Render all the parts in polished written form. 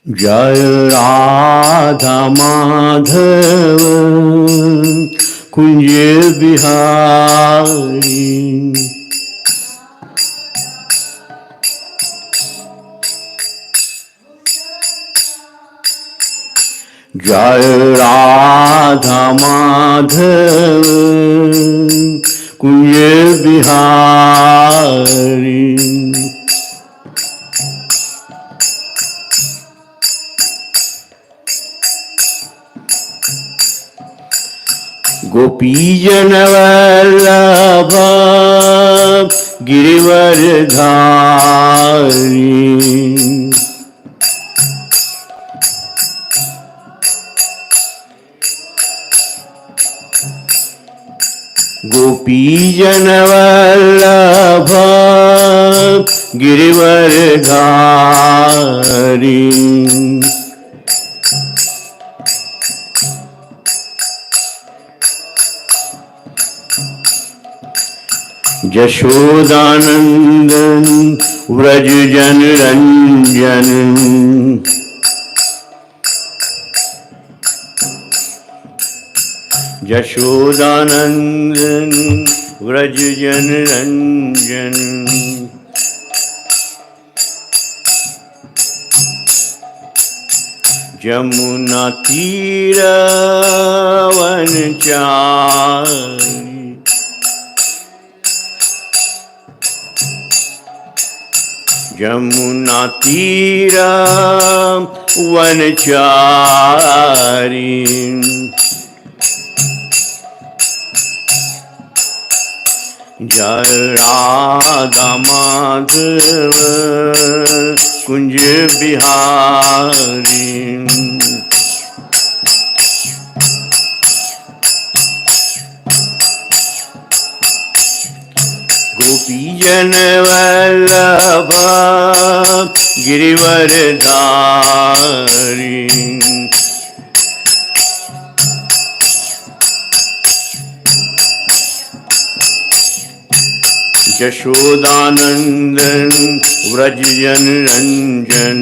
जय राधा माधव कुंज बिहारी। जय राधा माधव कुंज बिहारी। गोपीजन वल्लभ गिरिवरधारी। गोपीजन वल्लभ गिरिवरधारी। यशोदानंदन व्रज जन रंजन। यशोदानंदन व्रज जन रंजन। जमुना तीर वनचारी। यमुना तीर वनचारी। जय राधा माधव कुंज बिहारी। गोपीजन वल्लभ गिरिवरधारी। यशोदानंदन व्रज जन रंजन।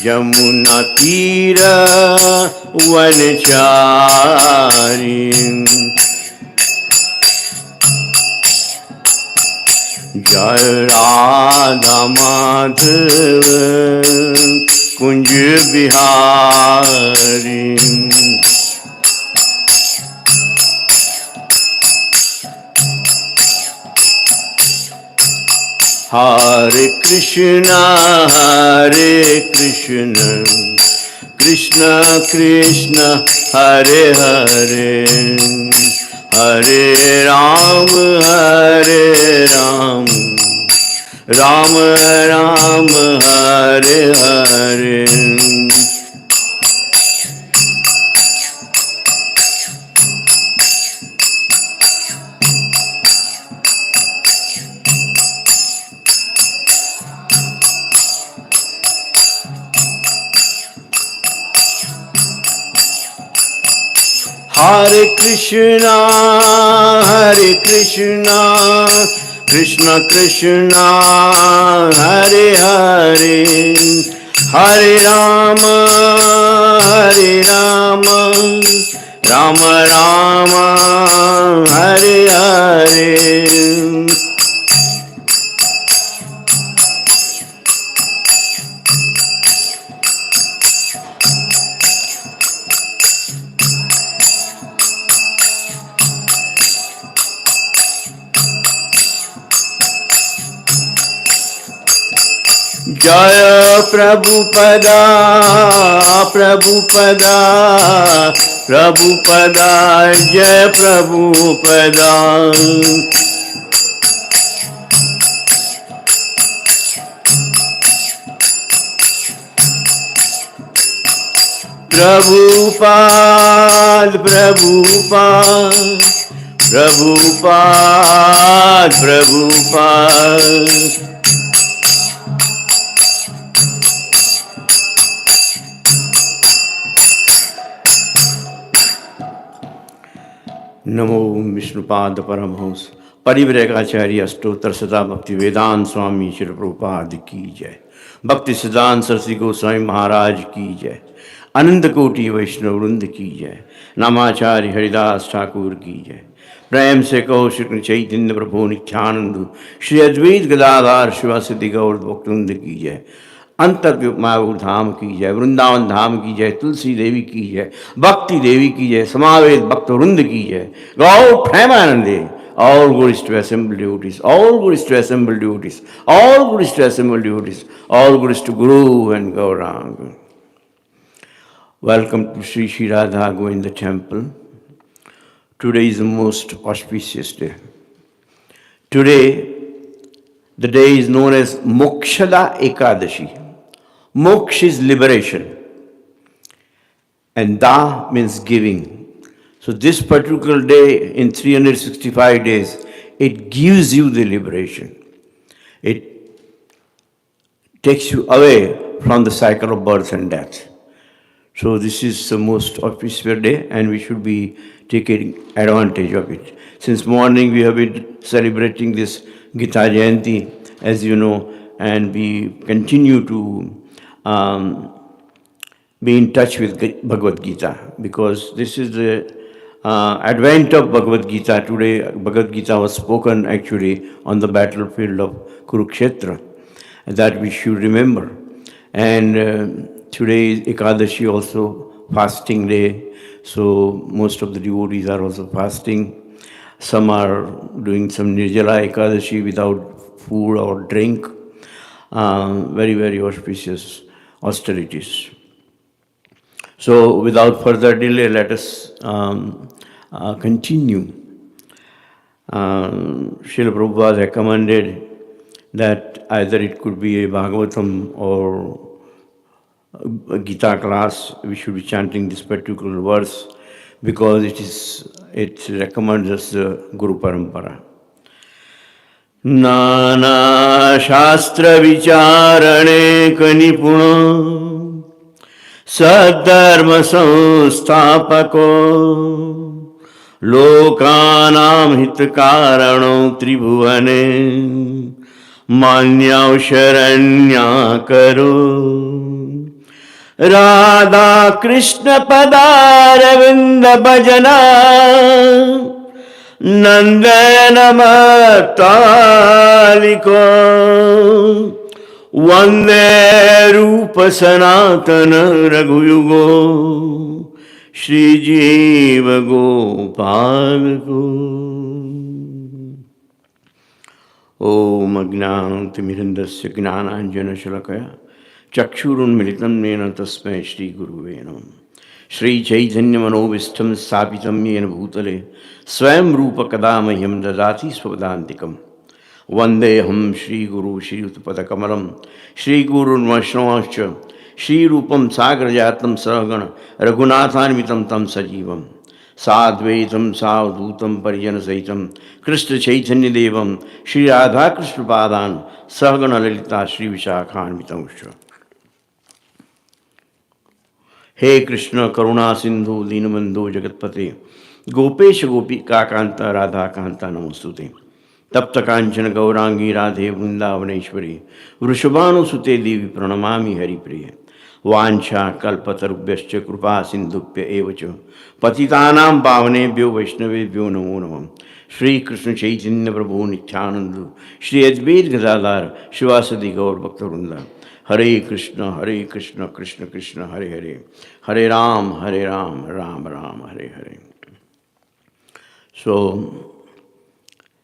यमुना तीर वनचारी। जय राधा माधव कुंज बिहारी। हरे कृष्णा कृष्ण कृष्ण हरे हरे, हरे राम राम राम हरे हरे। हरे कृष्णा कृष्ण कृष्ण हरे हरे, हरे राम राम राम हरे हरे। जय प्रभुपदा प्रभुपदा प्रभुपदा, जय प्रभुपदा। प्रभुपाद प्रभुपाद प्रभुपाद प्रभुपाद। नमो विष्णुपाद परमहंस परिव्रगाचार्य अष्टोत्तर सदा भक्ति वेदांत स्वामी श्री प्रभुपाद की जय। भक्ति सिद्धांत सरस्वती गोस्वामी महाराज की जय। अनंत कोटि वैष्णव वृंद की जय। नामाचार्य हरिदास ठाकुर की जय। प्रेम से कहो श्री कृष्ण चैतन्य प्रभु नित्यानंद श्री अद्वैत गदाधार शिवासिद्धि गौर भक्तवृंद की जय। अंतर्मागुर धाम की जय। वृंदावन धाम की जय। तुलसी देवी की जय। भक्ति देवी की जय। समावेद भक्त वृंद की जय। गौ प्रेमानंदे all glories to assembled devotees, all glories to assembled devotees, all glories to assembled devotees, all glories to Guru and Gauranga. Welcome to Sri Sri Radha Govinda Temple. Today is the most auspicious day. Today, the day is known as Mokshada Ekadashi. Moksha is liberation, and Da means giving. So this particular day in 365 days, it gives you the liberation. It takes you away from the cycle of birth and death. So this is the most auspicious day, and we should be taking advantage of it. Since morning we have been celebrating this Gita Jayanti, as you know, and we continue to be in touch with Bhagavad Gita, because this is the advent of Bhagavad Gita. Today, Bhagavad Gita was spoken actually on the battlefield of Kurukshetra, that we should remember. And today is Ekadashi, also fasting day. So most of the devotees are also fasting. Some are doing some Nirjala Ekadashi without food or drink. Very, very auspicious austerities. So without further delay, let us continue. Srila Prabhupada recommended that either it could be a Bhagavatam or a Gita class, we should be chanting this particular verse because it recommends us the Guru Parampara. Nana Shastra Vicharane Kanipuna सद्धर्म संस्थापको लोकानां हितकारणो त्रिभुवने मान्यां शरण्याकरो राधा कृष्ण पदारविंद भजना नंदन मत्तालिको वंदे रूप सनातन रघुयुगो श्रीजीव गोपाल को। ओम अज्ञानतिमिरन्दस्य ज्ञानाञ्जनशलाकया चक्षुरुन्मिलितं येन तस्मै श्रीगुरुवे नमः। श्रीचैतन्यमनोभीष्टं स्थापितं येन भूतले स्वयं रूप कदा मह्यं ददाति स्वपदान्तिकम्। वंदेहम श्रीगुरु श्रीयुतपदकमलं श्रीगुरुर्वैष्णवांश्च श्रीरूपं साग्रजातं सहगण रघुनाथान्वितं तं सजीवं साद्वैतं सावधूतं परिजनसहितं कृष्णचैतन्यदेवं श्रीराधाकृष्णपादान् सहगण ललिता श्रीविशाखान्वितंश्च। हे कृष्ण करुणा सिंधु दीनबंधु जगत्पते गोपेश गोपिकाकांत राधाकांता नमोस्तुते। तप्त कांचन गौरांगी राधे वृंदावनेश्वरी वृषभानुसुते देवी प्रणमामि हरिप्रिय। वांछा कल्पतरुभ्यश्च कृपा सिंधुभ्य एव च पतितानां पावनेभ्यो वैष्णवेभ्यो नमो नमः। श्री कृष्ण चैतन्य प्रभु नित्यानंद श्री अद्वैत गदाधर शिवासदि गौर भक्तवृंद। हरे कृष्ण कृष्ण कृष्ण हरे हरे, हरे राम राम राम हरे हरे। सो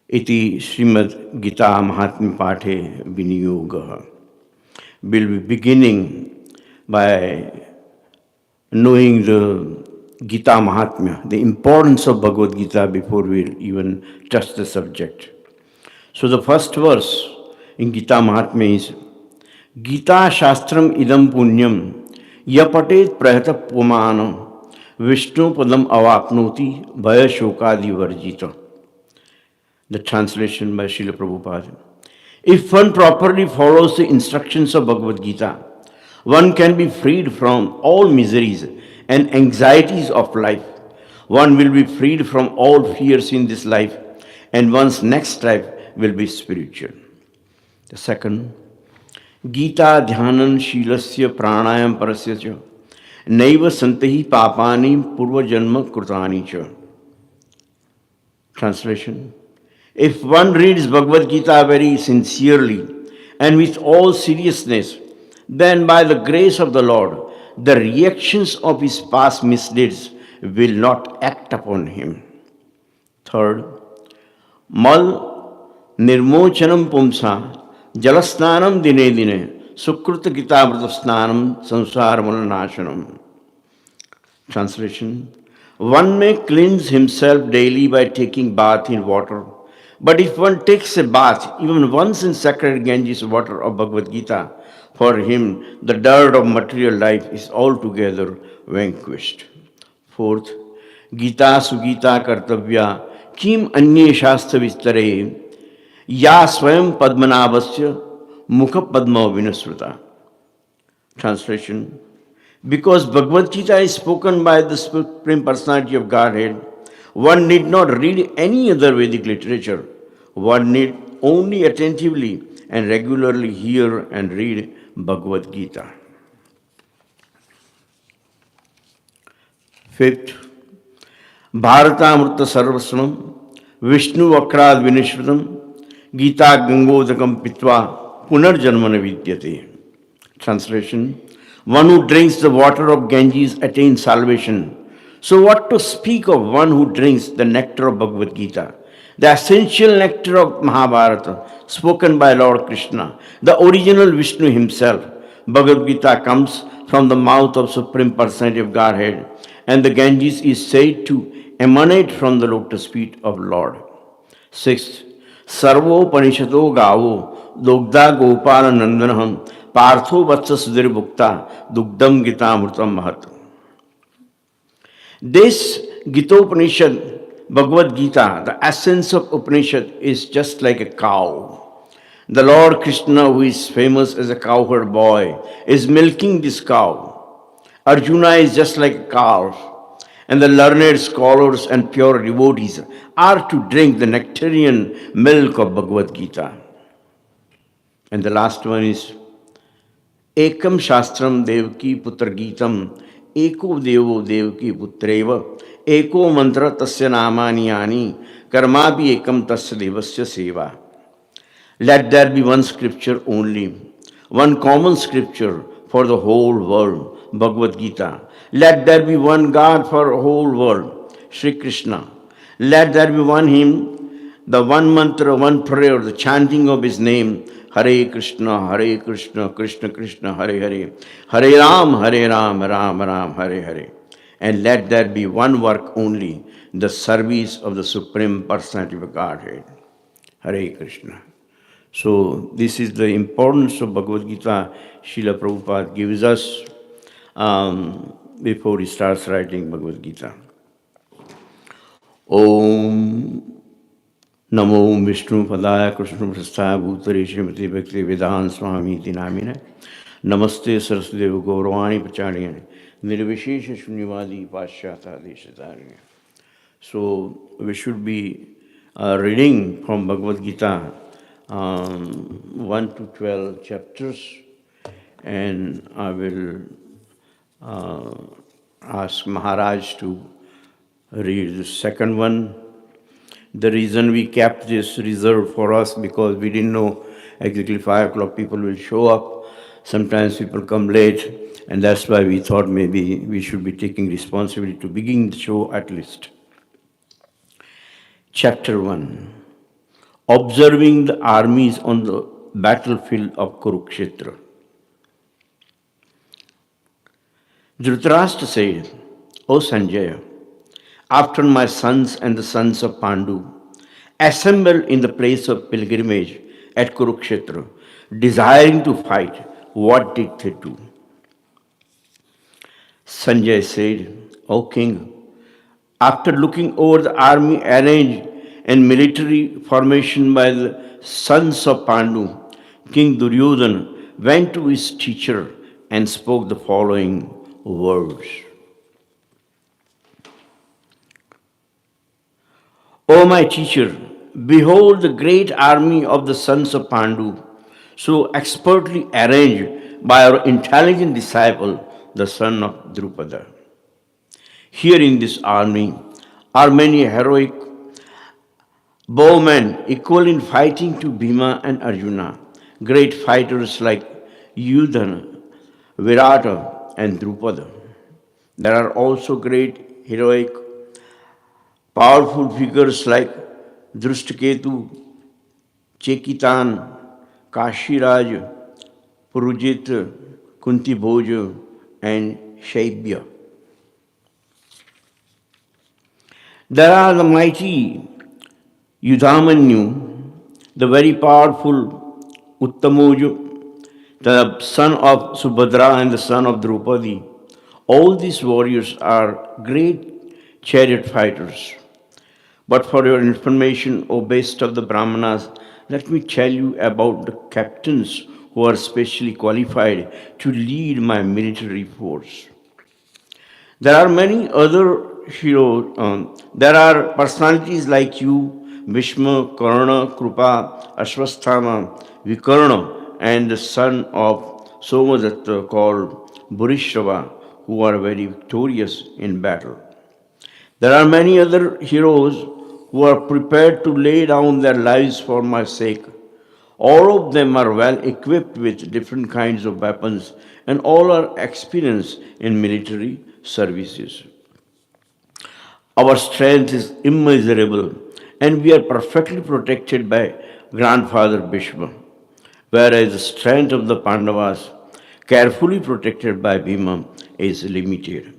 इति श्रीमद् गीता महात्म्य पाठे विनियोगः. We'll be beginning by knowing the Gita Mahatmya, the importance of Bhagavad Gita before we'll even touch the subject. So the first verse in Gita Mahatmya is Gita Shastram idam punyam yapatet prahata pumana Vishnu padam avapnoti bhaya shokadi varjita. The translation by Srila Prabhupada. If one properly follows the instructions of Bhagavad Gita, one can be freed from all miseries and anxieties of life. One will be freed from all fears in this life and one's next life will be spiritual. The second, Gita dhyanan shilasya pranayam parasya cha naiva santahi papani purva janma krutani cha. Translation: if one reads Bhagavad Gita very sincerely and with all seriousness, then by the grace of the Lord, the reactions of his past misdeeds will not act upon him. Third, mal nirmochanam pumsa jalasnanam dine dine sukruta gitamrita snanam samsaramal nashanam. Translation: one may cleanse himself daily by taking bath in water, but if one takes a bath even once in sacred Ganges water of Bhagavad Gita, for him the dirt of material life is altogether vanquished. Fourth, Gita Sugita Kartavya Kim Anye Shastra Vistare Ya Swayam Padmanabhasya Mukha Padma Vinasruta. Translation: because Bhagavad Gita is spoken by the Supreme Personality of Godhead, one need not read any other Vedic literature. One need only attentively and regularly hear and read Bhagavad Gita. Fifth, Bharatamrita Sarvasvanam Vishnu Vakrad Vinishrutam Gita Gangodakam Pitva Punarjanmana Vidyate. Translation: one who drinks the water of Ganges attains salvation. So what to speak of one who drinks the nectar of Bhagavad Gita, the essential nectar of Mahabharata, spoken by Lord Krishna, the original Vishnu himself. Bhagavad Gita comes from the mouth of Supreme Personality of Godhead, and the Ganges is said to emanate from the lotus feet of Lord. Sixth, Sarvo Panishato Gavo Dogda Gopala Nandanaham Partho Vatsa Sudhir Bhukta Dugdam Gita Murtam Mahat. This Gita Upanishad, Bhagavad Gita, the essence of Upanishad, is just like a cow. The Lord Krishna, who is famous as a cowherd boy, is milking this cow. Arjuna is just like a calf, and the learned scholars and pure devotees are to drink the nectarian milk of Bhagavad Gita. And the last one is Ekam Shastram Devaki Putra Gitam Eko Devo Devaki Putreva Eko Mantra Tasya Namani Ani Karmabi Ekam Tasya Devasya Seva. Let there be one scripture only, one common scripture for the whole world, Bhagavad Gita. Let there be one God for the whole world, Sri Krishna. Let there be one hymn, the one mantra, one prayer, the chanting of his name, Hare Krishna, Krishna Krishna, Hare Hare, Hare Ram, Ram Ram, Hare Hare. And let there be one work only, the service of the Supreme Personality of Godhead, Hare Krishna. So this is the importance of Bhagavad Gita Srila Prabhupada gives us before he starts writing Bhagavad Gita. Om Namo Vishnu Padaya Krishna Prasthaya Bhutare Srimati Bhakti Vedanta Swami Iti Namine Namaste Saraswati Gauravani Pachadiyane Nirvishesha Shunyavadi Paschata Deshatarine. So we should be reading from Bhagavad Gita 1 to 12 chapters, and I will ask Maharaj to read the second one. The reason we kept this reserved for us because we didn't know exactly 5 o'clock people will show up. Sometimes people come late, and that's why we thought maybe we should be taking responsibility to begin the show at least. Chapter 1. Observing the armies on the battlefield of Kurukshetra. Dhritarashtra said, O Sanjaya, after my sons and the sons of Pandu assembled in the place of pilgrimage at Kurukshetra, desiring to fight, what did they do? Sanjay said, O king, after looking over the army arranged in military formation by the sons of Pandu, King Duryodhana went to his teacher and spoke the following words. O my teacher, Behold the great army of the sons of Pandu, so expertly arranged by our intelligent disciple, the son of Drupada. Here in this army are many heroic bowmen equal in fighting to Bhima and Arjuna, great fighters like Yudhana, Virata, and Drupada. There are also great heroic, powerful figures like Drishtaketu, Chekitan, Kashiraj, Purujit, Kunti Bhoja, and Shaibya. There are the mighty Yudhamanyu, the very powerful Uttamoju, the son of Subhadra and the son of Draupadi. All these warriors are great chariot fighters. But for your information, O best of the Brahmanas, let me tell you about the captains who are specially qualified to lead my military force. There are many other heroes. There are personalities like you, Bhishma, Karna, Krupa, Ashwasthama, Vikarna, and the son of Somadatta called Burishrava, who are very victorious in battle. There are many other heroes who are prepared to lay down their lives for my sake. All of them are well equipped with different kinds of weapons and all are experienced in military services. Our strength is immeasurable and we are perfectly protected by grandfather Bhishma, whereas the strength of the Pandavas, carefully protected by Bhima, is limited.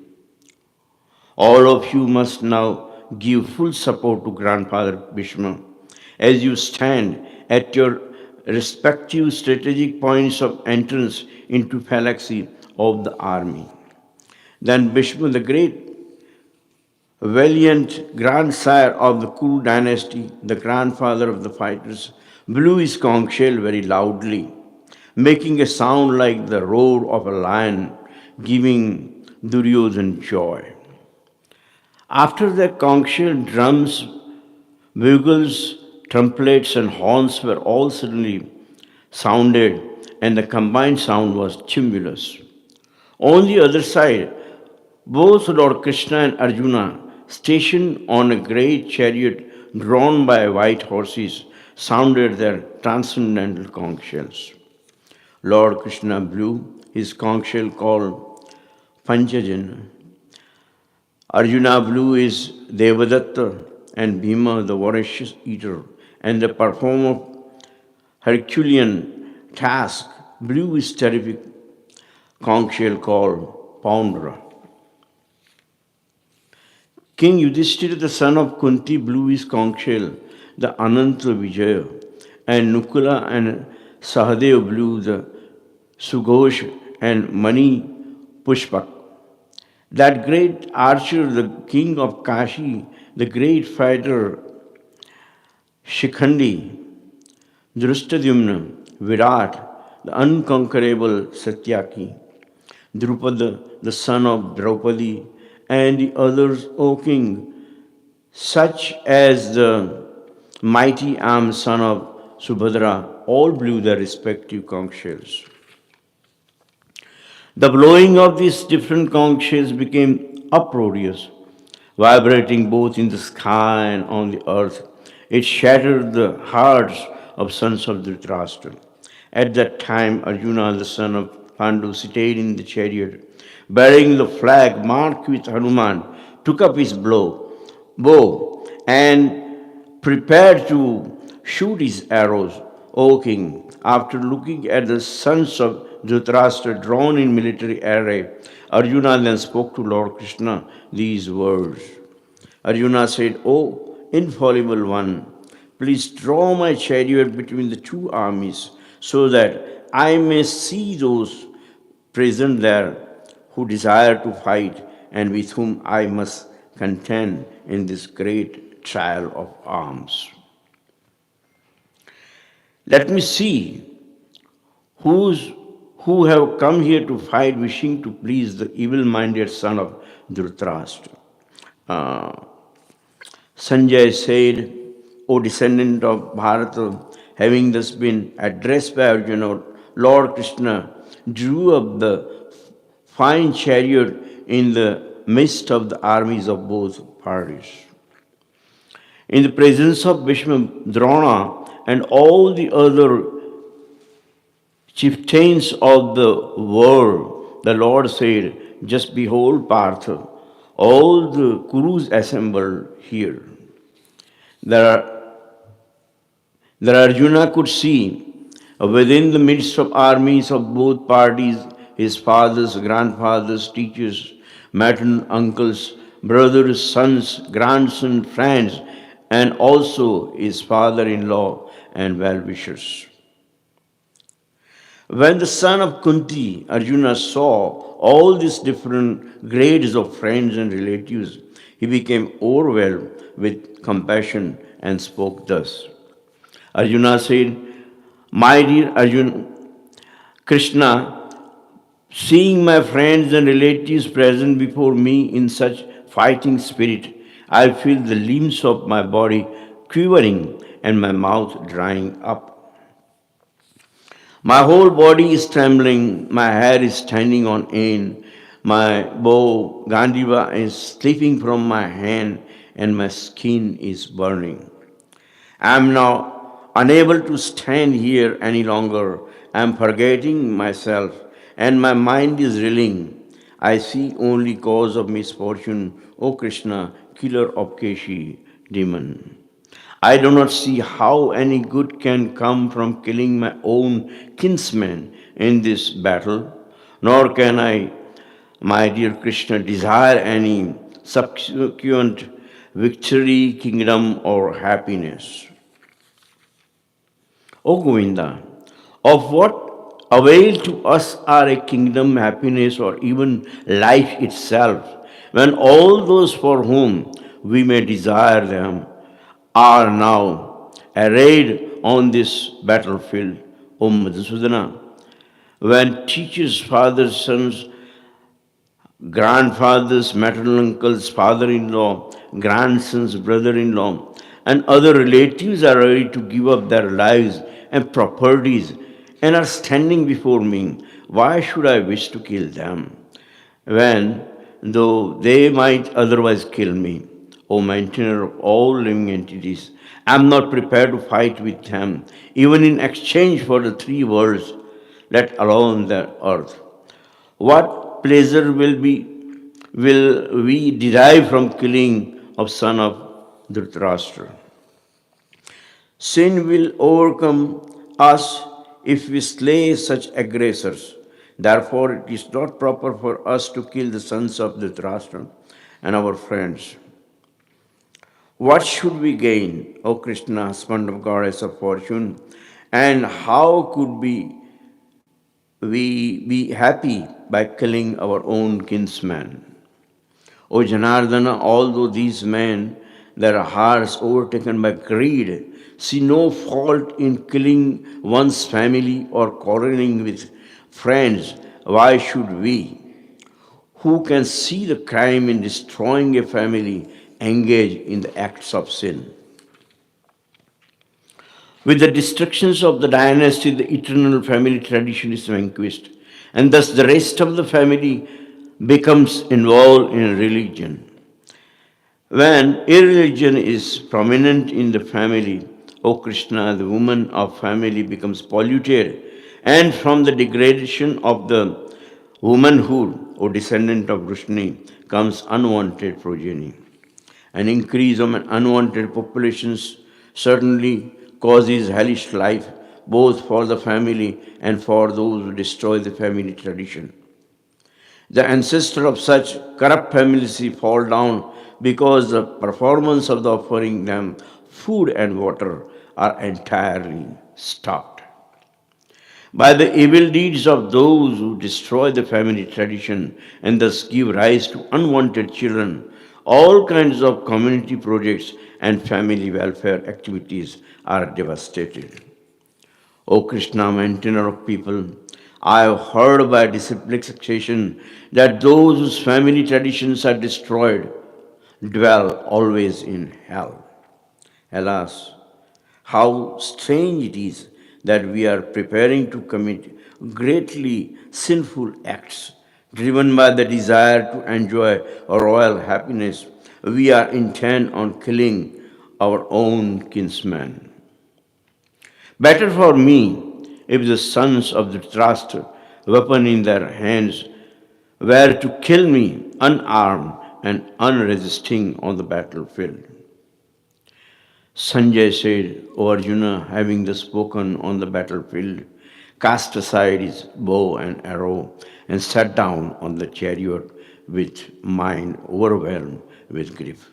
All of you must now give full support to Grandfather Bhishma as you stand at your respective strategic points of entrance into phalanxes of the army. Then Bhishma, the great valiant grandsire of the Kuru dynasty, the grandfather of the fighters, blew his conch shell very loudly, making a sound like the roar of a lion, giving Duryodhana joy. After the conch shell, drums, bugles, trumpets, and horns were all suddenly sounded, and the combined sound was tremulous. On the other side, both Lord Krishna and Arjuna, stationed on a great chariot drawn by white horses, sounded their transcendental conch shells. Lord Krishna blew his conch shell called Panchajan. Arjuna blew his Devadatta and Bhima, the voracious eater, and the performer Herculean task blew his terrific conch shell called Poundra. King Yudhishthira, the son of Kunti, blew his conch shell, the Ananta Vijaya, and Nukula and Sahadev blew the Sughosh and Mani Pushpak. That great archer, the king of Kashi, the great fighter Shikhandi, Drishtadyumna, Virat, the unconquerable Satyaki, Drupada, the son of Draupadi, and the others, O king, such as the mighty armed son of Subhadra, all blew their respective conch shells. The blowing of these different conch shells became uproarious, vibrating both in the sky and on the earth. It shattered the hearts of sons of Dhritarashtra. At that time, Arjuna, the son of Pandu, seated in the chariot, bearing the flag marked with Hanuman, took up his bow and prepared to shoot his arrows. O king, after looking at the sons of Dhritarashtra drawn in military array, Arjuna then spoke to Lord Krishna these words. Arjuna said, O infallible one, please draw my chariot between the two armies so that I may see those present there who desire to fight and with whom I must contend in this great trial of arms. Let me see who have come here to fight wishing to please the evil-minded son of Dhritarashtra. Sanjay said, O descendant of Bharata, having thus been addressed by Arjuna, Lord Krishna drew up the fine chariot in the midst of the armies of both parties. In the presence of Bhishma, Drona, and all the other chieftains of the world, the Lord said, just behold, Partha, all the Kurus assembled here. That Arjuna could see within the midst of armies of both parties, his fathers, grandfathers, teachers, maternal uncles, brothers, sons, grandsons, friends, and also his father-in-law and well-wishers. When the son of Kunti, Arjuna, saw all these different grades of friends and relatives, he became overwhelmed with compassion and spoke thus. Arjuna said, my dear Arjuna, Krishna, seeing my friends and relatives present before me in such fighting spirit, I feel the limbs of my body quivering and my mouth drying up. My whole body is trembling, my hair is standing on end, my bow, Gandiva, is slipping from my hand, and my skin is burning. I am now unable to stand here any longer. I am forgetting myself, and my mind is reeling. I see only cause of misfortune, O Krishna, killer of Keshi, demon. I do not see how any good can come from killing my own kinsmen in this battle, nor can I, my dear Krishna, desire any subsequent victory, kingdom, or happiness. O Govinda, of what avail to us are a kingdom, happiness, or even life itself, when all those for whom we may desire them are now arrayed on this battlefield, O Madhusudana? When teachers, fathers, sons, grandfathers, maternal uncles, father-in-law, grandsons, brother-in-law, and other relatives are ready to give up their lives and properties and are standing before me, why should I wish to kill them? When, though they might otherwise kill me, O maintainer of all living entities, I am not prepared to fight with them, even in exchange for the three worlds, let alone the earth. What pleasure will we derive from killing of son of Dhritarashtra? Sin will overcome us if we slay such aggressors. Therefore, it is not proper for us to kill the sons of Dhritarashtra and our friends. What should we gain, O Krishna, husband of goddess of fortune? And how could we be happy by killing our own kinsman? O Janardana, although these men, their hearts overtaken by greed, see no fault in killing one's family or quarreling with friends, why should we, who can see the crime in destroying a family, engage in the acts of sin? With the destructions of the dynasty, the eternal family tradition is vanquished, and thus the rest of the family becomes involved in religion. When irreligion is prominent in the family, O Krishna, the woman of family becomes polluted, and from the degradation of the womanhood, O descendant of Vrishni, comes unwanted progeny. An increase of unwanted populations certainly causes hellish life, both for the family and for those who destroy the family tradition. The ancestor of such corrupt families fall down because the performance of the offering them food and water are entirely stopped. By the evil deeds of those who destroy the family tradition and thus give rise to unwanted children, all kinds of community projects and family welfare activities are devastated. O Krishna, maintainer of people, I have heard by disciplic succession that those whose family traditions are destroyed dwell always in hell. Alas, How strange it is that we are preparing to commit greatly sinful acts. Driven by the desire to enjoy a royal happiness, we are intent on killing our own kinsman. Better for me if the sons of the trust, weapon in their hands, were to kill me unarmed and unresisting on the battlefield. Sanjay said, O Arjuna, having thus spoken on the battlefield, cast aside his bow and arrow and sat down on the chariot with mind overwhelmed with grief.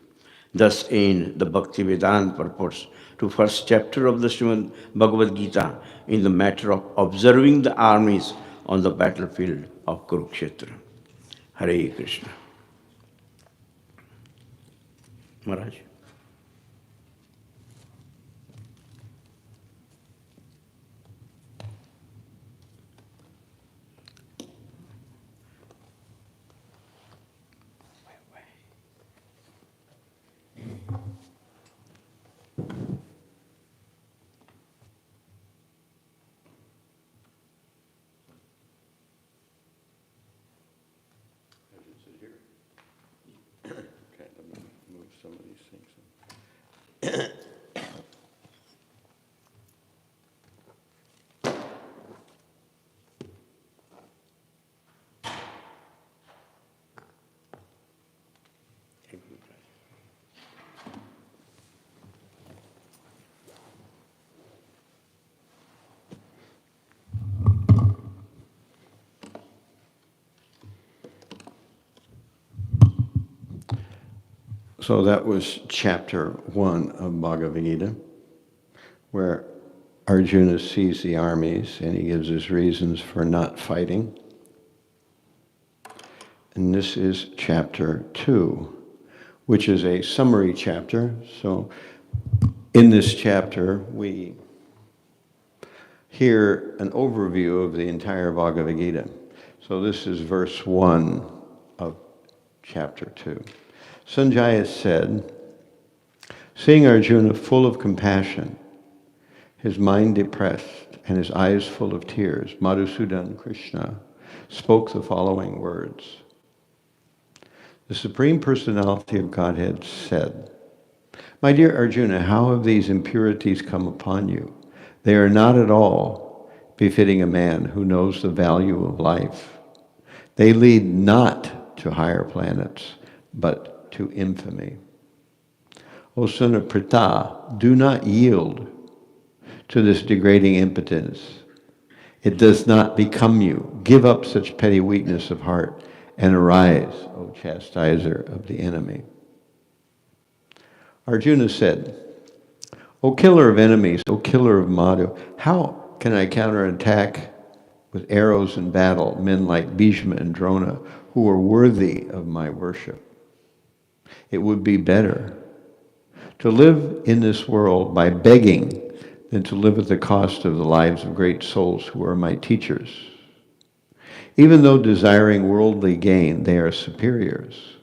Thus end the Bhaktivedanta purports to first chapter of the Srimad Bhagavad Gita in the matter of observing the armies on the battlefield of Kurukshetra. Hare Krishna. Maharaj. Okay, let me move some of these things. So that was chapter 1 of Bhagavad Gita, where Arjuna sees the armies and he gives his reasons for not fighting. And this is chapter 2, which is a summary chapter. So in this chapter, we hear an overview of the entire Bhagavad Gita. So this is verse 1 of chapter 2. Sanjaya said, seeing Arjuna full of compassion, his mind depressed, and his eyes full of tears, Madhusudan Krishna spoke the following words. The Supreme Personality of Godhead said, my dear Arjuna, how have these impurities come upon you? They are not at all befitting a man who knows the value of life. They lead not to higher planets, but to infamy. O son of Pritha, do not yield to this degrading impotence. It does not become you. Give up such petty weakness of heart and arise, O chastiser of the enemy. Arjuna said, O killer of enemies, O killer of Madhu, how can I counterattack with arrows in battle men like Bhishma and Drona who are worthy of my worship? It would be better to live in this world by begging than to live at the cost of the lives of great souls who are my teachers. Even though desiring worldly gain, they are superiors.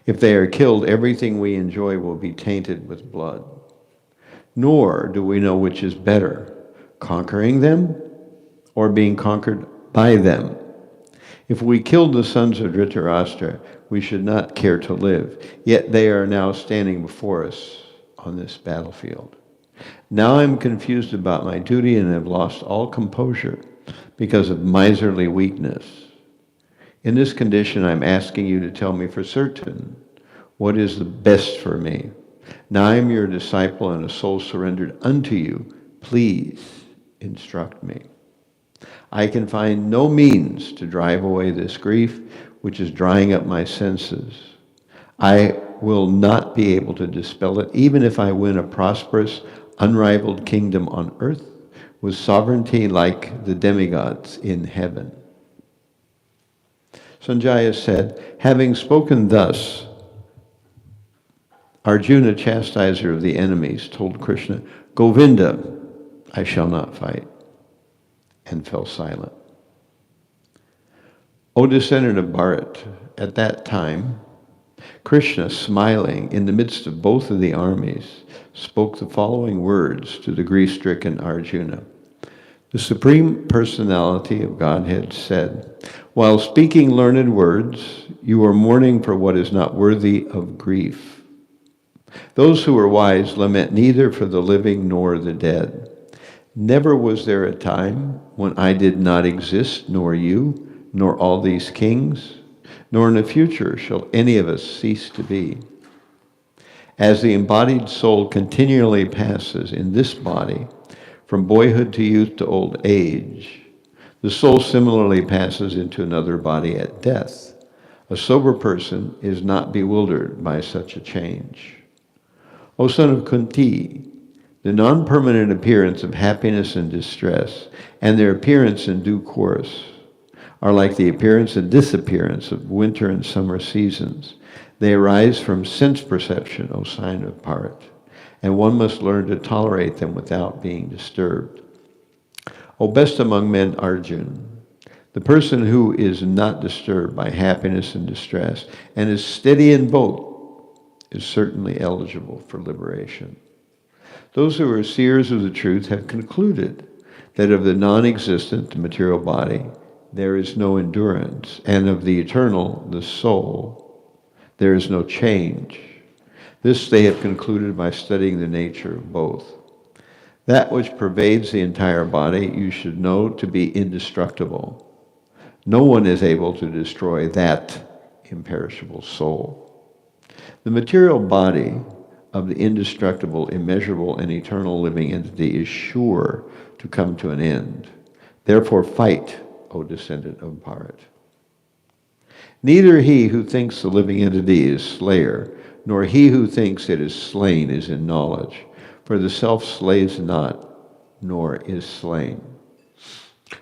If they are killed, everything we enjoy will be tainted with blood. Nor do we know which is better, conquering them or being conquered by them. If we killed the sons of Dhritarashtra, we should not care to live. Yet they are now standing before us on this battlefield. Now I'm confused about my duty and have lost all composure because of miserly weakness. In this condition, I'm asking you to tell me for certain what is the best for me. Now I am your disciple and a soul surrendered unto you. Please instruct me. I can find no means to drive away this grief, which is drying up my senses. I will not be able to dispel it, even if I win a prosperous, unrivaled kingdom on earth, with sovereignty like the demigods in heaven. Sanjaya said, having spoken thus, Arjuna, chastiser of the enemies, told Krishna, Govinda, I shall not fight, and fell silent. O descendant of Bharat, at that time, Krishna, smiling in the midst of both of the armies, spoke the following words to the grief-stricken Arjuna. The Supreme Personality of Godhead said, "While speaking learned words, you are mourning for what is not worthy of grief. Those who are wise lament neither for the living nor the dead. Never was there a time when I did not exist, nor you, nor all these kings, nor in the future shall any of us cease to be. As the embodied soul continually passes in this body, from boyhood to youth to old age, the soul similarly passes into another body at death. A sober person is not bewildered by such a change. O son of Kunti, the non-permanent appearance of happiness and distress, and their appearance in due course, are like the appearance and disappearance of winter and summer seasons. They arise from sense perception, O sign of Bharat, and one must learn to tolerate them without being disturbed. O best among men, Arjun, the person who is not disturbed by happiness and distress and is steady in both is certainly eligible for liberation. Those who are seers of the truth have concluded that of the non-existent, the material body, there is no endurance, and of the eternal, the soul, there is no change. This they have concluded by studying the nature of both. That which pervades the entire body you should know to be indestructible. No one is able to destroy that imperishable soul. The material body of the indestructible, immeasurable, and eternal living entity is sure to come to an end. Therefore fight, O descendant of Bharat. Neither he who thinks the living entity is slayer, nor he who thinks it is slain is in knowledge. For the self slays not, nor is slain.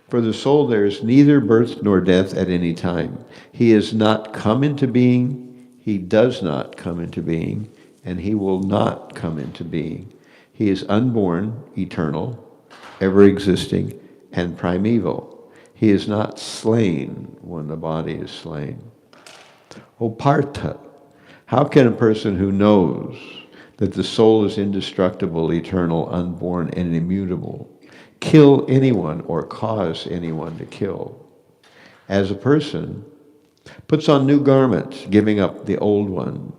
For the soul there is neither birth nor death at any time. He has not come into being, he does not come into being, and he will not come into being. He is unborn, eternal, ever-existing, and primeval. He is not slain when the body is slain. O Partha, how can a person who knows that the soul is indestructible, eternal, unborn, and immutable kill anyone or cause anyone to kill? As a person puts on new garments, giving up the old ones,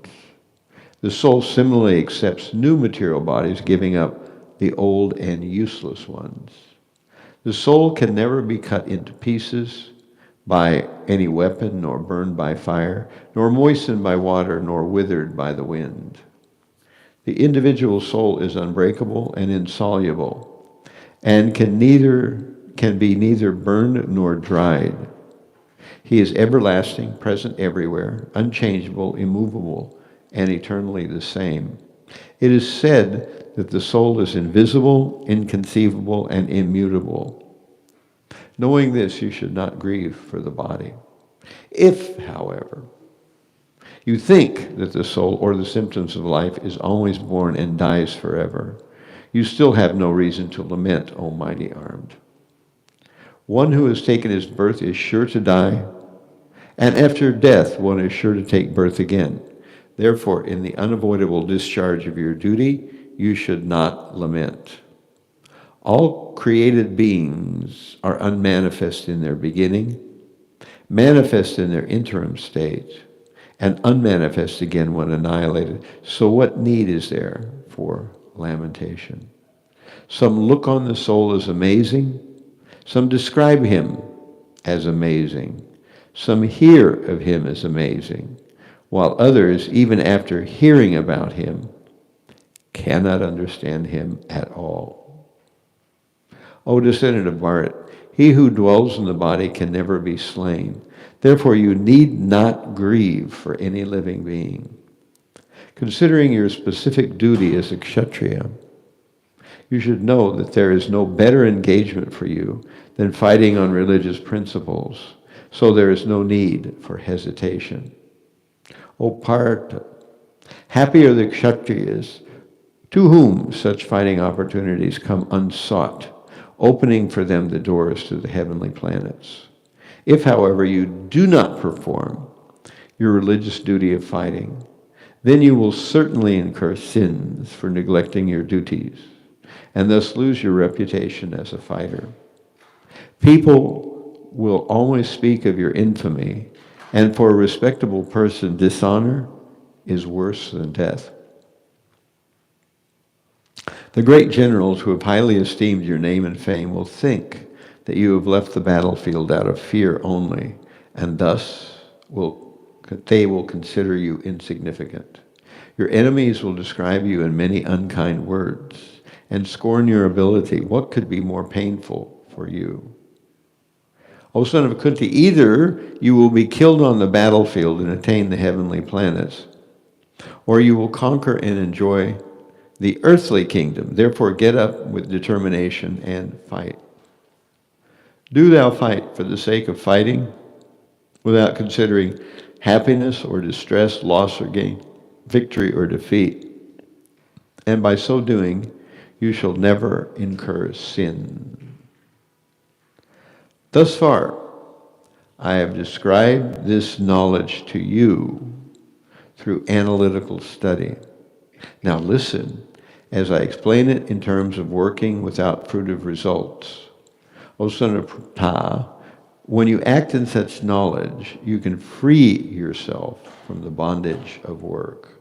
the soul similarly accepts new material bodies, giving up the old and useless ones. The soul can never be cut into pieces by any weapon, nor burned by fire, nor moistened by water, nor withered by the wind. The individual soul is unbreakable and insoluble, and can be neither burned nor dried. He is everlasting, present everywhere, unchangeable, immovable, and eternally the same. It is said that the soul is invisible, inconceivable, and immutable. Knowing this, you should not grieve for the body. If, however, you think that the soul or the symptoms of life is always born and dies forever, you still have no reason to lament, O mighty armed. One who has taken his birth is sure to die, and after death one is sure to take birth again. Therefore, in the unavoidable discharge of your duty, you should not lament. All created beings are unmanifest in their beginning, manifest in their interim state, and unmanifest again when annihilated. So what need is there for lamentation? Some look on the soul as amazing, some describe him as amazing, some hear of him as amazing, while others, even after hearing about him, cannot understand him at all. O descendant of Bharat, he who dwells in the body can never be slain. Therefore you need not grieve for any living being. Considering your specific duty as a Kshatriya, you should know that there is no better engagement for you than fighting on religious principles, so there is no need for hesitation. O Partha, happy are the Kshatriyas to whom such fighting opportunities come unsought, opening for them the doors to the heavenly planets. If, however, you do not perform your religious duty of fighting, Then you will certainly incur sins for neglecting your duties, and thus lose your reputation as a fighter. People will always speak of your infamy, and for a respectable person, dishonor is worse than death. The great generals who have highly esteemed your name and fame will think that you have left the battlefield out of fear only, and thus they will consider you insignificant. Your enemies will describe you in many unkind words and scorn your ability. What could be more painful for you? O son of Kunti, either you will be killed on the battlefield and attain the heavenly planets, or you will conquer and enjoy the earthly kingdom. Therefore get up with determination and fight. Do thou fight for the sake of fighting, without considering happiness or distress, loss or gain, victory or defeat. And by so doing, you shall never incur sin. Thus far, I have described this knowledge to you through analytical study. Now listen as I explain it in terms of working without fruitive results. O son of Ptah, when you act in such knowledge, you can free yourself from the bondage of work.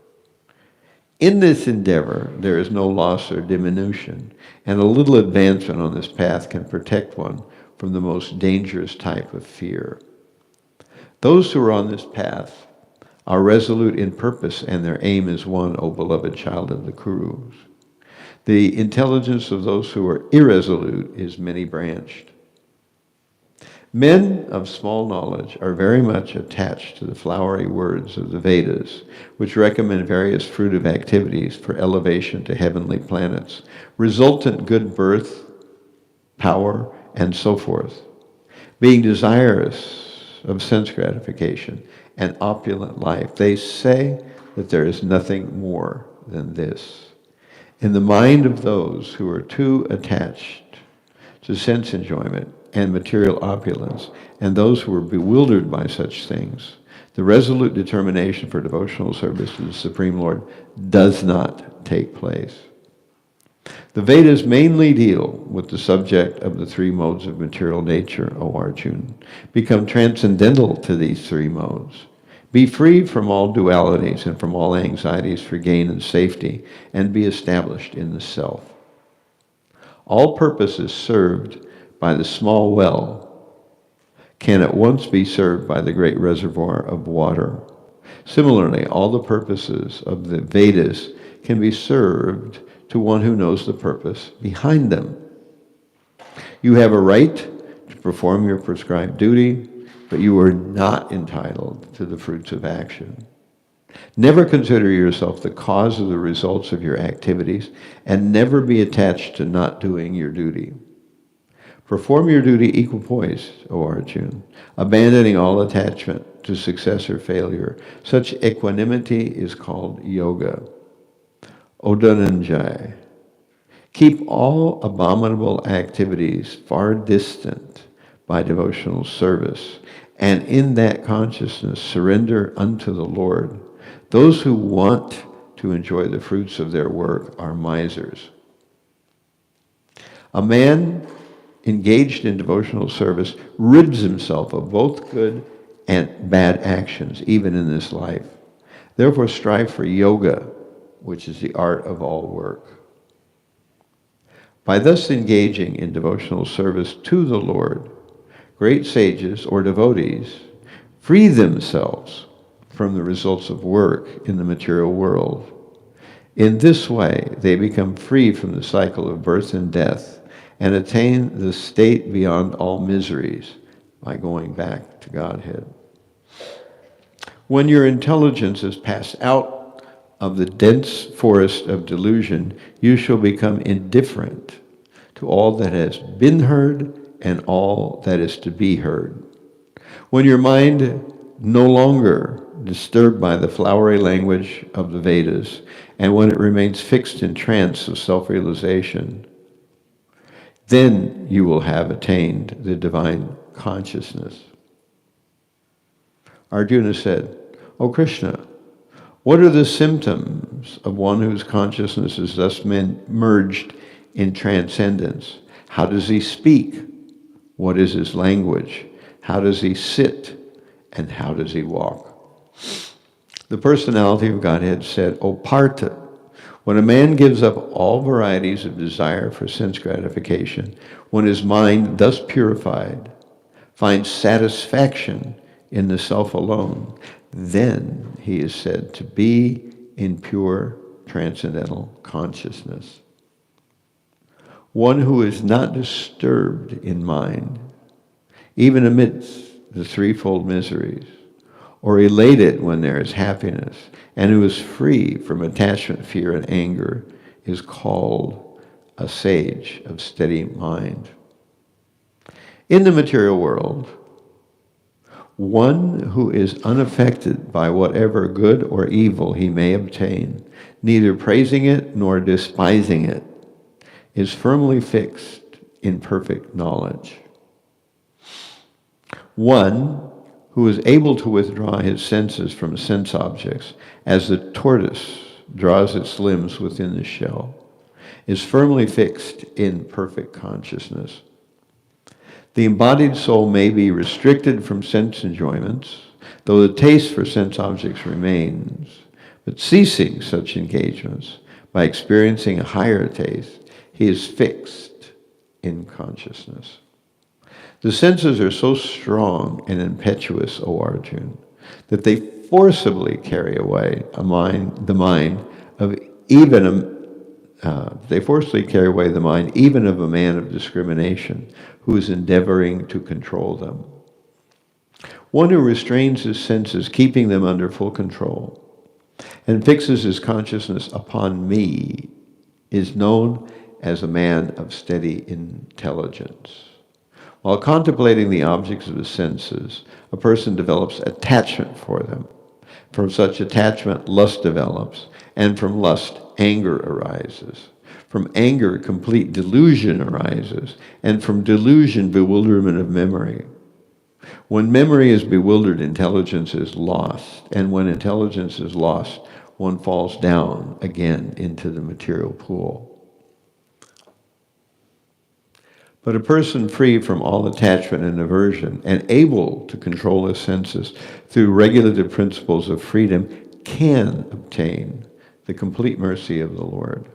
In this endeavor, there is no loss or diminution, and a little advancement on this path can protect one from the most dangerous type of fear. Those who are on this path are resolute in purpose, and their aim is one, O beloved child of the Kurus. The intelligence of those who are irresolute is many-branched. Men of small knowledge are very much attached to the flowery words of the Vedas, which recommend various fruitive activities for elevation to heavenly planets, resultant good birth, power, and so forth. Being desirous of sense gratification and opulent life, they say that there is nothing more than this. In the mind of those who are too attached to sense enjoyment and material opulence, and those who are bewildered by such things, the resolute determination for devotional service to the Supreme Lord does not take place. The Vedas mainly deal with the subject of the three modes of material nature, O Arjuna. Become transcendental to these three modes. Be free from all dualities and from all anxieties for gain and safety, and be established in the self. All purposes served by the small well can at once be served by the great reservoir of water. Similarly, all the purposes of the Vedas can be served to one who knows the purpose behind them. You have a right to perform your prescribed duty, but you are not entitled to the fruits of action. Never consider yourself the cause of the results of your activities, and never be attached to not doing your duty. Perform your duty equipoised, O Arjuna, abandoning all attachment to success or failure. Such equanimity is called yoga. O Dhananjaya, keep all abominable activities far distant by devotional service, and in that consciousness surrender unto the Lord. Those who want to enjoy the fruits of their work are misers. A man engaged in devotional service rids himself of both good and bad actions, even in this life. Therefore strive for yoga, which is the art of all work. By thus engaging in devotional service to the Lord, great sages or devotees free themselves from the results of work in the material world. In this way, they become free from the cycle of birth and death and attain the state beyond all miseries by going back to Godhead. When your intelligence is passed out of the dense forest of delusion, you shall become indifferent to all that has been heard and all that is to be heard. When your mind no longer disturbed by the flowery language of the Vedas, and when it remains fixed in trance of self-realization, then you will have attained the divine consciousness. Arjuna said, O Krishna, What are the symptoms of one whose consciousness is thus merged in transcendence? How does he speak? What is his language? How does he sit? And how does he walk? The personality of Godhead said, O Partha, when a man gives up all varieties of desire for sense gratification, when his mind, thus purified, finds satisfaction in the self alone, then he is said to be in pure transcendental consciousness. One who is not disturbed in mind, even amidst the threefold miseries, or elated when there is happiness, and who is free from attachment, fear, and anger, is called a sage of steady mind. In the material world, one who is unaffected by whatever good or evil he may obtain, neither praising it nor despising it, is firmly fixed in perfect knowledge. One who is able to withdraw his senses from sense objects, as the tortoise draws its limbs within the shell, is firmly fixed in perfect consciousness. The embodied soul may be restricted from sense enjoyments, though the taste for sense objects remains, but ceasing such engagements, by experiencing a higher taste, he is fixed in consciousness. The senses are so strong and impetuous, O Arjuna, that they forcibly carry away the mind even of a man of discrimination who is endeavoring to control them. One who restrains his senses, keeping them under full control, and fixes his consciousness upon me, is known as a man of steady intelligence. While contemplating the objects of the senses, a person develops attachment for them. From such attachment, lust develops, and from lust, anger arises. From anger, complete delusion arises, and from delusion, bewilderment of memory. When memory is bewildered, intelligence is lost, and when intelligence is lost, one falls down again into the material pool. But a person free from all attachment and aversion and able to control his senses through regulative principles of freedom can obtain the complete mercy of the Lord.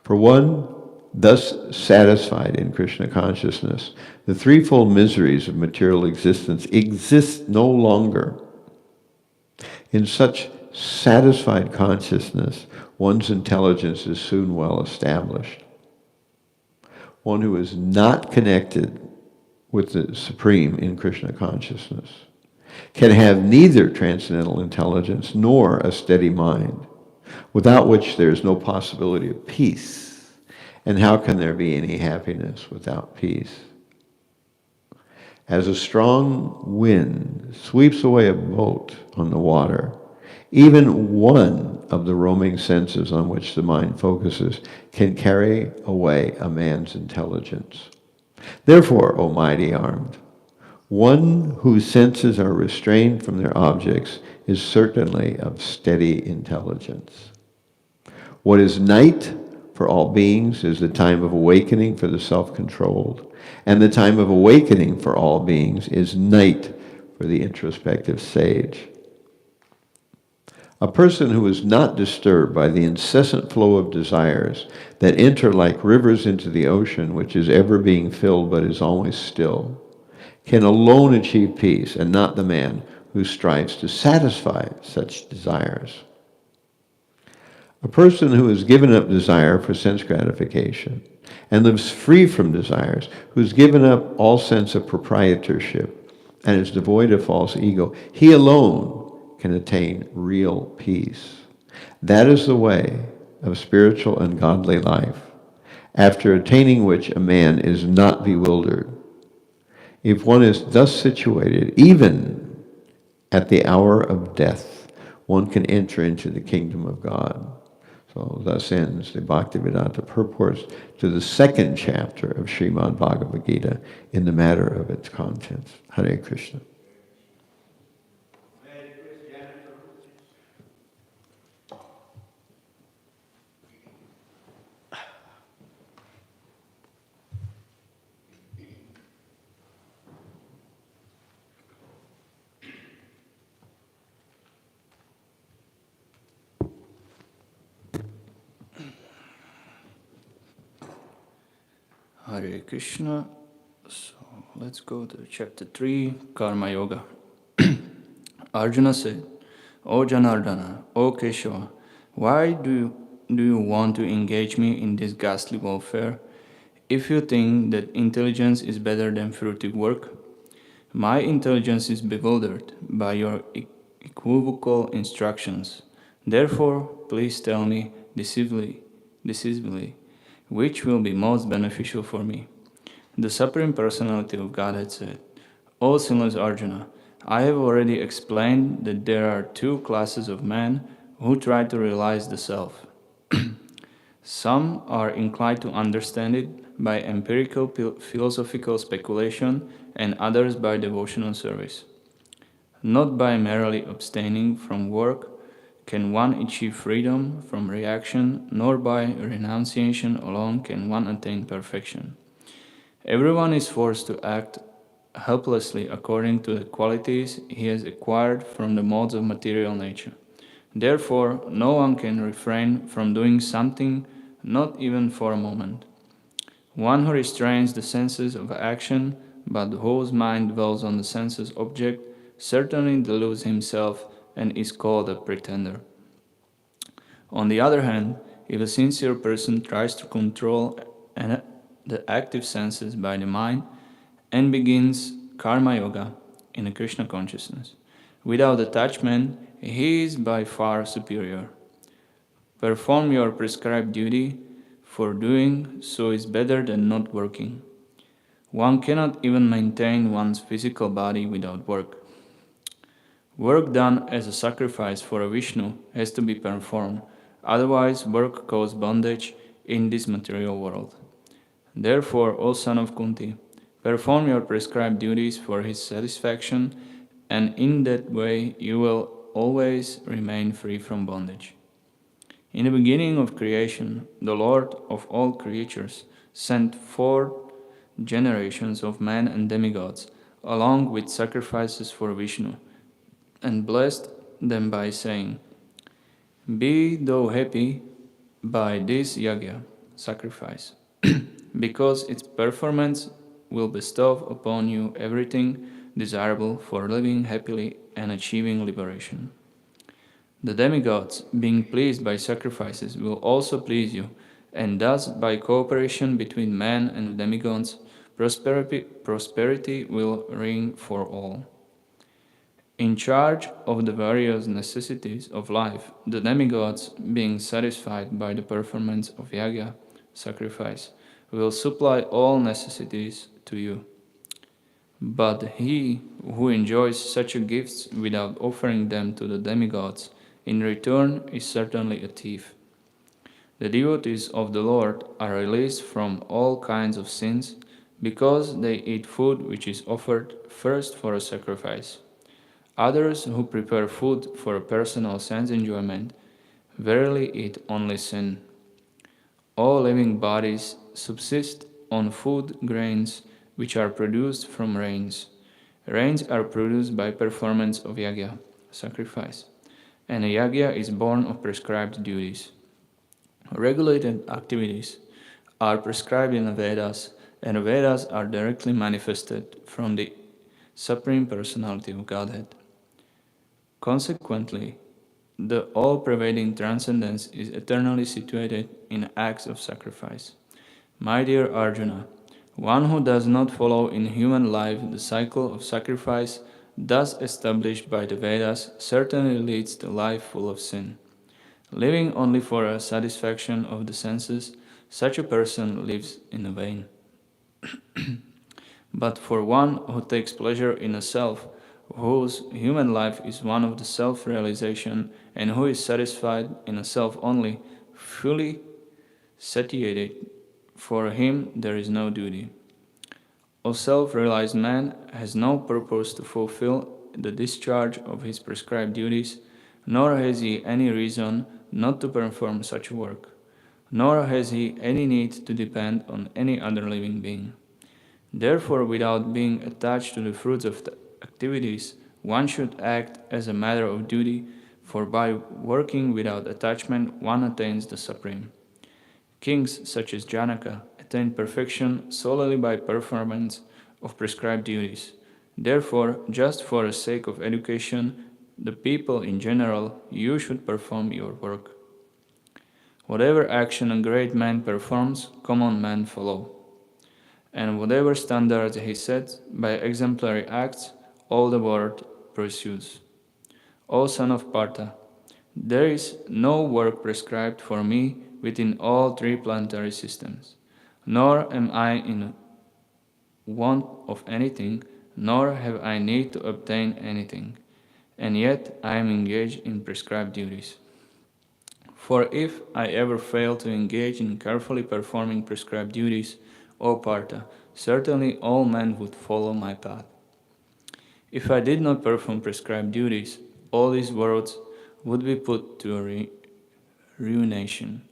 For one thus satisfied in Krishna consciousness, the threefold miseries of material existence exist no longer. In such satisfied consciousness, one's intelligence is soon well established. One who is not connected with the Supreme in Krishna consciousness can have neither transcendental intelligence nor a steady mind, without which there is no possibility of peace. And how can there be any happiness without peace? As a strong wind sweeps away a boat on the water, even one of the roaming senses on which the mind focuses can carry away a man's intelligence. Therefore, O mighty armed, one whose senses are restrained from their objects is certainly of steady intelligence. What is night for all beings is the time of awakening for the self-controlled, and the time of awakening for all beings is night for the introspective sage. A person who is not disturbed by the incessant flow of desires that enter like rivers into the ocean, which is ever being filled but is always still, can alone achieve peace, and not the man who strives to satisfy such desires. A person who has given up desire for sense gratification and lives free from desires, who's given up all sense of proprietorship and is devoid of false ego, he alone can attain real peace. That is the way of spiritual and godly life, after attaining which a man is not bewildered. If one is thus situated, even at the hour of death, one can enter into the kingdom of God. So thus ends the Bhaktivedanta purports to the second chapter of Srimad Bhagavad Gita in the matter of its contents. Hare Krishna. Hare Krishna. So let's go to chapter 3, Karma Yoga. Arjuna said, O Janardana, O Keshava, why do you want to engage me in this ghastly warfare? If you think that intelligence is better than fruitive work, my intelligence is bewildered by your equivocal instructions. Therefore, please tell me decisively, which will be most beneficial for me. The Supreme Personality of Godhead said, O sinless Arjuna, I have already explained that there are two classes of men who try to realize the self. Some are inclined to understand it by empirical philosophical speculation and others by devotional service. Not by merely abstaining from work can one achieve freedom from reaction, nor by renunciation alone can one attain perfection. Everyone is forced to act helplessly according to the qualities he has acquired from the modes of material nature. Therefore, no one can refrain from doing something, not even for a moment. One who restrains the senses of action, but whose mind dwells on the senses object, certainly deludes himself and is called a pretender. On the other hand, if a sincere person tries to control the active senses by the mind and begins karma yoga in a Krishna consciousness, without attachment, he is by far superior. Perform your prescribed duty, for doing so is better than not working. One cannot even maintain one's physical body without work. Work done as a sacrifice for a Vishnu has to be performed, otherwise work causes bondage in this material world. Therefore, O son of Kunti, perform your prescribed duties for his satisfaction, and in that way you will always remain free from bondage. In the beginning of creation, the Lord of all creatures sent 4 generations of men and demigods, along with sacrifices for Vishnu, and blessed them by saying, Be thou happy by this yagya, sacrifice, because its performance will bestow upon you everything desirable for living happily and achieving liberation. The demigods, being pleased by sacrifices, will also please you, and thus by cooperation between men and demigods, prosperity will reign for all. In charge of the various necessities of life, the demigods, being satisfied by the performance of yagya, sacrifice, will supply all necessities to you. But he who enjoys such gifts without offering them to the demigods, in return is certainly a thief. The devotees of the Lord are released from all kinds of sins because they eat food which is offered first for a sacrifice. Others who prepare food for a personal sense enjoyment verily eat only sin. All living bodies subsist on food grains which are produced from rains. Rains are produced by performance of yagya, sacrifice, and a yagya is born of prescribed duties. Regulated activities are prescribed in the Vedas, and the Vedas are directly manifested from the Supreme Personality of Godhead. Consequently, the all-pervading transcendence is eternally situated in acts of sacrifice. My dear Arjuna, one who does not follow in human life the cycle of sacrifice thus established by the Vedas certainly leads to a life full of sin. Living only for a satisfaction of the senses, such a person lives in vain. But for one who takes pleasure in a self, whose human life is one of the self-realization, and who is satisfied in a self only, fully satiated, for him there is no duty. A self-realized man has no purpose to fulfill the discharge of his prescribed duties, nor has he any reason not to perform such work, nor has he any need to depend on any other living being. Therefore, without being attached to the fruits of the activities, one should act as a matter of duty, for by working without attachment one attains the Supreme. Kings such as Janaka, attain perfection solely by performance of prescribed duties. Therefore, just for the sake of education, the people in general, you should perform your work. Whatever action a great man performs, common men follow. And whatever standards he sets by exemplary acts, all the world pursues. O son of Partha, there is no work prescribed for me within all three planetary systems, nor am I in want of anything, nor have I need to obtain anything, and yet I am engaged in prescribed duties. For if I ever fail to engage in carefully performing prescribed duties, O Partha, certainly all men would follow my path. If I did not perform prescribed duties, all these worlds would be put to ruination.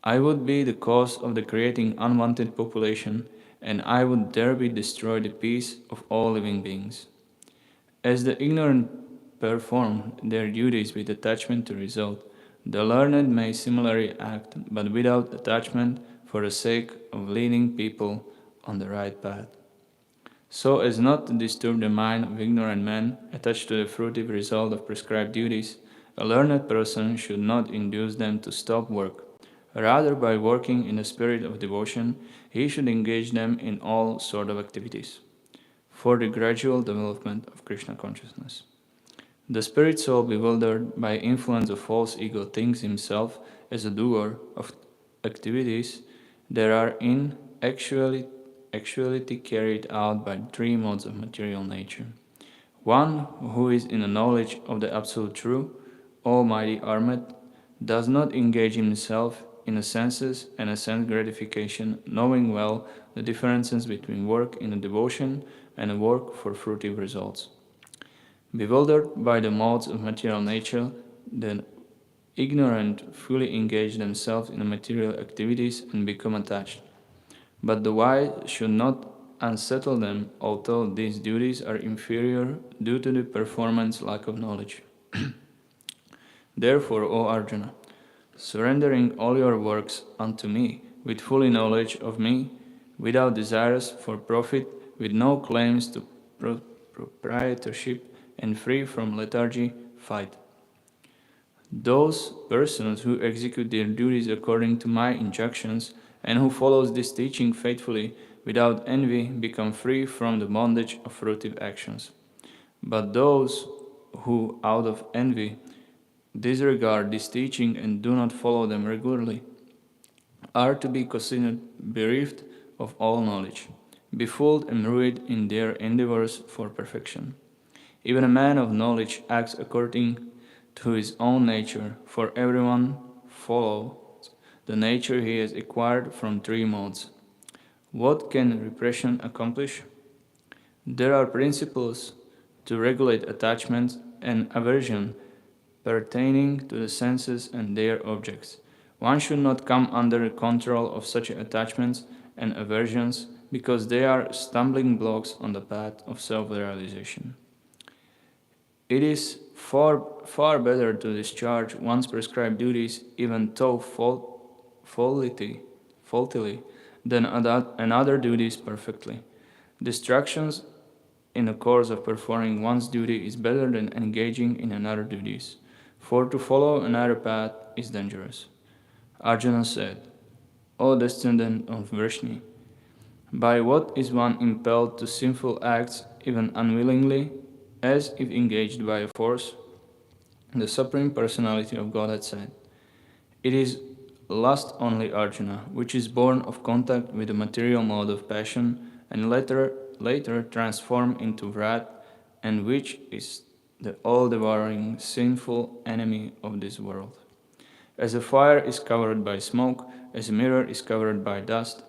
I would be the cause of the creating unwanted population, and I would thereby destroy the peace of all living beings. As the ignorant perform their duties with attachment to result, the learned may similarly act, but without attachment, for the sake of leading people on the right path. So as not to disturb the mind of ignorant men attached to the fruitive result of prescribed duties, a learned person should not induce them to stop work. Rather, by working in a spirit of devotion, he should engage them in all sorts of activities for the gradual development of Krishna consciousness. The spirit soul, bewildered by influence of false ego, thinks himself as a doer of activities that are in actuality carried out by three modes of material nature. One who is in a knowledge of the Absolute True, Almighty Armat, does not engage himself in the senses and a sense gratification, knowing well the differences between work in a devotion and a work for fruitive results. Bewildered by the modes of material nature, the ignorant fully engage themselves in the material activities and become attached. But the wise should not unsettle them, although these duties are inferior due to the performance lack of knowledge. Therefore, O Arjuna, surrendering all your works unto me, with fully knowledge of me, without desires for profit, with no claims to proprietorship, and free from lethargy, fight. Those persons who execute their duties according to my injunctions and who follows this teaching faithfully without envy become free from the bondage of fruitive actions. But those who, out of envy, disregard this teaching and do not follow them regularly are to be considered bereft of all knowledge, befooled and ruined in their endeavors for perfection. Even a man of knowledge acts according to his own nature, for everyone follows the nature he has acquired from three modes. What can repression accomplish? There are principles to regulate attachment and aversion pertaining to the senses and their objects. One should not come under the control of such attachments and aversions because they are stumbling blocks on the path of self-realization. It is far better to discharge one's prescribed duties, even though faultily, than another duties perfectly. Distractions in the course of performing one's duty is better than engaging in another duties, for to follow another path is dangerous. Arjuna said, O descendant of Vrishni, by what is one impelled to sinful acts even unwillingly, as if engaged by a force? The Supreme Personality of Godhead said, it is lust only, Arjuna, which is born of contact with the material mode of passion and later transformed into wrath, and which is the all-devouring sinful enemy of this world. As a fire is covered by smoke, as a mirror is covered by dust,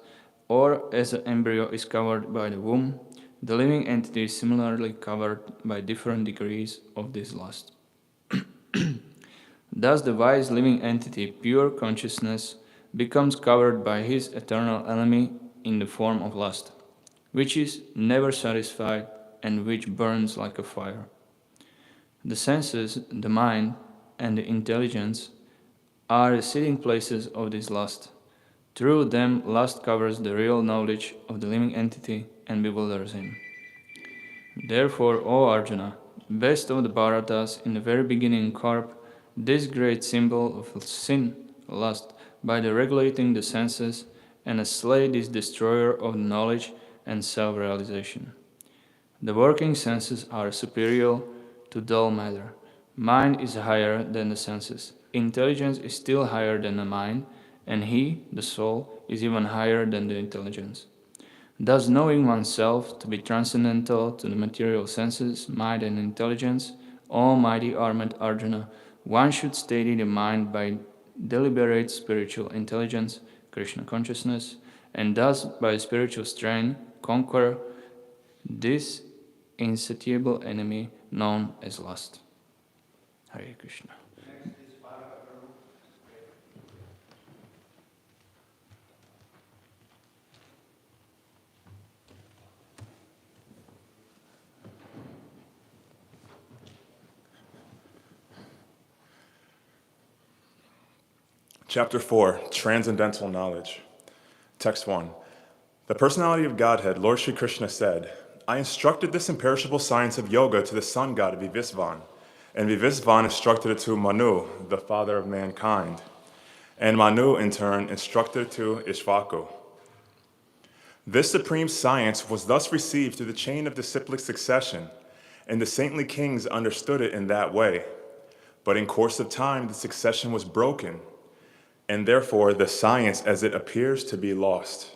or as an embryo is covered by the womb, the living entity is similarly covered by different degrees of this lust. Thus the wise living entity, pure consciousness, becomes covered by his eternal enemy in the form of lust, which is never satisfied and which burns like a fire. The senses, the mind, and the intelligence are the sitting places of this lust. Through them, lust covers the real knowledge of the living entity and bewilders him. Therefore, O Arjuna, best of the Bharatas in the very beginning carp this great symbol of sin, lust, by the regulating the senses, and slay this destroyer of knowledge and self-realization. The working senses are superior to dull matter. Mind is higher than the senses. Intelligence is still higher than the mind, and he, the soul, is even higher than the intelligence. Thus, knowing oneself to be transcendental to the material senses, mind, and intelligence, almighty armed Arjuna, one should steady the mind by deliberate spiritual intelligence, Krishna consciousness, and thus by spiritual strength conquer this insatiable enemy known as lust. Hare Krishna. Chapter 4, Transcendental Knowledge. Text 1. The personality of Godhead, Lord Shri Krishna said, I instructed this imperishable science of yoga to the sun god Vivisvan, and Vivisvan instructed it to Manu, the father of mankind, and Manu in turn instructed it to Ishvaku. This supreme science was thus received through the chain of disciplic succession, and the saintly kings understood it in that way. But in course of time, the succession was broken, and therefore the science as it appears to be lost.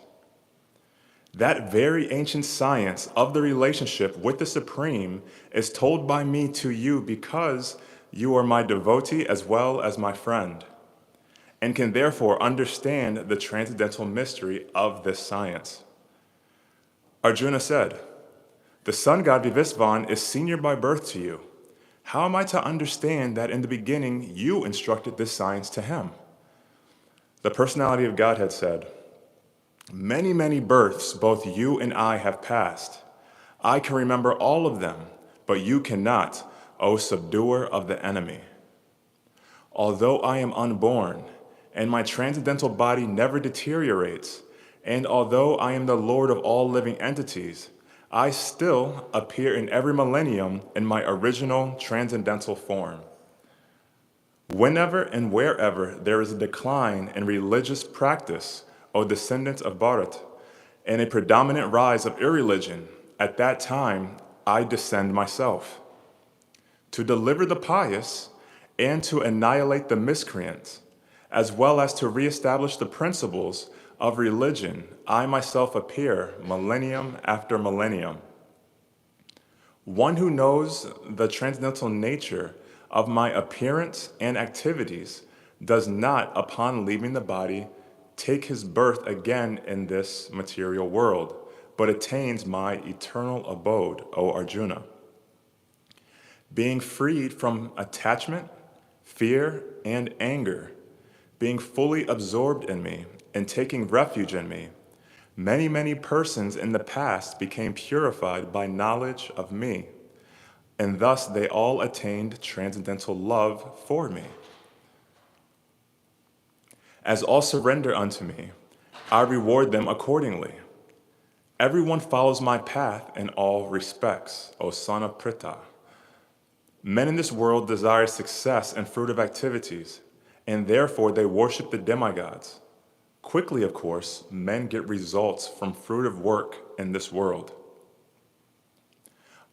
That very ancient science of the relationship with the Supreme is told by me to you because you are my devotee as well as my friend, and can therefore understand the transcendental mystery of this science. Arjuna said, the sun god Vivisvan is senior by birth to you. How am I to understand that in the beginning you instructed this science to him? The personality of Godhead said, many, many births both you and I have passed. I can remember all of them, but you cannot, O subduer of the enemy. Although I am unborn, and my transcendental body never deteriorates, and although I am the Lord of all living entities, I still appear in every millennium in my original transcendental form. Whenever and wherever there is a decline in religious practice, O descendants of Bharat, and a predominant rise of irreligion, at that time I descend myself, to deliver the pious and to annihilate the miscreants, as well as to reestablish the principles of religion. I myself appear millennium after millennium. One who knows the transcendental nature of my appearance and activities does not, upon leaving the body, take his birth again in this material world, but attains my eternal abode, O Arjuna. Being freed from attachment, fear, and anger, being fully absorbed in me and taking refuge in me, many, many persons in the past became purified by knowledge of me, and thus they all attained transcendental love for me. As all surrender unto me, I reward them accordingly. Everyone follows my path in all respects, O son of Pritha. Men in this world desire success and fruit of activities, and therefore they worship the demigods. Quickly, of course, men get results from fruit of work in this world.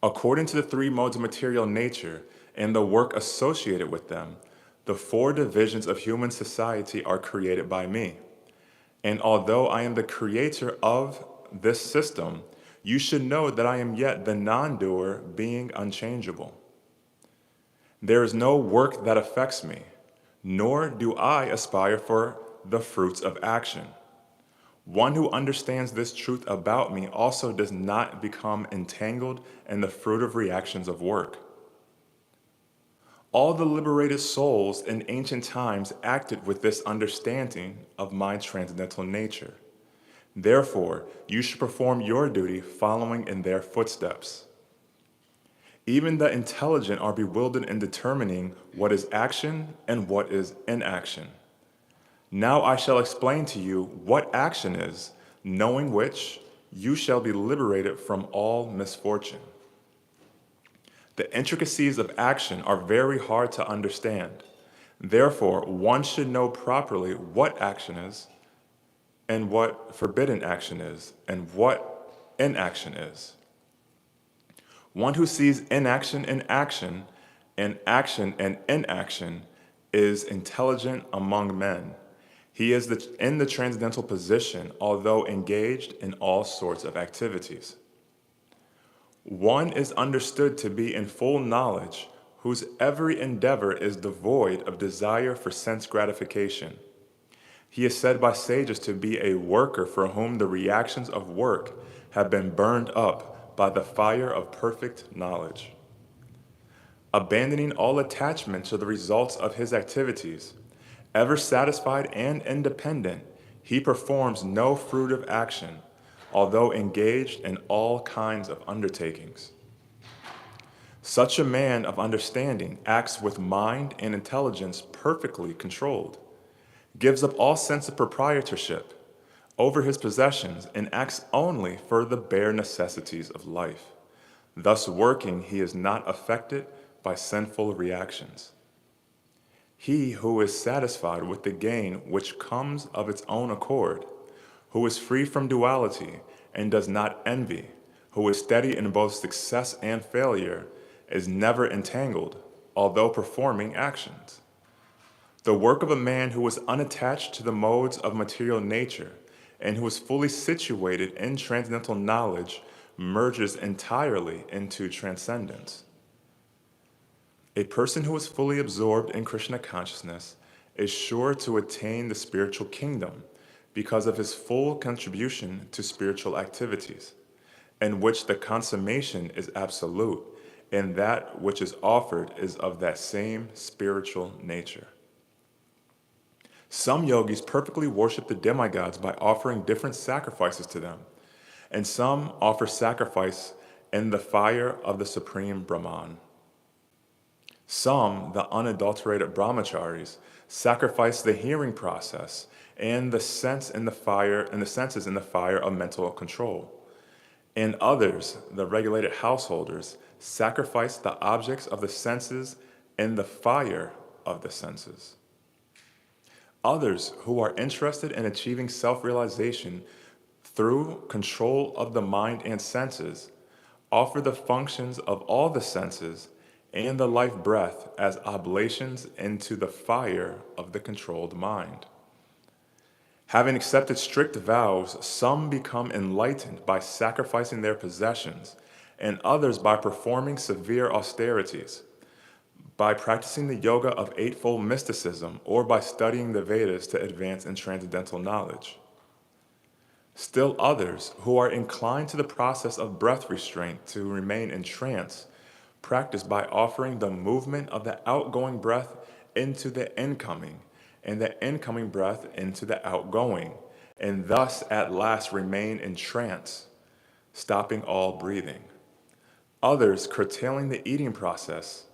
According to the three modes of material nature and the work associated with them, the four divisions of human society are created by me. And although I am the creator of this system, you should know that I am yet the non-doer, being unchangeable. There is no work that affects me, nor do I aspire for the fruits of action. One who understands this truth about me also does not become entangled in the fruit of reactions of work. All the liberated souls in ancient times acted with this understanding of my transcendental nature. Therefore, you should perform your duty following in their footsteps. Even the intelligent are bewildered in determining what is action and what is inaction. Now I shall explain to you what action is, knowing which you shall be liberated from all misfortune. The intricacies of action are very hard to understand. Therefore, one should know properly what action is, and what forbidden action is, and what inaction is. One who sees inaction in action, and action and inaction, is intelligent among men. He is in the transcendental position, although engaged in all sorts of activities. One is understood to be in full knowledge, whose every endeavor is devoid of desire for sense gratification. He is said by sages to be a worker for whom the reactions of work have been burned up by the fire of perfect knowledge. Abandoning all attachment to the results of his activities, ever satisfied and independent, he performs no fruitive action, although engaged in all kinds of undertakings. Such a man of understanding acts with mind and intelligence perfectly controlled, gives up all sense of proprietorship over his possessions, and acts only for the bare necessities of life. Thus working, he is not affected by sinful reactions. He who is satisfied with the gain which comes of its own accord, who is free from duality and does not envy, who is steady in both success and failure, is never entangled, although performing actions. The work of a man who is unattached to the modes of material nature and who is fully situated in transcendental knowledge merges entirely into transcendence. A person who is fully absorbed in Krishna consciousness is sure to attain the spiritual kingdom because of his full contribution to spiritual activities, in which the consummation is absolute, and that which is offered is of that same spiritual nature. Some yogis perfectly worship the demigods by offering different sacrifices to them, and some offer sacrifice in the fire of the supreme Brahman. Some, the unadulterated brahmacharis, sacrifice the hearing process and the senses in the fire of mental control. And others, the regulated householders, sacrifice the objects of the senses in the fire of the senses. Others, who are interested in achieving self-realization through control of the mind and senses, offer the functions of all the senses and the life breath as oblations into the fire of the controlled mind. Having accepted strict vows, some become enlightened by sacrificing their possessions, and others by performing severe austerities, by practicing the yoga of eightfold mysticism, or by studying the Vedas to advance in transcendental knowledge. Still others, who are inclined to the process of breath restraint to remain in trance, practice by offering the movement of the outgoing breath into the incoming, and the incoming breath into the outgoing, and thus at last remain in trance, stopping all breathing. Others, curtailing the eating process,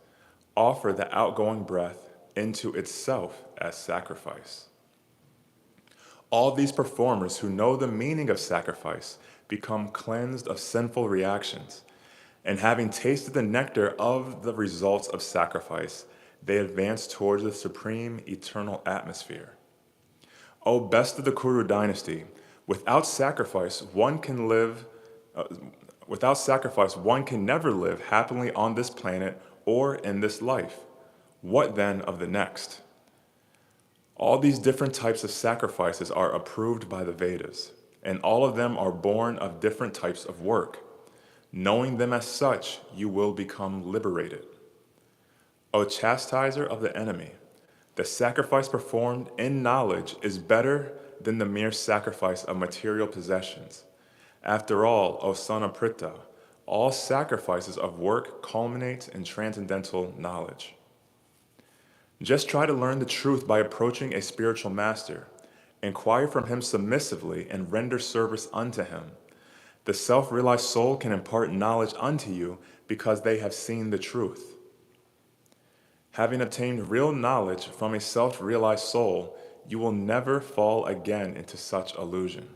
offer the outgoing breath into itself as sacrifice. All these performers who know the meaning of sacrifice become cleansed of sinful reactions, and having tasted the nectar of the results of sacrifice, they advance towards the supreme eternal atmosphere. O best of the Kuru dynasty, without sacrifice one can never live happily on this planet or in this life. What then of the next? All these different types of sacrifices are approved by the Vedas, and all of them are born of different types of work. Knowing them as such, you will become liberated. O chastiser of the enemy, the sacrifice performed in knowledge is better than the mere sacrifice of material possessions. After all, O son of Pritha, all sacrifices of work culminate in transcendental knowledge. Just try to learn the truth by approaching a spiritual master. Inquire from him submissively and render service unto him. The self-realized soul can impart knowledge unto you because they have seen the truth. Having obtained real knowledge from a self-realized soul, you will never fall again into such illusion.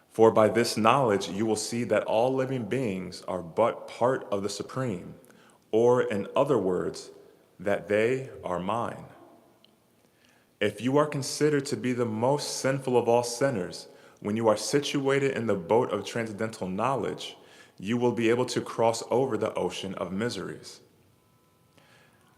For by this knowledge you will see that all living beings are but part of the Supreme, or in other words, that they are mine. If you are considered to be the most sinful of all sinners, when you are situated in the boat of transcendental knowledge, you will be able to cross over the ocean of miseries.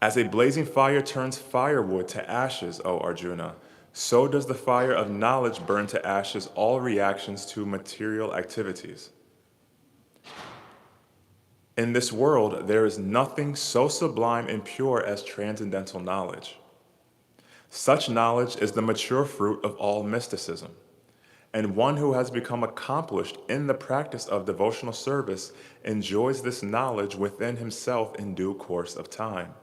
As a blazing fire turns firewood to ashes, O Arjuna, so does the fire of knowledge burn to ashes all reactions to material activities. In this world, there is nothing so sublime and pure as transcendental knowledge. Such knowledge is the mature fruit of all mysticism, and one who has become accomplished in the practice of devotional service enjoys this knowledge within himself in due course of time.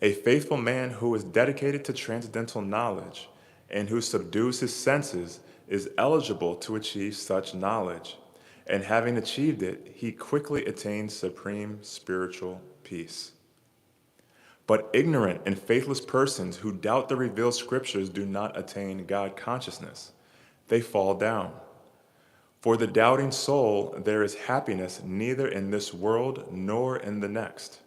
A faithful man who is dedicated to transcendental knowledge and who subdues his senses is eligible to achieve such knowledge, and having achieved it, he quickly attains supreme spiritual peace. But ignorant and faithless persons who doubt the revealed scriptures do not attain God consciousness. They fall down. For the doubting soul, there is happiness neither in this world nor in the next.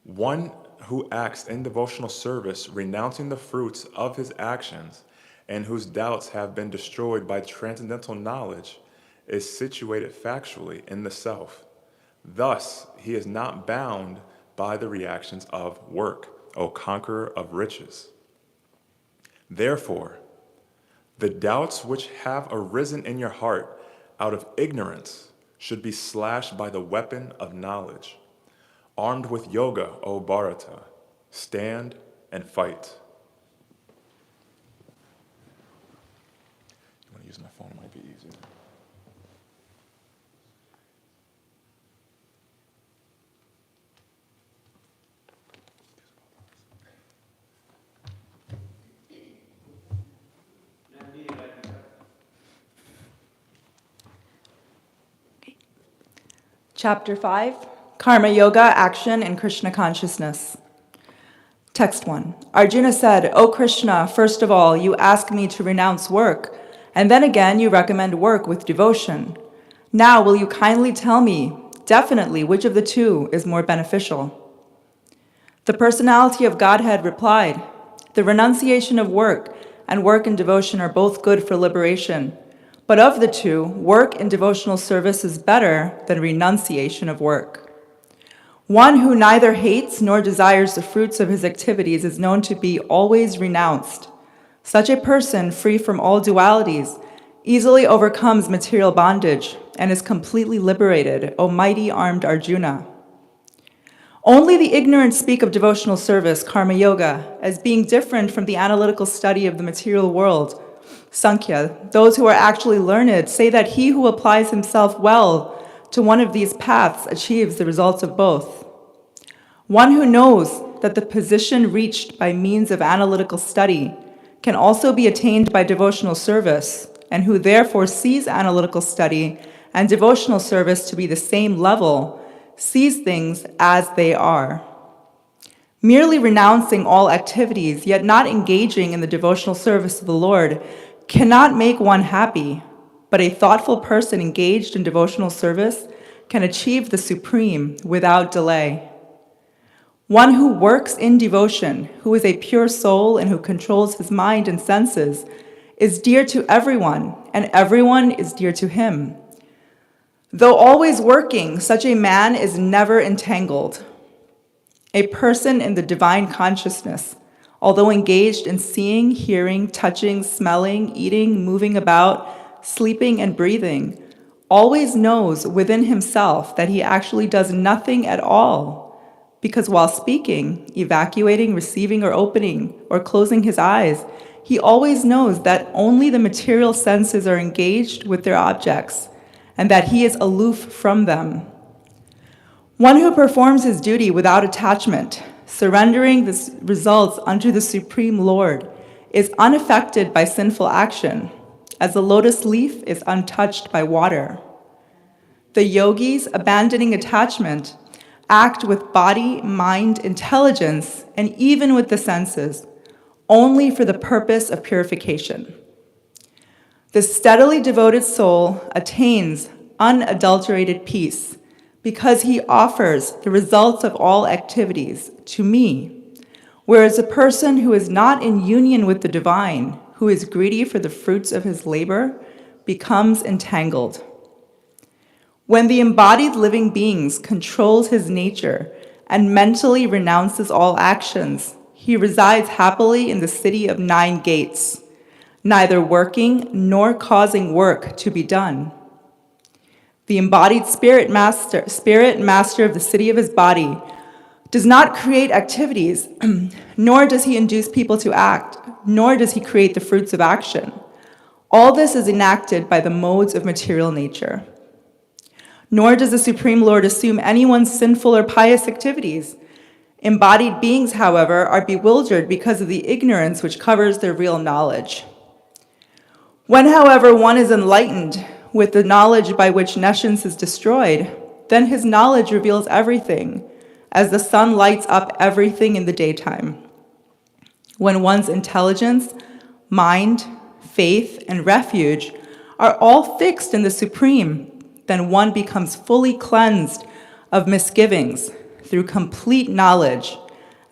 One who acts in devotional service, renouncing the fruits of his actions, and whose doubts have been destroyed by transcendental knowledge, is situated factually in the self. Thus, he is not bound by the reactions of work, O conqueror of riches. Therefore, the doubts which have arisen in your heart out of ignorance should be slashed by the weapon of knowledge. Armed with yoga, O Bharata, stand and fight. You want to use my phone? It might be easier. Chapter 5, Karma Yoga, Action, and Krishna Consciousness. Text 1. Arjuna said, O Krishna, first of all, you ask me to renounce work, and then again you recommend work with devotion. Now will you kindly tell me, definitely, which of the two is more beneficial? The personality of Godhead replied, the renunciation of work and work in devotion are both good for liberation. But of the two, work in devotional service is better than renunciation of work. One who neither hates nor desires the fruits of his activities is known to be always renounced. Such a person, free from all dualities, easily overcomes material bondage and is completely liberated, O mighty armed Arjuna. Only the ignorant speak of devotional service, karma yoga, as being different from the analytical study of the material world, Sankhya. Those who are actually learned say that he who applies himself well to one of these paths achieves the results of both. One who knows that the position reached by means of analytical study can also be attained by devotional service, and who therefore sees analytical study and devotional service to be the same level, sees things as they are. Merely renouncing all activities, yet not engaging in the devotional service of the Lord, cannot make one happy, but a thoughtful person engaged in devotional service can achieve the supreme without delay. One who works in devotion, who is a pure soul and who controls his mind and senses, is dear to everyone, and everyone is dear to him. Though always working, such a man is never entangled. A person in the divine consciousness, although engaged in seeing, hearing, touching, smelling, eating, moving about, sleeping, and breathing, always knows within himself that he actually does nothing at all, because while speaking, evacuating, receiving, or opening, or closing his eyes, he always knows that only the material senses are engaged with their objects, and that he is aloof from them. One who performs his duty without attachment, surrendering the results unto the Supreme Lord, is unaffected by sinful action, as the lotus leaf is untouched by water. The yogis, abandoning attachment, act with body, mind, intelligence, and even with the senses, only for the purpose of purification. The steadily devoted soul attains unadulterated peace because he offers the results of all activities to me, whereas a person who is not in union with the divine, who is greedy for the fruits of his labor, becomes entangled. When the embodied living beings controls his nature and mentally renounces all actions, he resides happily in the city of 9 gates, neither working nor causing work to be done. The embodied spirit master of the city of his body, does not create activities, nor does he induce people to act, nor does he create the fruits of action. All this is enacted by the modes of material nature. Nor does the Supreme Lord assume anyone's sinful or pious activities. Embodied beings, however, are bewildered because of the ignorance which covers their real knowledge. When, however, one is enlightened with the knowledge by which nescience is destroyed, then his knowledge reveals everything, as the sun lights up everything in the daytime. When one's intelligence, mind, faith, and refuge are all fixed in the Supreme, then one becomes fully cleansed of misgivings through complete knowledge,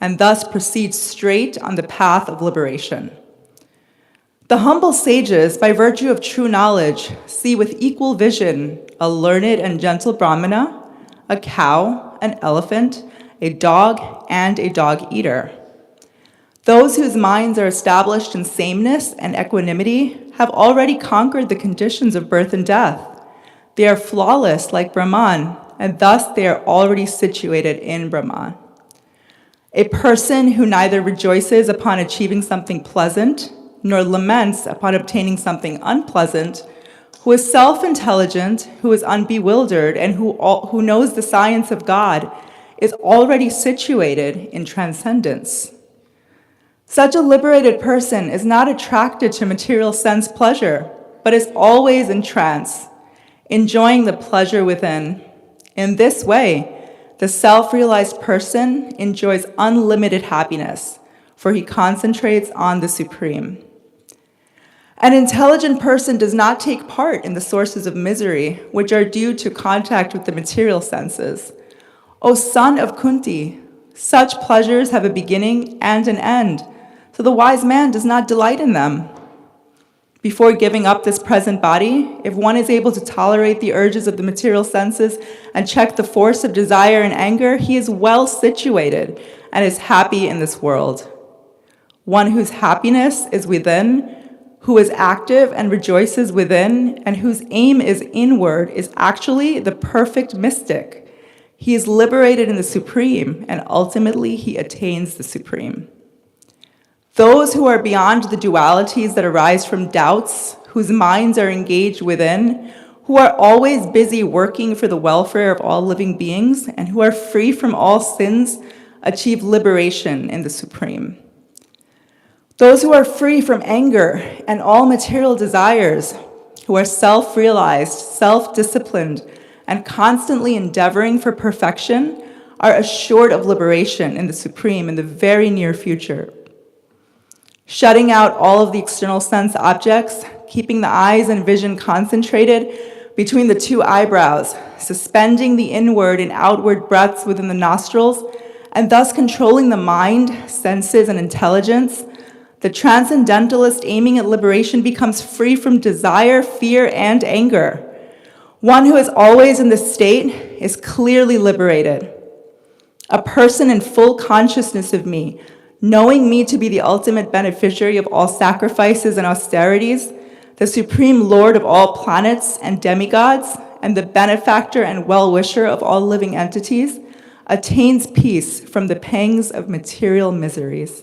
and thus proceeds straight on the path of liberation. The humble sages, by virtue of true knowledge, see with equal vision a learned and gentle Brahmana, a cow, an elephant, a dog, and a dog-eater. Those whose minds are established in sameness and equanimity have already conquered the conditions of birth and death. They are flawless like Brahman, and thus they are already situated in Brahman. A person who neither rejoices upon achieving something pleasant, nor laments upon obtaining something unpleasant, who is self-intelligent, who is unbewildered, and who knows the science of God, is already situated in transcendence. Such a liberated person is not attracted to material sense pleasure, but is always in trance, enjoying the pleasure within. In this way, the self-realized person enjoys unlimited happiness, for he concentrates on the Supreme. An intelligent person does not take part in the sources of misery, which are due to contact with the material senses. O son of Kunti, such pleasures have a beginning and an end, so the wise man does not delight in them. Before giving up this present body, if one is able to tolerate the urges of the material senses and check the force of desire and anger, he is well situated and is happy in this world. One whose happiness is within, who is active and rejoices within, and whose aim is inward, is actually the perfect mystic. He is liberated in the Supreme, and ultimately he attains the Supreme. Those who are beyond the dualities that arise from doubts, whose minds are engaged within, who are always busy working for the welfare of all living beings, and who are free from all sins, achieve liberation in the Supreme. Those who are free from anger and all material desires, who are self-realized, self-disciplined, and constantly endeavoring for perfection, are assured of liberation in the Supreme in the very near future. Shutting out all of the external sense objects, keeping the eyes and vision concentrated between the 2 eyebrows, suspending the inward and outward breaths within the nostrils, and thus controlling the mind, senses, and intelligence, the transcendentalist aiming at liberation becomes free from desire, fear, and anger. One who is always in this state is clearly liberated. A person in full consciousness of me, knowing me to be the ultimate beneficiary of all sacrifices and austerities, the Supreme Lord of all planets and demigods, and the benefactor and well-wisher of all living entities, attains peace from the pangs of material miseries.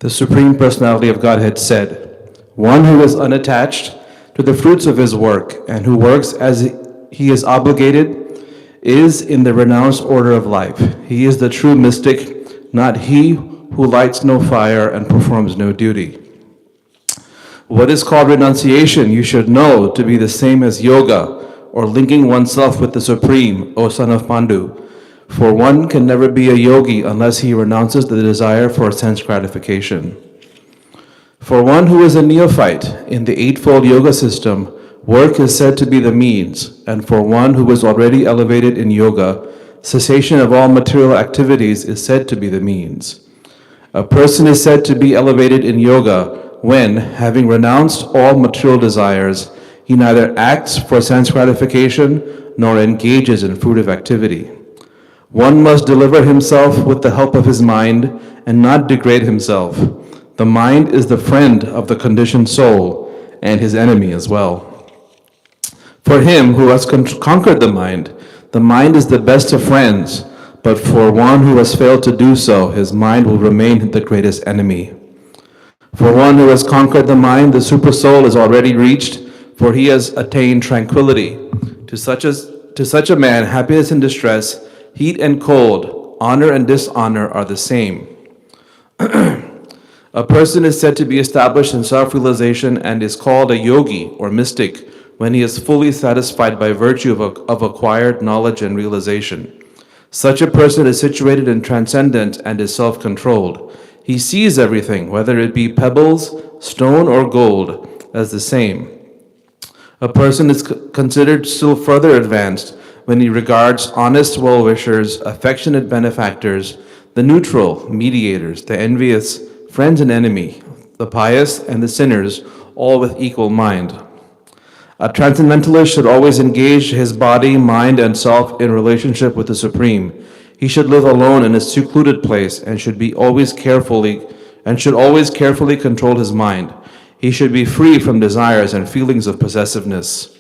the Supreme Personality of Godhead said, "One who is unattached to the fruits of his work and who works as he is obligated is in the renounced order of life. He is the true mystic, not he who lights no fire and performs no duty." What is called renunciation, you should know to be the same as yoga, or linking oneself with the Supreme, O son of Pandu. For one can never be a yogi unless he renounces the desire for sense gratification. For one who is a neophyte in the Eightfold Yoga system, work is said to be the means, and for one who is already elevated in yoga, cessation of all material activities is said to be the means. A person is said to be elevated in yoga when, having renounced all material desires, he neither acts for sense gratification nor engages in fruitive activity. One must deliver himself with the help of his mind and not degrade himself. The mind is the friend of the conditioned soul and his enemy as well. For him who has conquered the mind is the best of friends, but for one who has failed to do so, his mind will remain the greatest enemy. For one who has conquered the mind, the supersoul is already reached, for he has attained tranquility. To such a man, happiness and distress, heat and cold, honor and dishonor are the same. A person is said to be established in self-realization and is called a yogi or mystic when he is fully satisfied by virtue of acquired knowledge and realization. Such a person is situated in transcendence and is self-controlled. He sees everything, whether it be pebbles, stone, or gold, as the same. A person is considered still further advanced when he regards honest well-wishers, affectionate benefactors, the neutral mediators, the envious, friends and enemy, the pious and the sinners, all with equal mind. A transcendentalist should always engage his body, mind, and self in relationship with the Supreme. He should live alone in a secluded place and should always carefully control his mind. He should be free from desires and feelings of possessiveness.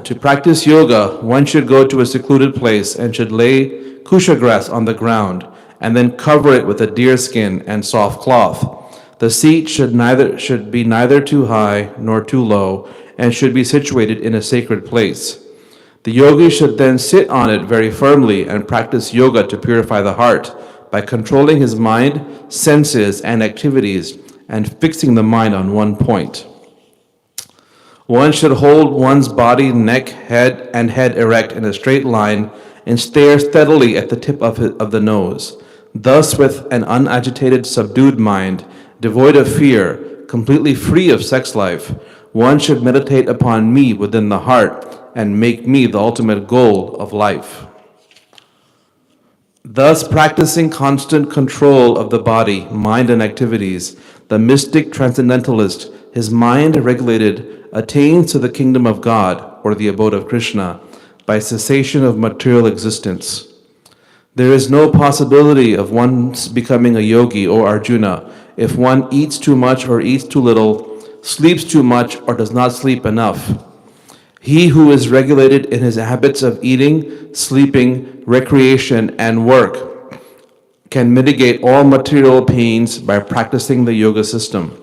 To practice yoga, one should go to a secluded place and should lay kusha grass on the ground and then cover it with a deer skin and soft cloth. The seat should be neither too high nor too low and should be situated in a sacred place. The yogi should then sit on it very firmly and practice yoga to purify the heart by controlling his mind, senses, and activities and fixing the mind on one point. One should hold one's body, neck, head erect in a straight line and stare steadily at the tip of the nose. Thus, with an unagitated, subdued mind, devoid of fear, completely free of sex life, one should meditate upon me within the heart and make me the ultimate goal of life. Thus, practicing constant control of the body, mind, and activities, the mystic transcendentalist, his mind regulated, attains to the kingdom of God, or the abode of Krishna, by cessation of material existence. There is no possibility of one becoming a yogi, O Arjuna, if one eats too much or eats too little, sleeps too much or does not sleep enough. He who is regulated in his habits of eating, sleeping, recreation, and work can mitigate all material pains by practicing the yoga system.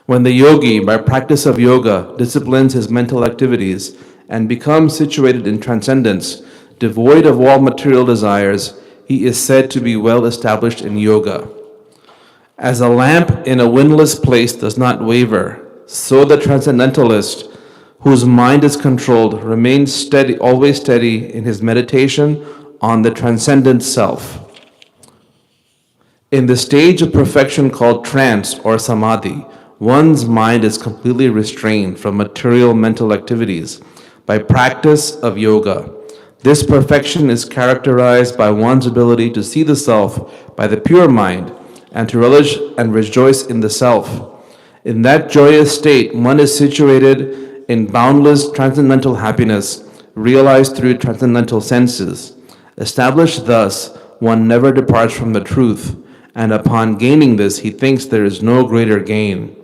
When the yogi, by practice of yoga, disciplines his mental activities and becomes situated in transcendence, devoid of all material desires, he is said to be well established in yoga. As a lamp in a windless place does not waver, so the transcendentalist, whose mind is controlled, remains steady, always steady in his meditation on the transcendent self. In the stage of perfection called trance or samadhi, one's mind is completely restrained from material mental activities by practice of yoga. This perfection is characterized by one's ability to see the self by the pure mind and to relish and rejoice in the self. In that joyous state, one is situated in boundless transcendental happiness, realized through transcendental senses. Established thus, one never departs from the truth, and upon gaining this, he thinks there is no greater gain.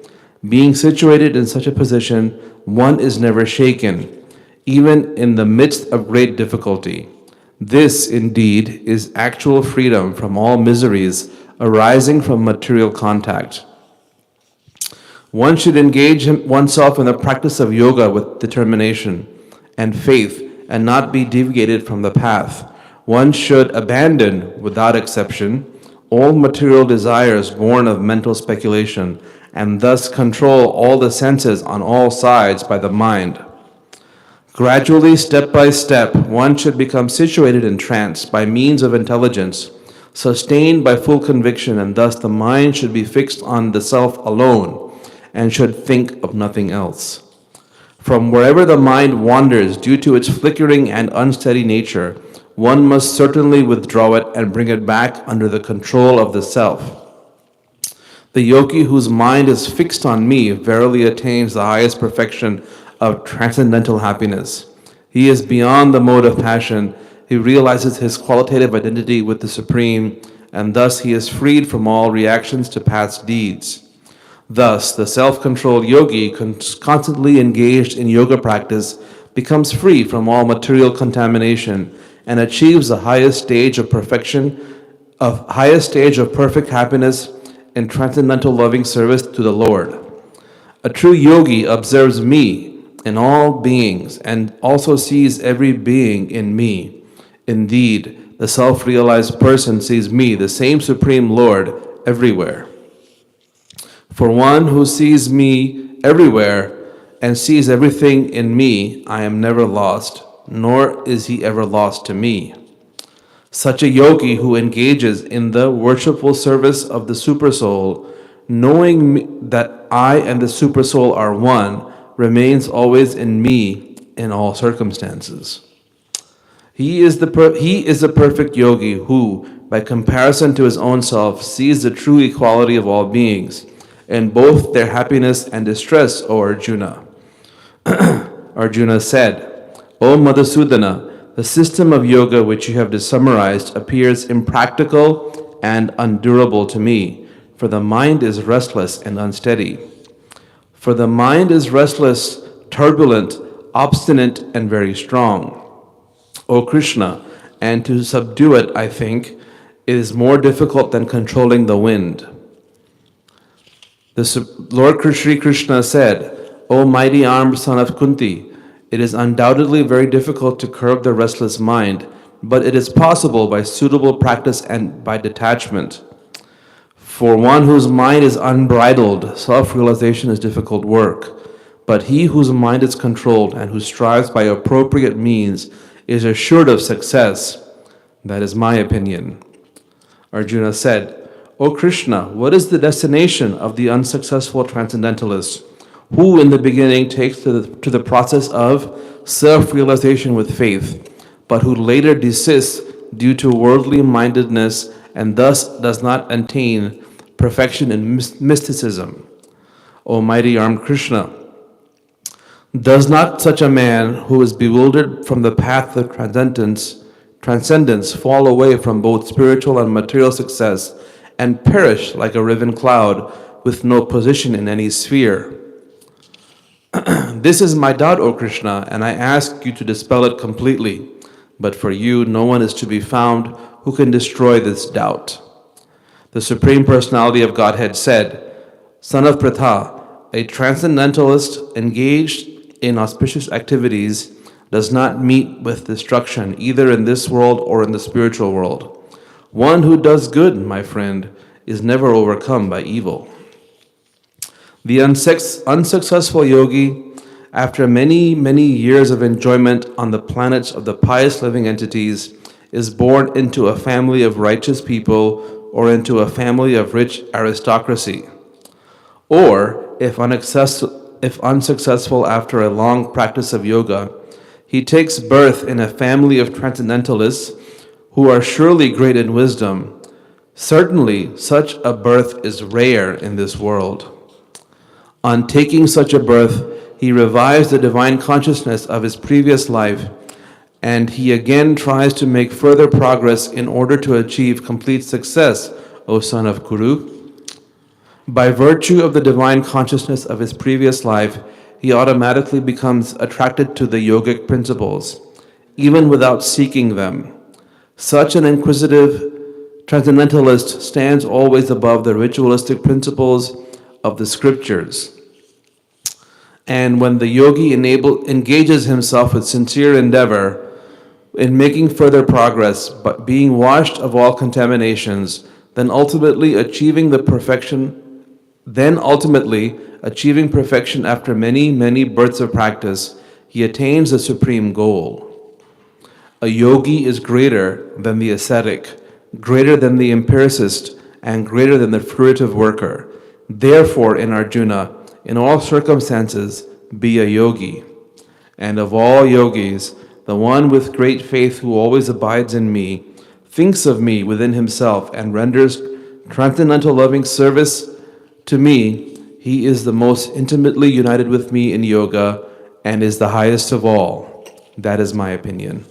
Being situated in such a position, one is never shaken, even in the midst of great difficulty. This, indeed, is actual freedom from all miseries arising from material contact. One should engage oneself in the practice of yoga with determination and faith and not be deviated from the path. One should abandon, without exception, all material desires born of mental speculation and thus control all the senses on all sides by the mind. Gradually, step by step, one should become situated in trance by means of intelligence, sustained by full conviction, and thus the mind should be fixed on the self alone and should think of nothing else. From wherever the mind wanders due to its flickering and unsteady nature, one must certainly withdraw it and bring it back under the control of the self. The yogi whose mind is fixed on me verily attains the highest perfection of transcendental happiness. He is beyond the mode of passion. He realizes his qualitative identity with the Supreme, and thus he is freed from all reactions to past deeds. Thus, the self-controlled yogi, constantly engaged in yoga practice, becomes free from all material contamination and achieves the highest stage of perfect happiness in transcendental loving service to the Lord. A true yogi observes me in all beings and also sees every being in me. Indeed, the self-realized person sees me, the same Supreme Lord, everywhere. For one who sees me everywhere and sees everything in me, I am never lost, nor is he ever lost to me. Such a yogi who engages in the worshipful service of the Supersoul, knowing that I and the Supersoul are one, remains always in me in all circumstances. He is a perfect yogi who, by comparison to his own self, sees the true equality of all beings, in both their happiness and distress, O Arjuna. Arjuna said, O Madhusudana, the system of yoga which you have summarized appears impractical and undurable to me, for the mind is restless and unsteady. For the mind is restless, turbulent, obstinate, and very strong. O Krishna, and to subdue it, I think, is more difficult than controlling the wind. Lord Sri Krishna said, O mighty armed son of Kunti, it is undoubtedly very difficult to curb the restless mind, but it is possible by suitable practice and by detachment. For one whose mind is unbridled, self-realization is difficult work, but he whose mind is controlled and who strives by appropriate means is assured of success. That is my opinion. Arjuna said, O Krishna, what is the destination of the unsuccessful transcendentalist, who in the beginning takes to the process of self-realization with faith, but who later desists due to worldly mindedness and thus does not attain perfection in mysticism? O mighty armed Krishna, does not such a man who is bewildered from the path of transcendence fall away from both spiritual and material success and perish like a riven cloud with no position in any sphere? This is my doubt, O Krishna, and I ask you to dispel it completely. But for you, no one is to be found who can destroy this doubt. The Supreme Personality of Godhead said, Son of Pritha, a transcendentalist engaged in auspicious activities does not meet with destruction either in this world or in the spiritual world. One who does good, my friend, is never overcome by evil. The unsuccessful yogi, after many, many years of enjoyment on the planets of the pious living entities, is born into a family of righteous people or into a family of rich aristocracy. Or, if unsuccessful after a long practice of yoga, he takes birth in a family of transcendentalists who are surely great in wisdom. Certainly, such a birth is rare in this world. On taking such a birth, he revives the divine consciousness of his previous life, and he again tries to make further progress in order to achieve complete success, O son of Kuru. By virtue of the divine consciousness of his previous life, he automatically becomes attracted to the yogic principles, even without seeking them. Such an inquisitive transcendentalist stands always above the ritualistic principles of the scriptures. And when the yogi engages himself with sincere endeavor in making further progress, but being washed of all contaminations, then ultimately achieving perfection after many, many births of practice, he attains the supreme goal. A yogi is greater than the ascetic, greater than the empiricist, and greater than the fruitive worker. Therefore, in Arjuna, in all circumstances, be a yogi. And of all yogis, the one with great faith who always abides in me, thinks of me within himself, and renders transcendental loving service to me, he is the most intimately united with me in yoga and is the highest of all. That is my opinion.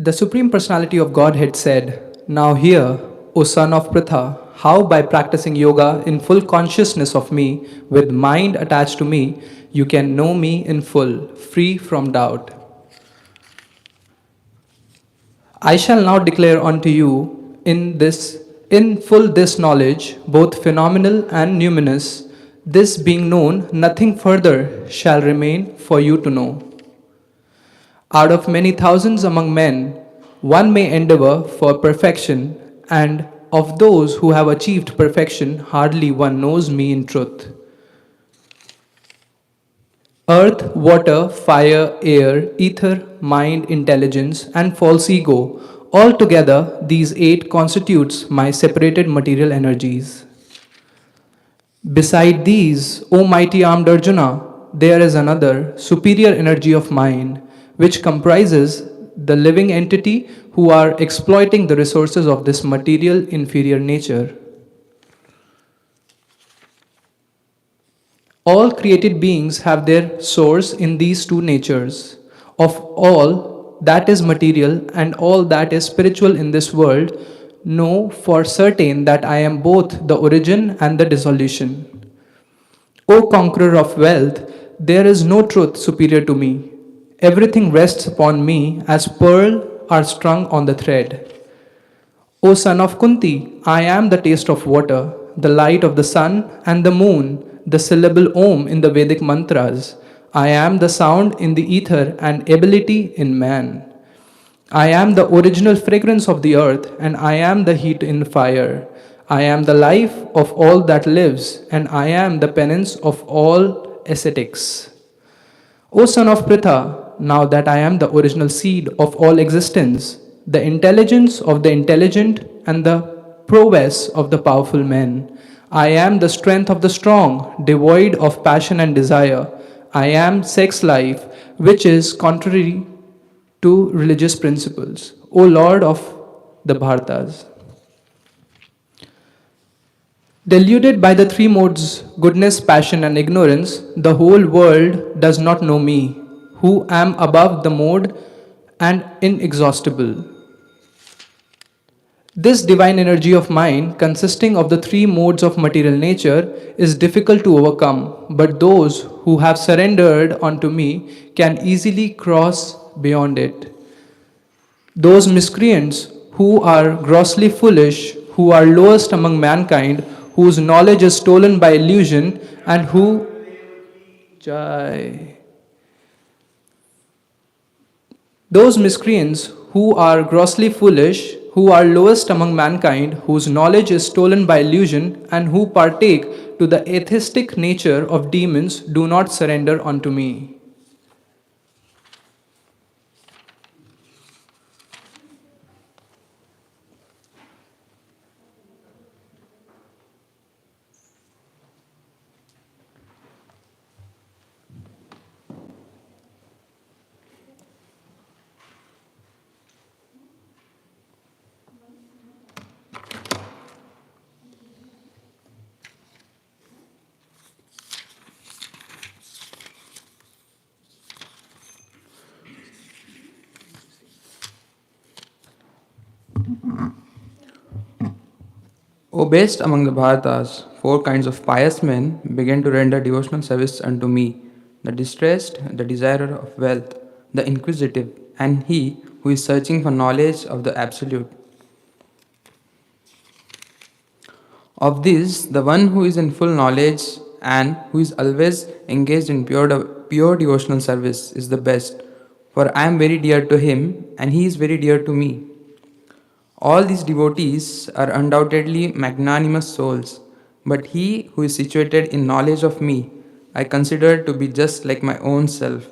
The Supreme Personality of Godhead said, "Now hear, O son of Pritha, how by practicing yoga in full consciousness of me, with mind attached to me, you can know me in full, free from doubt. I shall now declare unto you in full this knowledge, both phenomenal and numinous, this being known, nothing further shall remain for you to know. Out of many thousands among men, one may endeavor for perfection, and of those who have achieved perfection, hardly one knows me in truth. Earth, water, fire, air, ether, mind, intelligence, and false ego, altogether these 8 constitutes my separated material energies. Beside these, O mighty armed Arjuna, there is another superior energy of mine, which comprises the living entity who are exploiting the resources of this material inferior nature. All created beings have their source in these 2 natures. Of all that is material and all that is spiritual in this world, know for certain that I am both the origin and the dissolution. O conqueror of wealth, there is no truth superior to me. Everything rests upon me as pearl are strung on the thread. O son of Kunti, I am the taste of water, the light of the sun and the moon, the syllable Om in the Vedic mantras. I am the sound in the ether and ability in man. I am the original fragrance of the earth, and I am the heat in fire. I am the life of all that lives, and I am the penance of all ascetics. O son of Pritha, now that I am the original seed of all existence, the intelligence of the intelligent, and the prowess of the powerful men, I am the strength of the strong, devoid of passion and desire. I am sex life, which is contrary to religious principles. O Lord of the Bharatas. Deluded by the 3 modes, goodness, passion, and ignorance, the whole world does not know me, who am above the mode and inexhaustible. This divine energy of mine, consisting of the 3 modes of material nature, is difficult to overcome, but those who have surrendered unto me can easily cross beyond it. Those miscreants who are grossly foolish, who are lowest among mankind, whose knowledge is stolen by illusion, and who Those miscreants who are grossly foolish, who are lowest among mankind, whose knowledge is stolen by illusion, and who partake to the atheistic nature of demons, do not surrender unto me. O best among the Bharatas, 4 kinds of pious men began to render devotional service unto me: the distressed, the desirer of wealth, the inquisitive, and he who is searching for knowledge of the Absolute. Of these, the one who is in full knowledge and who is always engaged in pure devotional service is the best, for I am very dear to him and he is very dear to me. All these devotees are undoubtedly magnanimous souls, but he who is situated in knowledge of me, I consider to be just like my own self.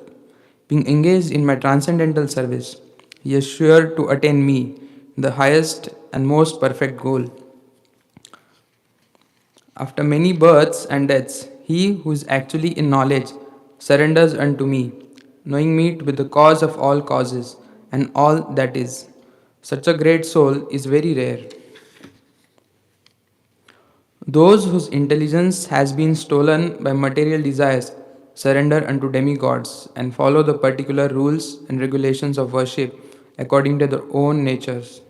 Being engaged in my transcendental service, he is sure to attain me, the highest and most perfect goal. After many births and deaths, he who is actually in knowledge surrenders unto me, knowing me to be the cause of all causes and all that is. Such a great soul is very rare. Those whose intelligence has been stolen by material desires surrender unto demigods and follow the particular rules and regulations of worship according to their own natures.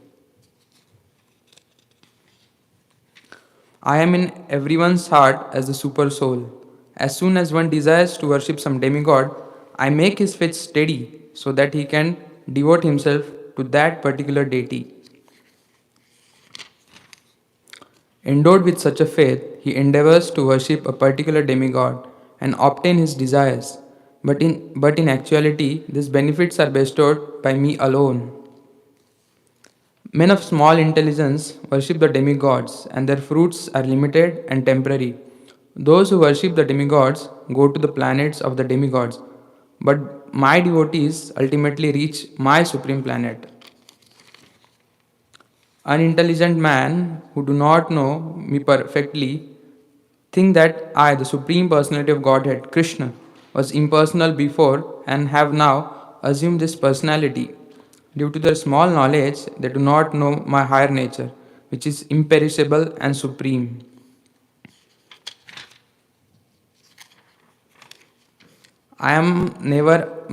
I am in everyone's heart as the super soul. As soon as one desires to worship some demigod, I make his faith steady so that he can devote himself to that particular deity. Endowed with such a faith, he endeavors to worship a particular demigod and obtain his desires, but in actuality, these benefits are bestowed by me alone. Men of small intelligence worship the demigods, and their fruits are limited and temporary. Those who worship the demigods go to the planets of the demigods, but my devotees ultimately reach my supreme planet. Unintelligent man who do not know me perfectly think that I, the Supreme Personality of Godhead, Krishna, was impersonal before and have now assumed this personality. Due to their small knowledge, they do not know my higher nature, which is imperishable and supreme. I am never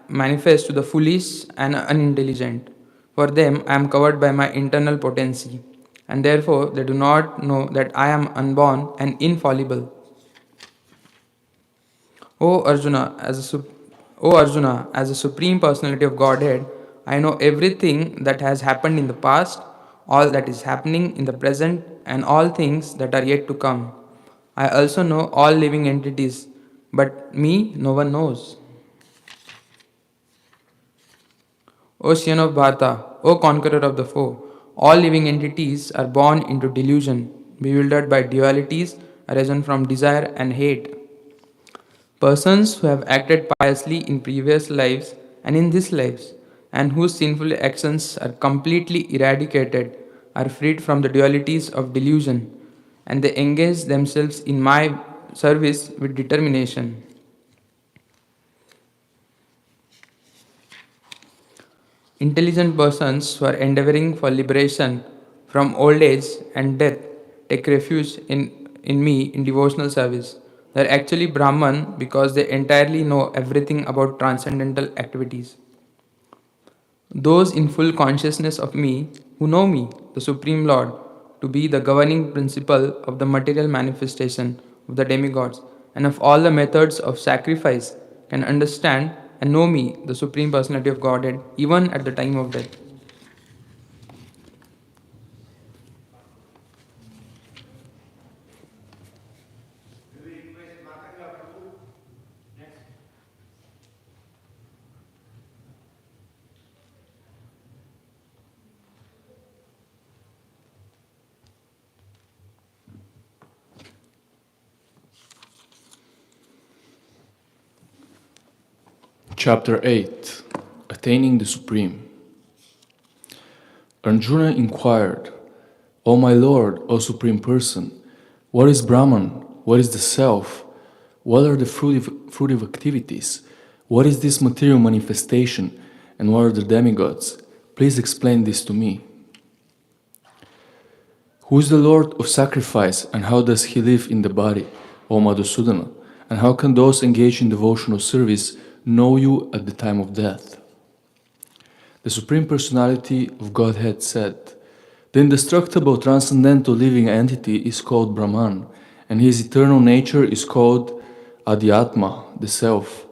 manifest to the foolish and unintelligent. For them, I am covered by my internal potency, and therefore they do not know that I am unborn and infallible. O Arjuna, as a supreme personality of Godhead, I know everything that has happened in the past, all that is happening in the present, and all things that are yet to come. I also know all living entities, but me no one knows. O Son of Bharata, O conqueror of the foe, all living entities are born into delusion, bewildered by dualities arisen from desire and hate. Persons who have acted piously in previous lives and in this lives, and whose sinful actions are completely eradicated, are freed from the dualities of delusion, and they engage themselves in my service with determination. Intelligent persons who are endeavoring for liberation from old age and death take refuge in me in devotional service. They are actually Brahman because they entirely know everything about transcendental activities. Those in full consciousness of me, who know me, the Supreme Lord, to be the governing principle of the material manifestation of the demigods and of all the methods of sacrifice, can understand and know me, the Supreme Personality of Godhead, even at the time of death. Chapter 8 Attaining the Supreme. Arjuna inquired, O my Lord, O Supreme Person, what is Brahman? What is the Self? What are the fruitive activities? What is this material manifestation? And what are the demigods? Please explain this to me. Who is the Lord of sacrifice and how does he live in the body, O Madhusudana? And how can those engaged in devotional service know you at the time of death? The Supreme Personality of Godhead said, The indestructible transcendental living entity is called Brahman, and his eternal nature is called Adhyatma, the self.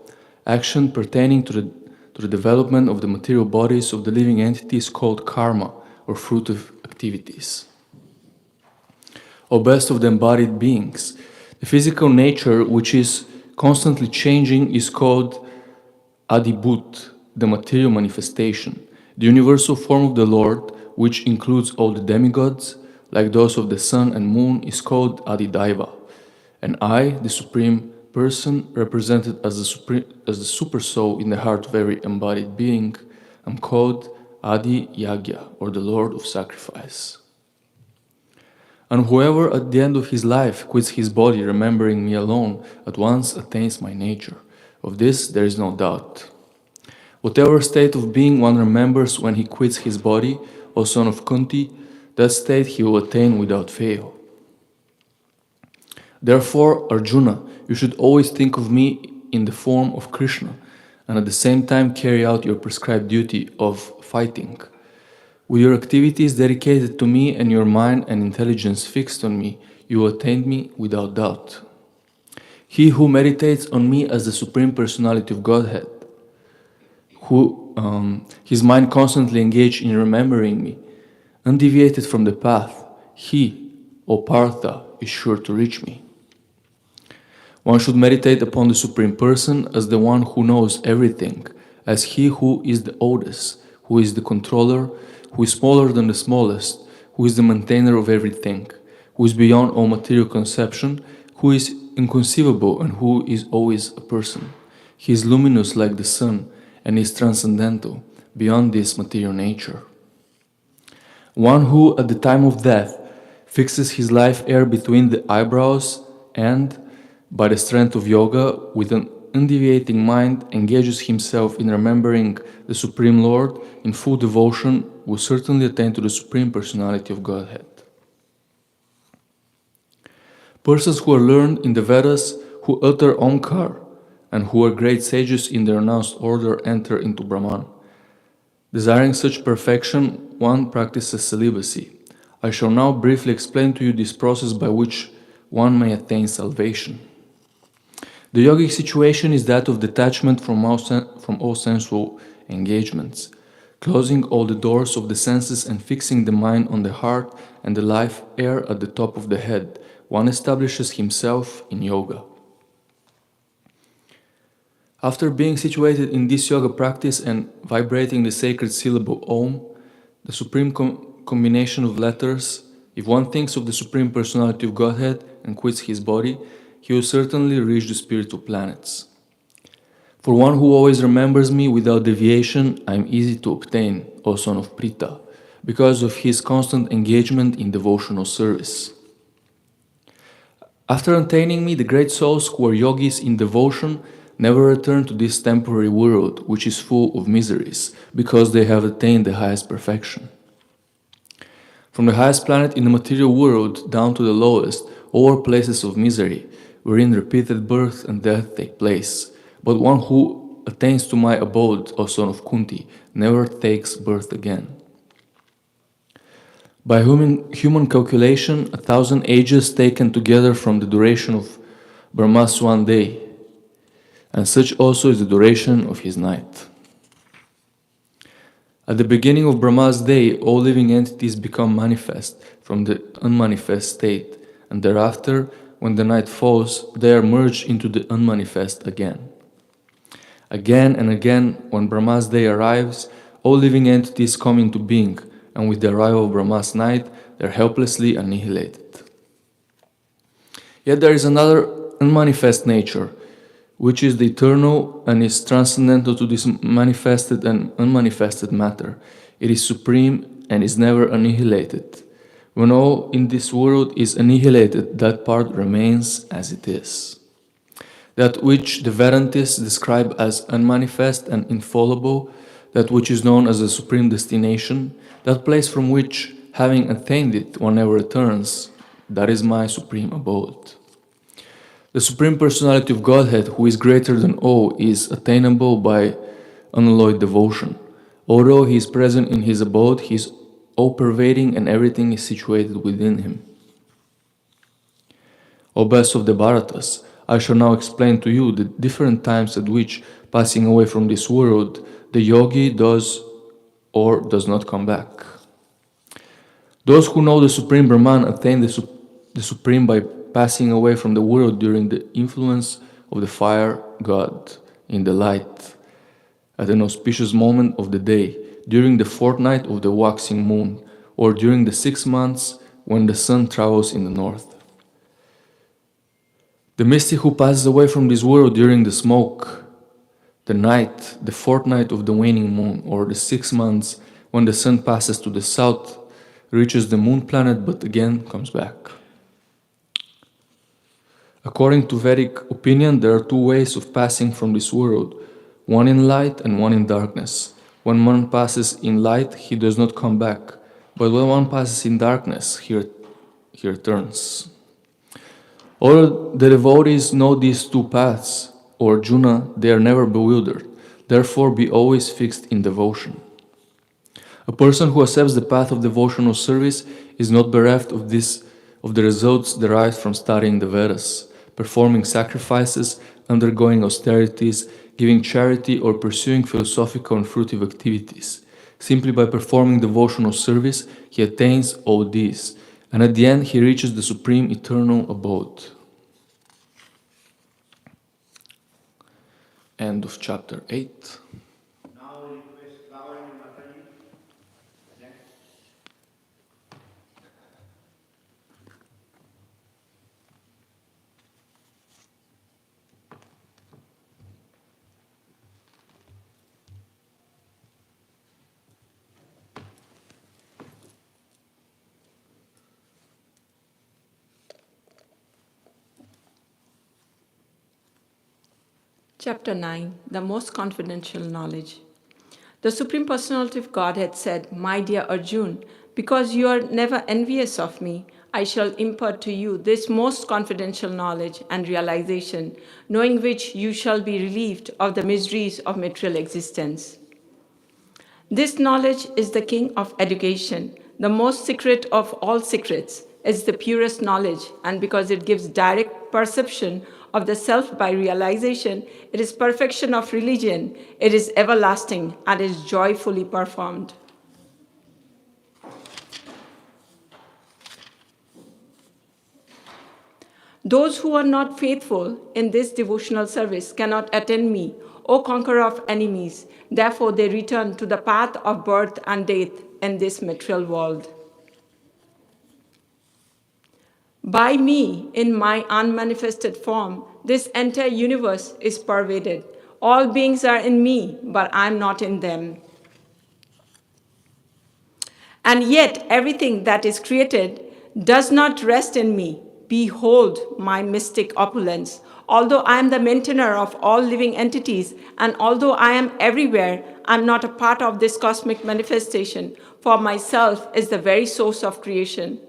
Action pertaining to the development of the material bodies of the living entity is called karma, or fruit of activities. O best of the embodied beings, the physical nature, which is constantly changing, is called Adibhut, the material manifestation. The universal form of the Lord, which includes all the demigods, like those of the sun and moon, is called Adidaiva. And I, the Supreme Person, represented as the super soul in the heart of every embodied being, am called Adi Yagya, or the Lord of Sacrifice. And whoever at the end of his life quits his body, remembering me alone, at once attains my nature. Of this there is no doubt. Whatever state of being one remembers when he quits his body, O son of Kunti, that state he will attain without fail. Therefore, Arjuna, you should always think of me in the form of Krishna, and at the same time carry out your prescribed duty of fighting. With your activities dedicated to me and your mind and intelligence fixed on me, you will attain me without doubt. He who meditates on me as the Supreme Personality of Godhead, who his mind constantly engaged in remembering me, undeviated from the path, he, O Partha, is sure to reach me. One should meditate upon the Supreme Person as the one who knows everything, as he who is the oldest, who is the controller, who is smaller than the smallest, who is the maintainer of everything, who is beyond all material conception, who is inconceivable and who is always a person. He is luminous like the sun and is transcendental, beyond this material nature. One who, at the time of death, fixes his life air between the eyebrows and, by the strength of yoga, with an undeviating mind, engages himself in remembering the Supreme Lord in full devotion, will certainly attain to the Supreme Personality of Godhead. Persons who are learned in the Vedas, who utter Omkar, and who are great sages in the renounced order, enter into Brahman. Desiring such perfection, one practices celibacy. I shall now briefly explain to you this process by which one may attain salvation. The yogic situation is that of detachment from all sensual engagements, closing all the doors of the senses and fixing the mind on the heart and the life air at the top of the head. One establishes himself in yoga. After being situated in this yoga practice and vibrating the sacred syllable Om, the supreme combination of letters, if one thinks of the Supreme Personality of Godhead and quits his body, he will certainly reach the spiritual planets. For one who always remembers me without deviation, I am easy to obtain, O son of Prita, because of his constant engagement in devotional service. After attaining me, the great souls who are yogis in devotion never return to this temporary world, which is full of miseries, because they have attained the highest perfection. From the highest planet in the material world down to the lowest, all are places of misery, wherein repeated birth and death take place. But one who attains to my abode, O son of Kunti, never takes birth again. By human calculation, 1,000 ages taken together from the duration of Brahma's one day, and such also is the duration of his night. At the beginning of Brahma's day, all living entities become manifest from the unmanifest state, and thereafter, when the night falls, they are merged into the unmanifest again. Again and again, when Brahma's day arrives, all living entities come into being, and with the arrival of Brahma's night, they are helplessly annihilated. Yet there is another unmanifest nature, which is the eternal and is transcendental to this manifested and unmanifested matter. It is supreme and is never annihilated. When all in this world is annihilated, that part remains as it is. That which the Vedantists describe as unmanifest and infallible, that which is known as the supreme destination, that place from which, having attained it, one never returns, that is my supreme abode. The Supreme Personality of Godhead, who is greater than all, is attainable by unalloyed devotion. Although he is present in his abode, he is all-pervading, and everything is situated within him. O best of the Bharatas, I shall now explain to you the different times at which, passing away from this world, the yogi does or does not come back. Those who know the Supreme Brahman attain the Supreme by passing away from the world during the influence of the fire god in the light, at an auspicious moment of the day, during the fortnight of the waxing moon, or during the 6 months when the sun travels in the north. The mystic who passes away from this world during the smoke, the night, the fortnight of the waning moon, or the 6 months when the sun passes to the south, reaches the moon planet but again comes back. According to Vedic opinion, there are 2 ways of passing from this world, one in light and one in darkness. When one passes in light, he does not come back, but when one passes in darkness, he returns. All the devotees know these 2 paths, O Arjuna, they are never bewildered. Therefore, be always fixed in devotion. A person who accepts the path of devotional service is not bereft of the results derived from studying the Vedas, performing sacrifices, undergoing austerities, giving charity, or pursuing philosophical and fruitive activities. Simply by performing devotional service, he attains all these, and at the end he reaches the supreme eternal abode. End of chapter 8. Chapter 9, the most confidential knowledge. The Supreme Personality of Godhead said, "My dear Arjun, because you are never envious of me, I shall impart to you this most confidential knowledge and realization, knowing which you shall be relieved of the miseries of material existence. This knowledge is the king of education, the most secret of all secrets, is the purest knowledge, and because it gives direct perception of the self by realization, it is perfection of religion, it is everlasting, and is joyfully performed. Those who are not faithful in this devotional service cannot attend me, O conqueror of enemies. Therefore, they return to the path of birth and death in this material world. By me, in my unmanifested form, this entire universe is pervaded. All beings are in me, but I am not in them. And yet, everything that is created does not rest in me. Behold my mystic opulence. Although I am the maintainer of all living entities, and although I am everywhere, I am not a part of this cosmic manifestation, for myself is the very source of creation.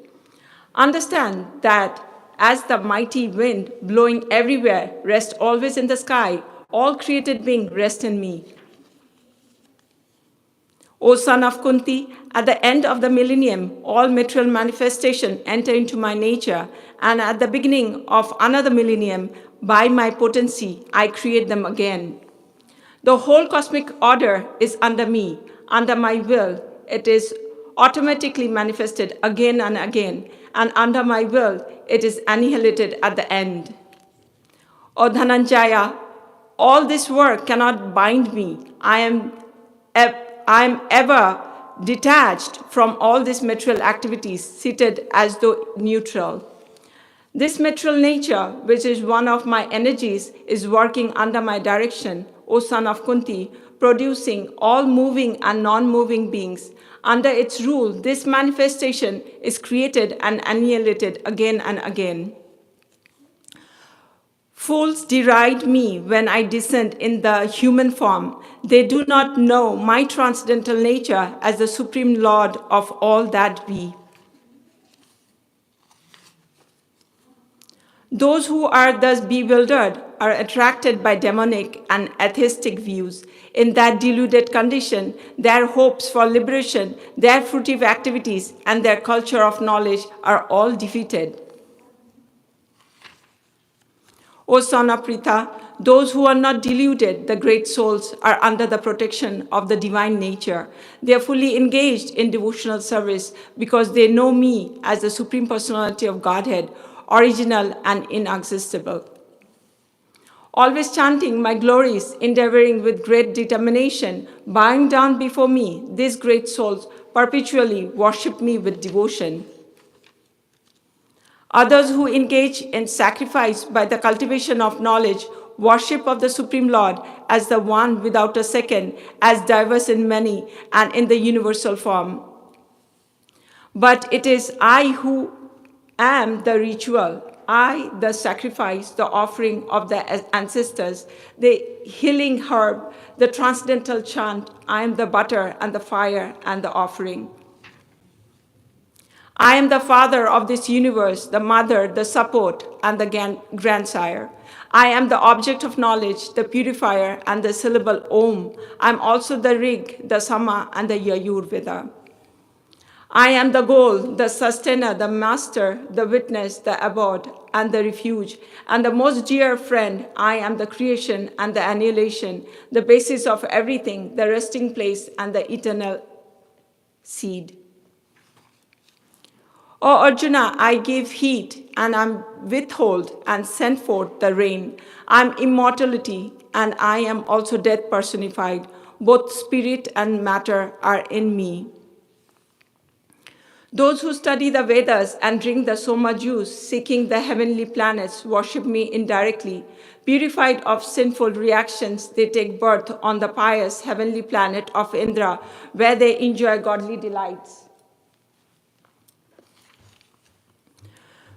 Understand that as the mighty wind blowing everywhere rests always in the sky, all created beings rest in me. O son of Kunti, at the end of the millennium, all material manifestation enter into my nature, and at the beginning of another millennium, by my potency, I create them again. The whole cosmic order is under me, under my will. It is automatically manifested again and again, and under my will, it is annihilated at the end. O Dhananjaya, all this work cannot bind me. I am ever detached from all these material activities, seated as though neutral. This material nature, which is one of my energies, is working under my direction, O son of Kunti, producing all moving and non-moving beings. Under its rule, this manifestation is created and annihilated again and again. Fools deride me when I descend in the human form. They do not know my transcendental nature as the Supreme Lord of all that be. Those who are thus bewildered are attracted by demonic and atheistic views. In that deluded condition, their hopes for liberation, their fruitive activities, and their culture of knowledge are all defeated. O son of Pritha, those who are not deluded, the great souls, are under the protection of the divine nature. They are fully engaged in devotional service because they know me as the Supreme Personality of Godhead, original and inexhaustible. Always chanting my glories, endeavoring with great determination, bowing down before me, these great souls perpetually worship me with devotion. Others who engage in sacrifice by the cultivation of knowledge, worship of the Supreme Lord as the one without a second, as diverse in many and in the universal form. But it is I who am the ritual, I the sacrifice, the offering of the ancestors, the healing herb, the transcendental chant, I am the butter and the fire and the offering. I am the father of this universe, the mother, the support, and the grandsire. I am the object of knowledge, the purifier, and the syllable Om. I am also the Rig, the Sama, and the Yajurveda. I am the goal, the sustainer, the master, the witness, the abode, and the refuge, and the most dear friend. I am the creation and the annihilation, the basis of everything, the resting place, and the eternal seed. O Arjuna, I give heat, and I withhold and send forth the rain. I am immortality, and I am also death personified. Both spirit and matter are in me. Those who study the Vedas and drink the Soma juice, seeking the heavenly planets, worship me indirectly. Purified of sinful reactions, they take birth on the pious heavenly planet of Indra, where they enjoy godly delights.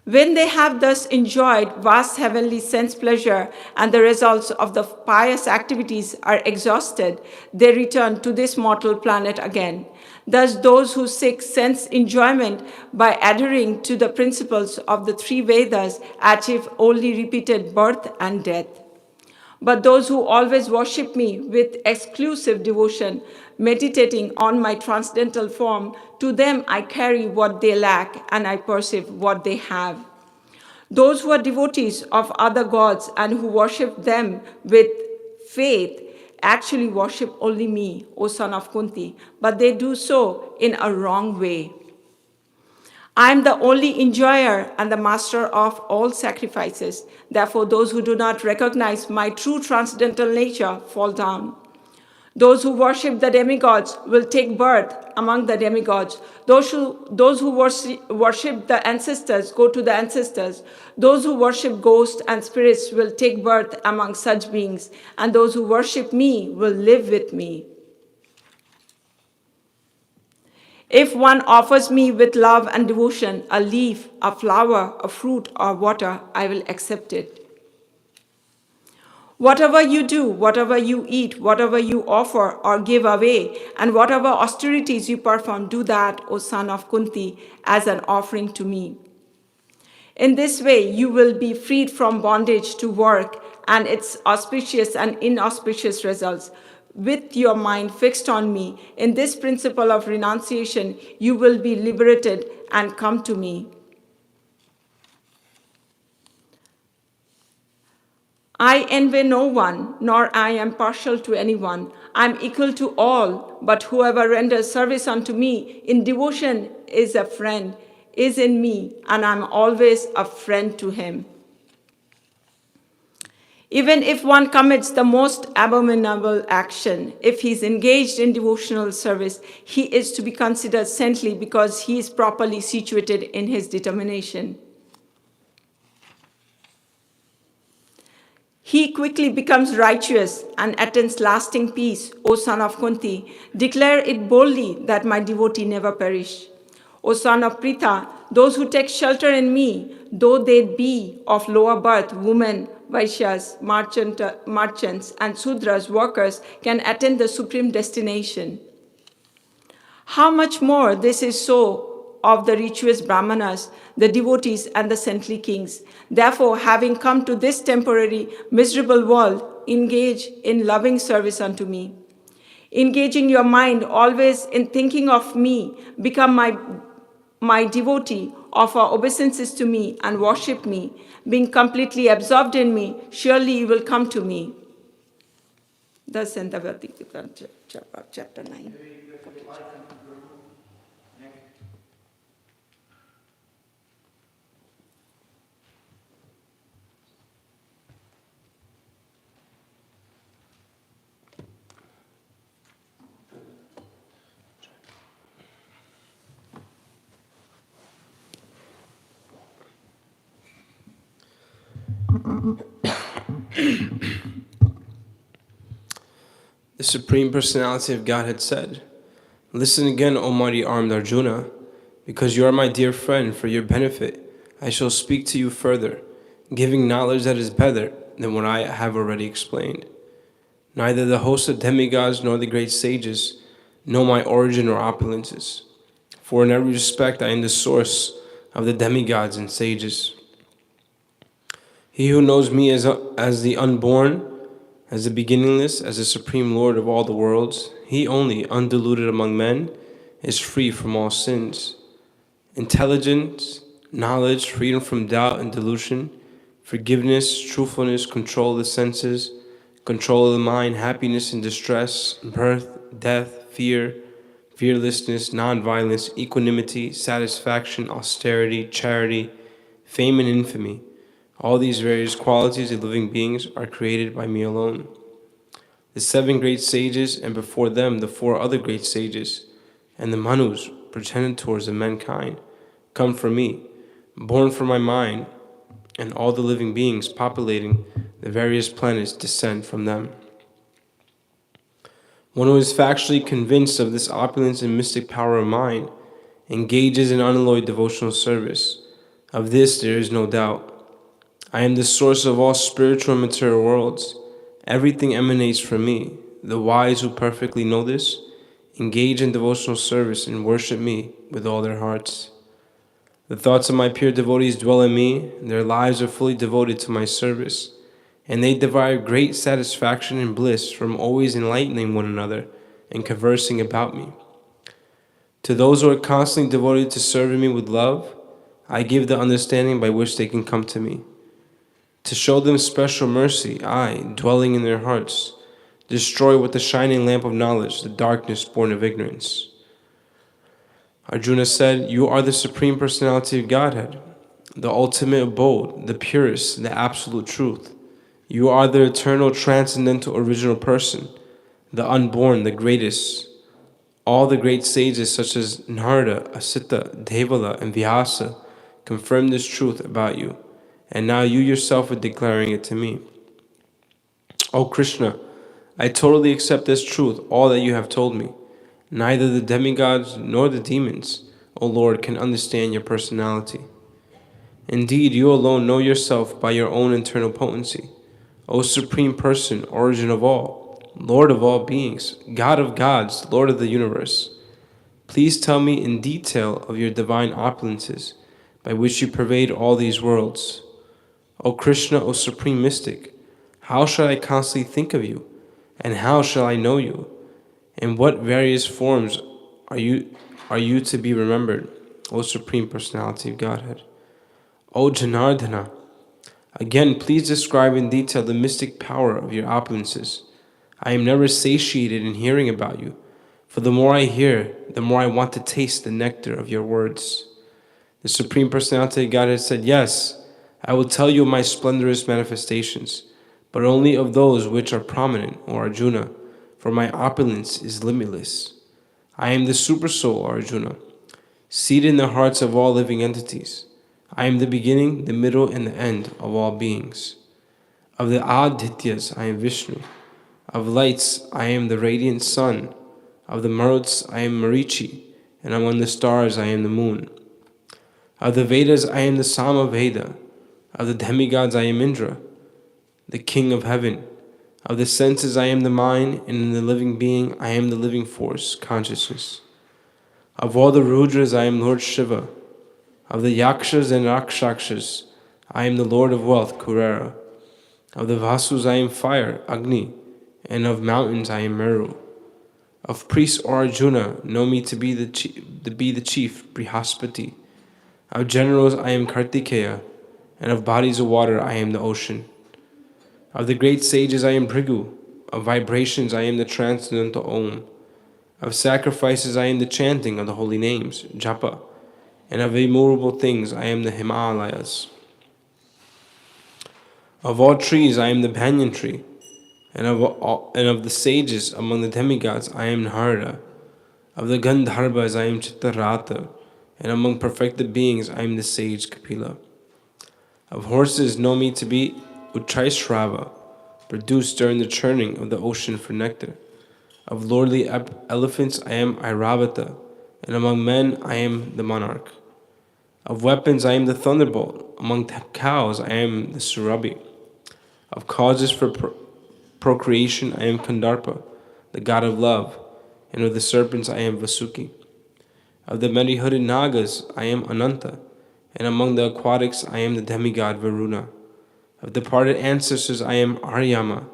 When they have thus enjoyed vast heavenly sense pleasure and the results of the pious activities are exhausted, they return to this mortal planet again. Thus, those who seek sense enjoyment by adhering to the principles of the three Vedas achieve only repeated birth and death. But those who always worship me with exclusive devotion, meditating on my transcendental form, to them I carry what they lack and I perceive what they have. Those who are devotees of other gods and who worship them with faith actually worship only me, O son of Kunti, but they do so in a wrong way. I am the only enjoyer and the master of all sacrifices. Therefore, those who do not recognize my true transcendental nature fall down. Those who worship the demigods will take birth among the demigods. Those who worship the ancestors go to the ancestors. Those who worship ghosts and spirits will take birth among such beings. And those who worship me will live with me. If one offers me with love and devotion a leaf, a flower, a fruit, or water, I will accept it. Whatever you do, whatever you eat, whatever you offer or give away, and whatever austerities you perform, do that, O son of Kunti, as an offering to me. In this way, you will be freed from bondage to work and its auspicious and inauspicious results. With your mind fixed on me, in this principle of renunciation, you will be liberated and come to me. I envy no one, nor I am partial to anyone. I am equal to all, but whoever renders service unto me in devotion is a friend, is in me, and I am always a friend to him. Even if one commits the most abominable action, if he is engaged in devotional service, he is to be considered saintly because he is properly situated in his determination. He quickly becomes righteous and attains lasting peace, O son of Kunti. Declare it boldly that my devotee never perish. O son of Pritha, those who take shelter in me, though they be of lower birth, women, Vaishyas, merchants, and Sudras, workers, can attain the supreme destination. How much more this is so of the virtuous Brahmanas, the devotees, and the saintly kings. Therefore, having come to this temporary, miserable world, engage in loving service unto me. Engaging your mind always in thinking of me, become my devotee, offer obeisances to me, and worship me. Being completely absorbed in me, surely you will come to me. Thus in the chapter 9. The Supreme Personality of Godhead said, "Listen again, O mighty armed Arjuna, because you are my dear friend. For your benefit, I shall speak to you further, giving knowledge that is better than what I have already explained. Neither the host of demigods nor the great sages know my origin or opulences, for in every respect I am the source of the demigods and sages. He who knows me as the unborn, as the beginningless, as the supreme Lord of all the worlds, he only, undiluted among men, is free from all sins. Intelligence, knowledge, freedom from doubt and delusion, forgiveness, truthfulness, control of the senses, control of the mind, happiness and distress, birth, death, fear, fearlessness, non-violence, equanimity, satisfaction, austerity, charity, fame and infamy. All these various qualities of living beings are created by me alone. The 7 great sages, and before them the 4 other great sages, and the Manus, progenitors of mankind, come from me, born from my mind, and all the living beings populating the various planets descend from them. One who is factually convinced of this opulence and mystic power of mine engages in unalloyed devotional service. Of this there is no doubt. I am the source of all spiritual and material worlds. Everything emanates from me. The wise who perfectly know this engage in devotional service and worship me with all their hearts. The thoughts of my pure devotees dwell in me. Their lives are fully devoted to my service, and they derive great satisfaction and bliss from always enlightening one another and conversing about me. To those who are constantly devoted to serving me with love, I give the understanding by which they can come to me. To show them special mercy, I, dwelling in their hearts, destroy with the shining lamp of knowledge the darkness born of ignorance." Arjuna said, "You are the Supreme Personality of Godhead, the ultimate abode, the purest, the absolute truth. You are the eternal, transcendental, original person, the unborn, the greatest. All the great sages such as Narada, Asita, Devala, and Vyasa confirm this truth about you. And now you yourself are declaring it to me. O Krishna, I totally accept as truth all that you have told me. Neither the demigods nor the demons, O Lord, can understand your personality. Indeed, you alone know yourself by your own internal potency. O Supreme Person, origin of all, Lord of all beings, God of gods, Lord of the universe. Please tell me in detail of your divine opulences, by which you pervade all these worlds. O Krishna, O Supreme Mystic, how shall I constantly think of you? And how shall I know you? In what various forms are you to be remembered, O Supreme Personality of Godhead? O Janardana, again please describe in detail the mystic power of your opulences. I am never satiated in hearing about you, for the more I hear, the more I want to taste the nectar of your words. The Supreme Personality of Godhead said, "Yes, I will tell you of my splendorous manifestations, but only of those which are prominent, O Arjuna, for my opulence is limitless. I am the Supersoul, Arjuna, seated in the hearts of all living entities. I am the beginning, the middle, and the end of all beings. Of the Adityas, I am Vishnu. Of lights, I am the radiant sun. Of the Maruts, I am Marichi, and among the stars, I am the moon. Of the Vedas, I am the Sama Veda. Of the demigods, I am Indra, the king of heaven. Of the senses, I am the mind, and in the living being, I am the living force, consciousness. Of all the Rudras, I am Lord Shiva. Of the Yakshas and Rakshakshas, I am the Lord of Wealth, Kurera. Of the Vasus, I am fire, Agni, and of mountains, I am Meru. Of priests or Arjuna, know me to be the chief, Brihaspati. Of generals, I am Kartikeya, and of bodies of water, I am the ocean. Of the great sages, I am Bhrigu. Of vibrations, I am the transcendental Om. Of sacrifices, I am the chanting of the holy names, Japa. And of immovable things, I am the Himalayas. Of all trees, I am the banyan tree. And of the sages among the demigods, I am Narada. Of the Gandharvas, I am Chittarata. And among perfected beings, I am the sage Kapila. Of horses, know me to be Uttaishrava, produced during the churning of the ocean for nectar. Of lordly elephants, I am Airavata, and among men, I am the monarch. Of weapons, I am the thunderbolt. Among cows, I am the Surabhi. Of causes for procreation, I am Kandarpa, the god of love, and of the serpents, I am Vasuki. Of the many-hooded Nagas, I am Ananta, and among the aquatics, I am the demigod Varuna. Of departed ancestors, I am Aryama,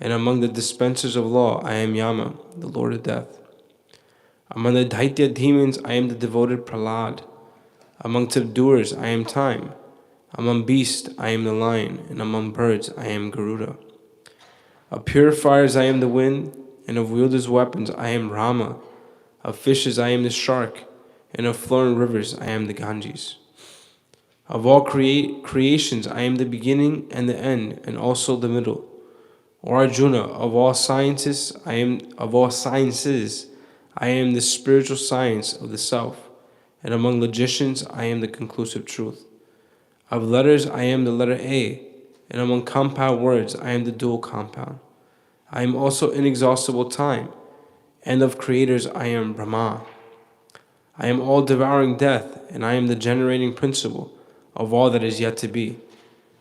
and among the dispensers of law, I am Yama, the lord of death. Among the Daitya demons, I am the devoted Prahlad. Among subduers, I am Time. Among beasts, I am the lion, and among birds, I am Garuda. Of purifiers, I am the wind, and of wielders' weapons, I am Rama. Of fishes, I am the shark, and of flowing rivers, I am the Ganges. Of all creations, I am the beginning and the end, and also the middle. O Arjuna, of all sciences, I am the spiritual science of the self, and among logicians, I am the conclusive truth. Of letters, I am the letter A, and among compound words, I am the dual compound. I am also inexhaustible time, and of creators, I am Brahma. I am all devouring death, and I am the generating principle of all that is yet to be.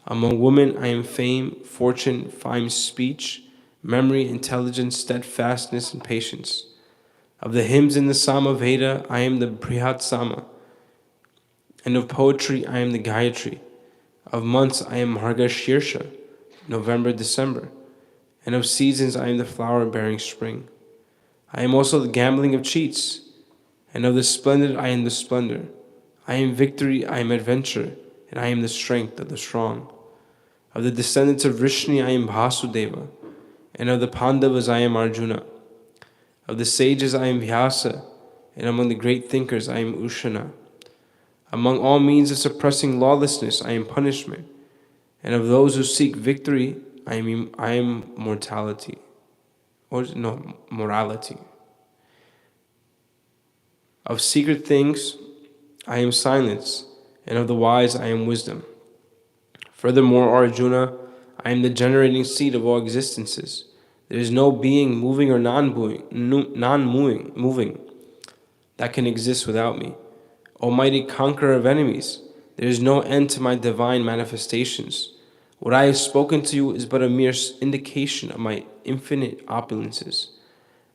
Among women, I am fame, fortune, fine speech, memory, intelligence, steadfastness, and patience. Of the hymns in the Sama Veda, I am the Brihat Sama. And of poetry, I am the Gayatri. Of months, I am Margashirsha, November, December. And of seasons, I am the flower-bearing spring. I am also the gambling of cheats. And of the splendid, I am the splendor. I am victory, I am adventure, and I am the strength of the strong. Of the descendants of Vrishni, I am Vasudeva. And of the Pandavas, I am Arjuna. Of the sages, I am Vyasa. And among the great thinkers, I am Ushana. Among all means of suppressing lawlessness, I am punishment. And of those who seek victory, I am mortality. Morality. Of secret things, I am silence, and of the wise, I am wisdom. Furthermore, Arjuna, I am the generating seed of all existences. There is no being moving or non-moving that can exist without me. Almighty conqueror of enemies, there is no end to my divine manifestations. What I have spoken to you is but a mere indication of my infinite opulences.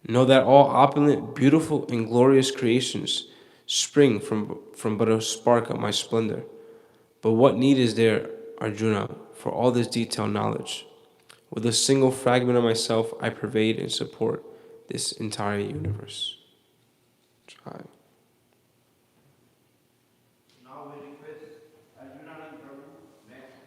Know that all opulent, beautiful, and glorious creations spring from but a spark of my splendor. But what need is there, Arjuna, for all this detailed knowledge? With a single fragment of myself, I pervade and support this entire universe. Try. Now we request Arjuna and Prabhu next.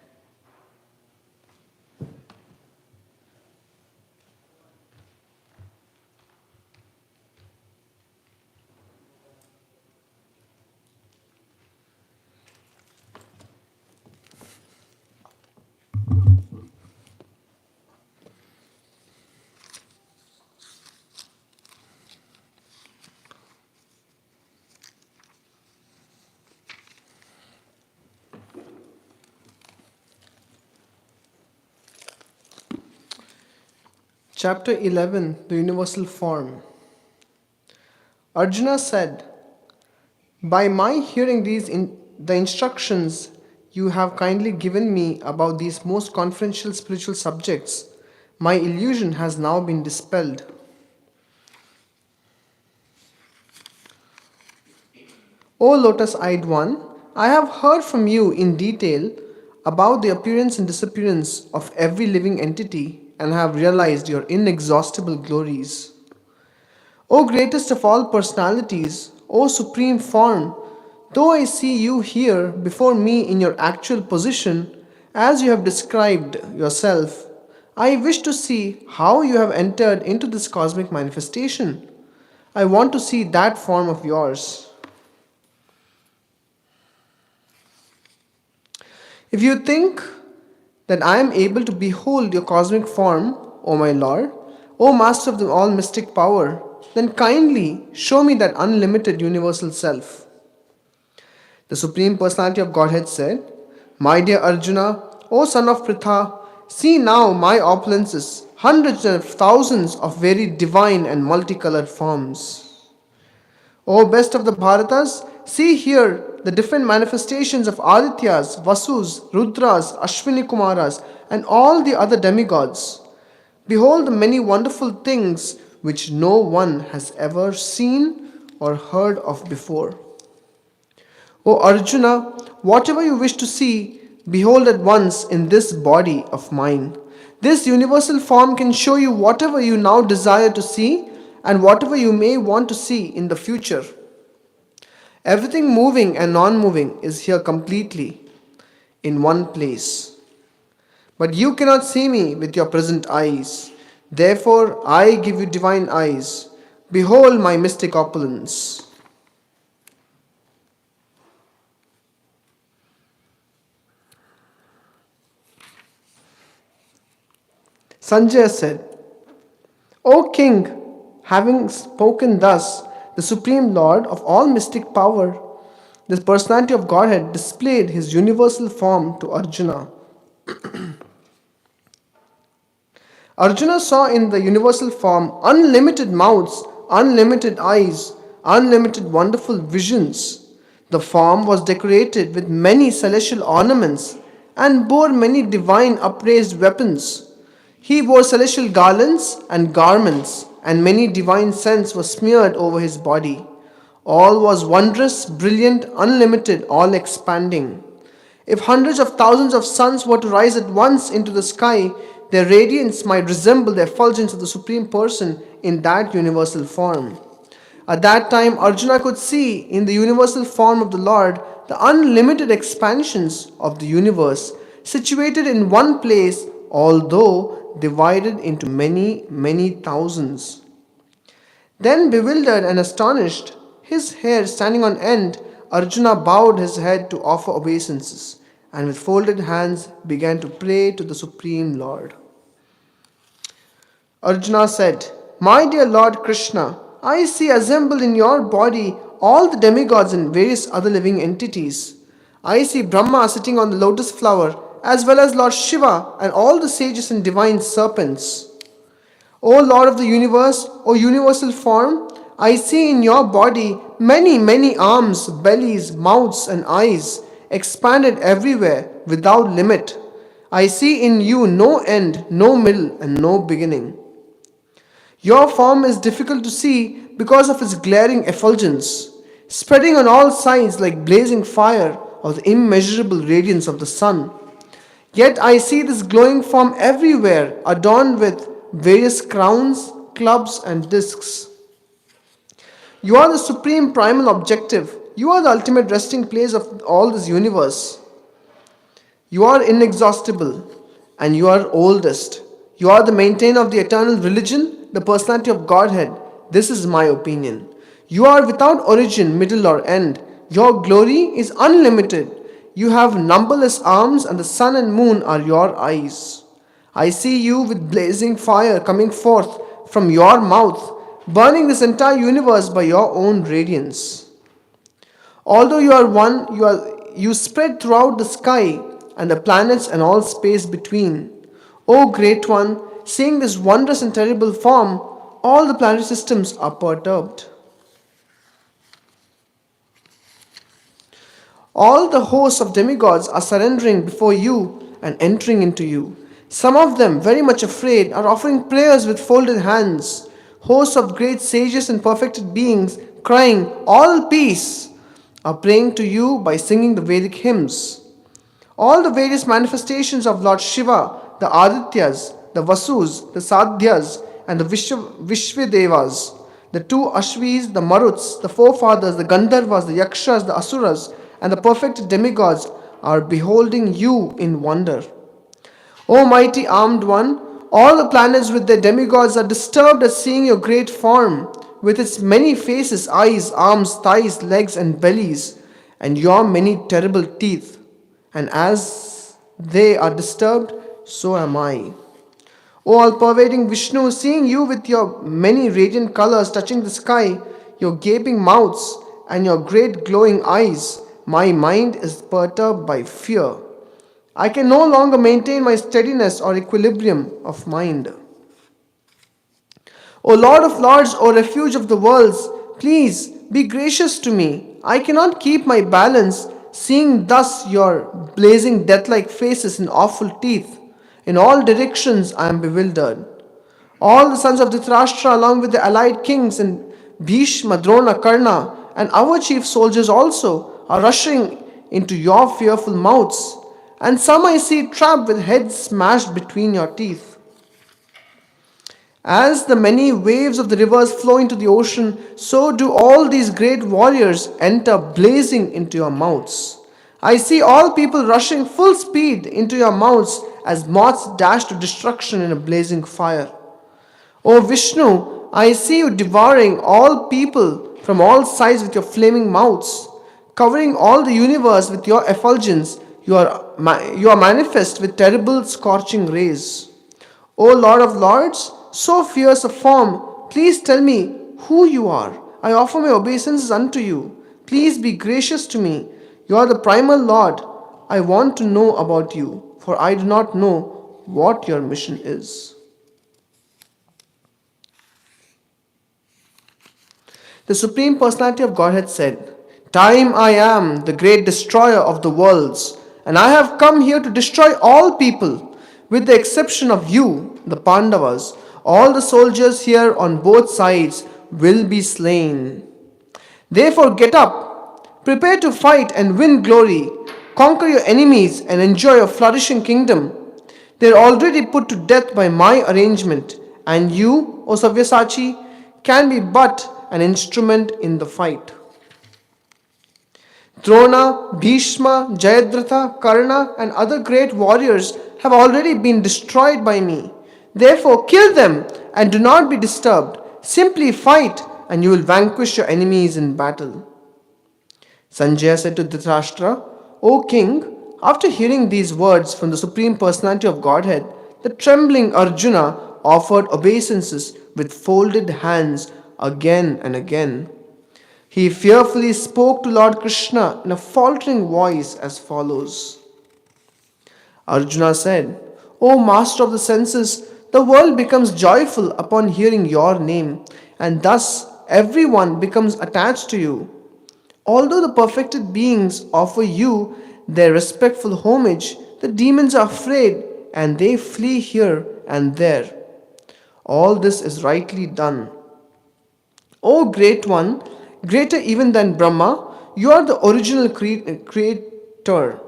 Chapter 11, the Universal Form. Arjuna said, "By my hearing the instructions you have kindly given me about these most confidential spiritual subjects, my illusion has now been dispelled." O lotus-eyed one, I have heard from you in detail about the appearance and disappearance of every living entity and have realized your inexhaustible glories. O greatest of all personalities, O supreme form, though I see you here before me in your actual position, as you have described yourself, I wish to see how you have entered into this cosmic manifestation. I want to see that form of yours. If you think that I am able to behold your cosmic form, O my Lord, O Master of the all mystic power, then kindly show me that unlimited universal self. The Supreme Personality of Godhead said, My dear Arjuna, O son of Pritha, see now my opulences, hundreds and thousands of very divine and multicolored forms. O best of the Bharatas, see here the different manifestations of Adityas, Vasus, Rudras, Ashwini Kumaras, and all the other demigods. Behold the many wonderful things which no one has ever seen or heard of before. O Arjuna, whatever you wish to see, behold at once in this body of mine. This universal form can show you whatever you now desire to see and whatever you may want to see in the future. Everything moving and non-moving is here completely in one place. But you cannot see me with your present eyes. Therefore, I give you divine eyes. Behold my mystic opulence. Sanjaya said, O king, having spoken thus, the Supreme Lord of all mystic power, the personality of Godhead displayed his universal form to Arjuna. Arjuna saw in the universal form unlimited mouths, unlimited eyes, unlimited wonderful visions. The form was decorated with many celestial ornaments and bore many divine upraised weapons. He wore celestial garlands and garments, and many divine scents were smeared over his body. All was wondrous, brilliant, unlimited, all expanding. If hundreds of thousands of suns were to rise at once into the sky, their radiance might resemble the effulgence of the Supreme Person in that universal form. At that time, Arjuna could see in the universal form of the Lord the unlimited expansions of the universe, situated in one place, although divided into many, many thousands. Then, bewildered and astonished, his hair standing on end, Arjuna bowed his head to offer obeisances, and with folded hands began to pray to the Supreme Lord. Arjuna said, My dear Lord Krishna, I see assembled in your body all the demigods and various other living entities. I see Brahma sitting on the lotus flower, as well as Lord Shiva and all the sages and divine serpents. O Lord of the universe, O universal form, I see in your body many, many arms, bellies, mouths, and eyes, expanded everywhere without limit. I see in you no end, no middle, and no beginning. Your form is difficult to see because of its glaring effulgence, spreading on all sides like blazing fire or the immeasurable radiance of the sun. Yet I see this glowing form everywhere, adorned with various crowns, clubs, and discs. You are the supreme primal objective. You are the ultimate resting place of all this universe. You are inexhaustible, and you are oldest. You are the maintainer of the eternal religion, the personality of Godhead. This is my opinion. You are without origin, middle, or end. Your glory is unlimited. You have numberless arms, and the sun and moon are your eyes. I see you with blazing fire coming forth from your mouth, burning this entire universe by your own radiance. Although you are one, you spread throughout the sky and the planets and all space between. O Great One, seeing this wondrous and terrible form, all the planetary systems are perturbed. All the hosts of demigods are surrendering before you and entering into you. Some of them, very much afraid, are offering prayers with folded hands. Hosts of great sages and perfected beings, crying, All peace! are praying to you by singing the Vedic hymns. All the various manifestations of Lord Shiva, the Adityas, the Vasus, the Sadhyas, and the Vishwadevas, the two Ashvis, the Maruts, the forefathers, the Gandharvas, the Yakshas, the Asuras, and the perfect demigods are beholding you in wonder. O mighty armed one, all the planets with their demigods are disturbed at seeing your great form, with its many faces, eyes, arms, thighs, legs, and bellies, and your many terrible teeth. And as they are disturbed, so am I. O all-pervading Vishnu, seeing you with your many radiant colors touching the sky, your gaping mouths, and your great glowing eyes, my mind is perturbed by fear. I can no longer maintain my steadiness or equilibrium of mind. O Lord of Lords, O refuge of the worlds, please be gracious to me. I cannot keep my balance, seeing thus your blazing death-like faces and awful teeth. In all directions I am bewildered. All the sons of Dhritarashtra, along with the allied kings and Bhishma, Drona, Karna, and our chief soldiers also, are rushing into your fearful mouths, and some I see trapped with heads smashed between your teeth. As the many waves of the rivers flow into the ocean, so do all these great warriors enter blazing into your mouths. I see all people rushing full speed into your mouths as moths dash to destruction in a blazing fire. O Vishnu, I see you devouring all people from all sides with your flaming mouths, covering all the universe with your effulgence. You are manifest with terrible scorching rays. O Lord of Lords, so fierce a form, please tell me who you are. I offer my obeisances unto you. Please be gracious to me. You are the primal Lord. I want to know about you, for I do not know what your mission is. The Supreme Personality of Godhead said, Time I am, the great destroyer of the worlds, and I have come here to destroy all people, with the exception of you, the Pandavas. All the soldiers here on both sides will be slain. Therefore get up, prepare to fight and win glory, conquer your enemies and enjoy a flourishing kingdom. They are already put to death by my arrangement, and you, O Savyasachi, can be but an instrument in the fight. Drona, Bhishma, Jayadratha, Karna, and other great warriors have already been destroyed by me. Therefore, kill them and do not be disturbed. Simply fight, and you will vanquish your enemies in battle. Sanjaya said to Dhritarashtra, O king, after hearing these words from the Supreme Personality of Godhead, the trembling Arjuna offered obeisances with folded hands again and again. He fearfully spoke to Lord Krishna in a faltering voice as follows. Arjuna said, O master of the senses, the world becomes joyful upon hearing your name, and thus everyone becomes attached to you. Although the perfected beings offer you their respectful homage, the demons are afraid and they flee here and there. All this is rightly done. O great one, greater even than Brahma, you are the original creator.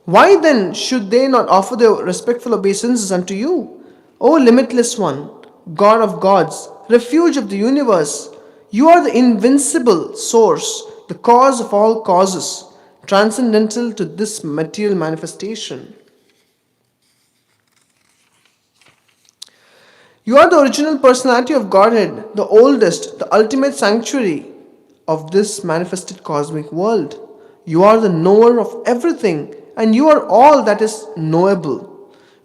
Why then should they not offer their respectful obeisances unto you? O limitless one, God of gods, refuge of the universe, you are the invincible source, the cause of all causes, transcendental to this material manifestation. You are the original personality of Godhead, the oldest, the ultimate sanctuary of this manifested cosmic world. You are the knower of everything, and you are all that is knowable.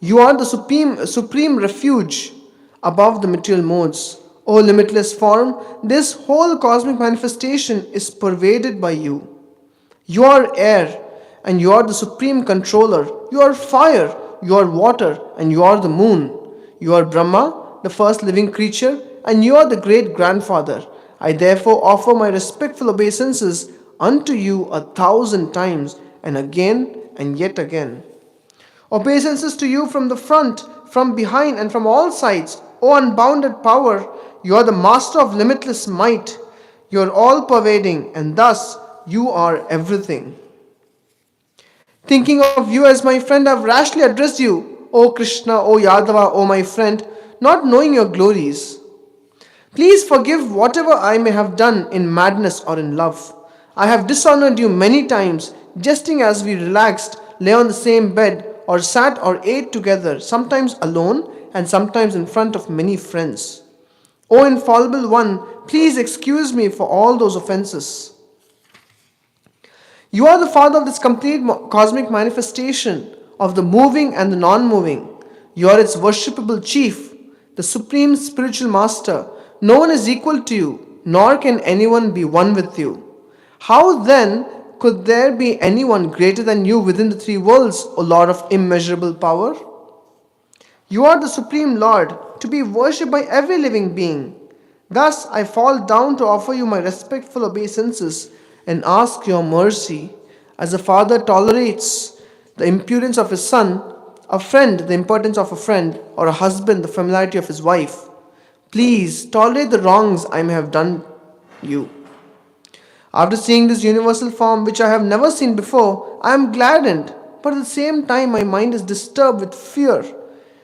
You are the supreme refuge above the material modes. O limitless form, this whole cosmic manifestation is pervaded by you. You are air, and you are the supreme controller. You are fire, you are water, and you are the moon. You are Brahma, the first living creature, and you are the great grandfather. I therefore offer my respectful obeisances unto you 1,000 times, and again and yet again. Obeisances to you from the front, from behind, and from all sides. O unbounded power, you are the master of limitless might. You are all pervading, and thus you are everything. Thinking of you as my friend, I have rashly addressed you, O Krishna, O Yadava, O my friend, not knowing your glories. Please forgive whatever I may have done in madness or in love. I have dishonored you many times, jesting as we relaxed, lay on the same bed, or sat or ate together, sometimes alone and sometimes in front of many friends. O infallible one, please excuse me for all those offenses. You are the Father of this complete cosmic manifestation of the moving and the non-moving. You are its worshipable chief, the supreme spiritual master. No one is equal to you, nor can anyone be one with you. How then could there be anyone greater than you within the three worlds, O Lord of immeasurable power? You are the Supreme Lord, to be worshipped by every living being. Thus I fall down to offer you my respectful obeisances and ask your mercy. As a father tolerates the impudence of his son, a friend the impertinence of a friend, or a husband the familiarity of his wife, please tolerate the wrongs I may have done you. After seeing this universal form which I have never seen before, I am gladdened, but at the same time my mind is disturbed with fear.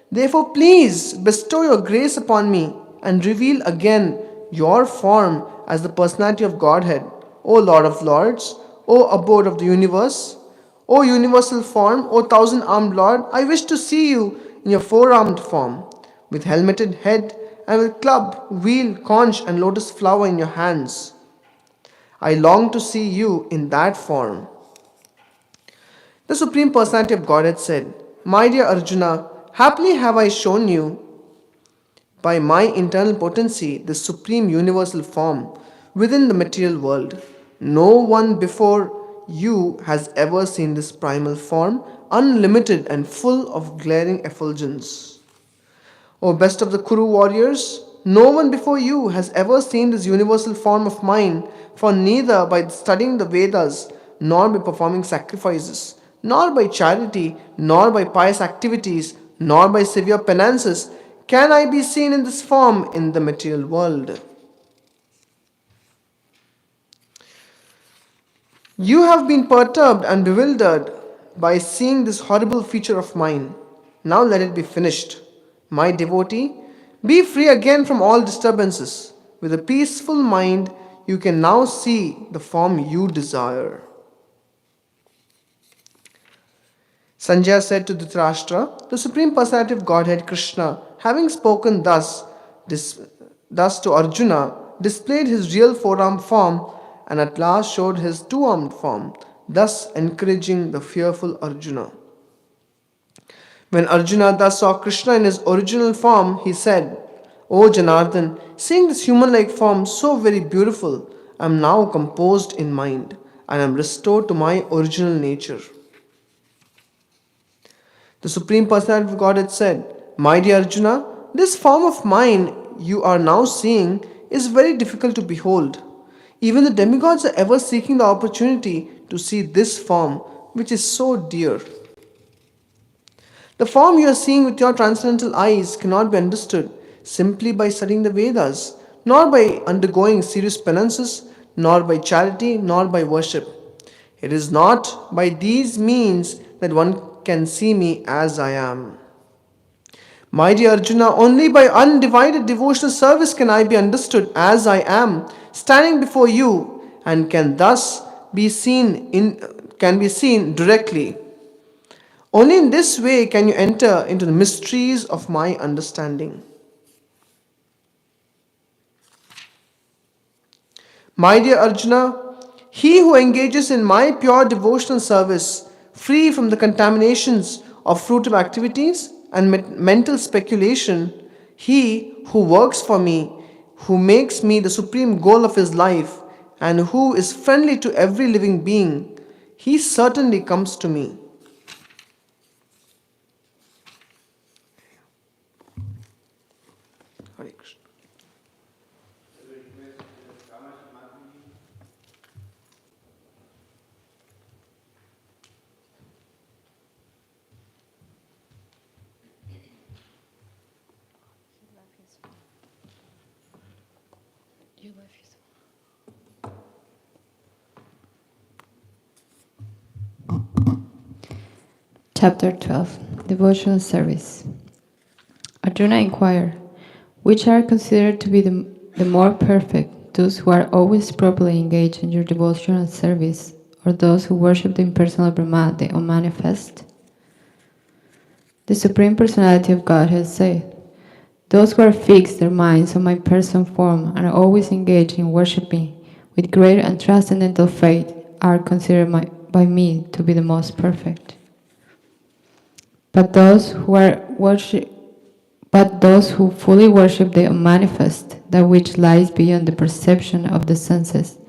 Therefore, please bestow your grace upon me and reveal again your form as the personality of Godhead, O Lord of Lords, O abode of the universe, O universal form, O thousand-armed Lord. I wish to see you in your four-armed form, with helmeted head and with club, wheel, conch, and lotus flower in your hands. I long to see you in that form. The Supreme Personality of Godhead said, My dear Arjuna, happily have I shown you by my internal potency the supreme universal form within the material world. No one before you has ever seen this primal form, unlimited and full of glaring effulgence. O best of the Kuru warriors, no one before you has ever seen this universal form of mine, for neither by studying the Vedas, nor by performing sacrifices, nor by charity, nor by pious activities, nor by severe penances, can I be seen in this form in the material world. You have been perturbed and bewildered by seeing this horrible feature of mine. Now let it be finished. My devotee, be free again from all disturbances. With a peaceful mind, you can now see the form you desire. Sanjaya said to Dhritarashtra, the Supreme Personality of Godhead Krishna, having spoken thus to Arjuna, displayed his real four-armed form and at last showed his two-armed form, thus encouraging the fearful Arjuna. When Arjuna thus saw Krishna in his original form, he said, O Janardhan, seeing this human-like form so very beautiful, I am now composed in mind and am restored to my original nature. The Supreme Personality of Godhead said, My dear Arjuna, this form of mine you are now seeing is very difficult to behold. Even the demigods are ever seeking the opportunity to see this form, which is so dear. The form you are seeing with your transcendental eyes cannot be understood simply by studying the Vedas, nor by undergoing serious penances, nor by charity, nor by worship. It is not by these means that one can see me as I am. My dear Arjuna, only by undivided devotional service can I be understood as I am, standing before you, and can thus be seen directly. Only in this way can you enter into the mysteries of my understanding. My dear Arjuna, he who engages in my pure devotional service, free from the contaminations of fruitive activities and mental speculation, he who works for me, who makes me the supreme goal of his life, and who is friendly to every living being, he certainly comes to me. Hare Krishna. You love yourself. Chapter 12 Devotional Service. Arjuna inquired, which are considered to be the more perfect, those who are always properly engaged in your devotional service, or those who worship the impersonal Brahma, the unmanifest? The Supreme Personality of Godhead said, those who are fixed their minds on my person form and are always engaged in worshipping with great and transcendental faith are considered by me to be the most perfect. But those who fully worship the unmanifest, that which lies beyond the perception of the senses,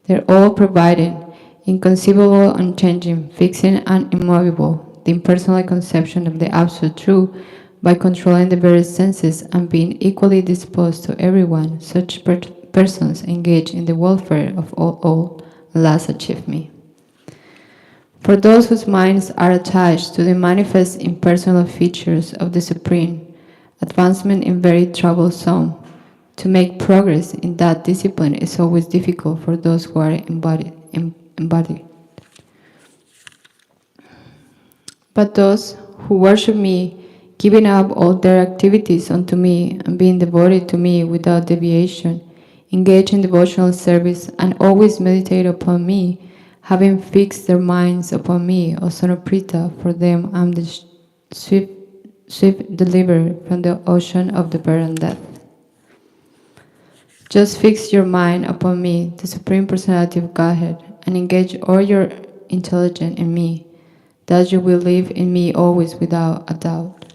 they're all providing, inconceivable, unchanging, fixing, and immovable, the impersonal conception of the Absolute True, by controlling the various senses and being equally disposed to everyone. Such persons engage in the welfare of all, and last achieve me. For those whose minds are attached to the manifest impersonal features of the Supreme, advancement is very troublesome. To make progress in that discipline is always difficult for those who are embodied. But those who worship me, giving up all their activities unto me and being devoted to me without deviation, engage in devotional service and always meditate upon me, having fixed their minds upon me, O son of Pritha, for them I am the swift deliverer from the ocean of the birth and death. Just fix your mind upon me, the Supreme Personality of Godhead, and engage all your intelligence in me, that you will live in me always without a doubt.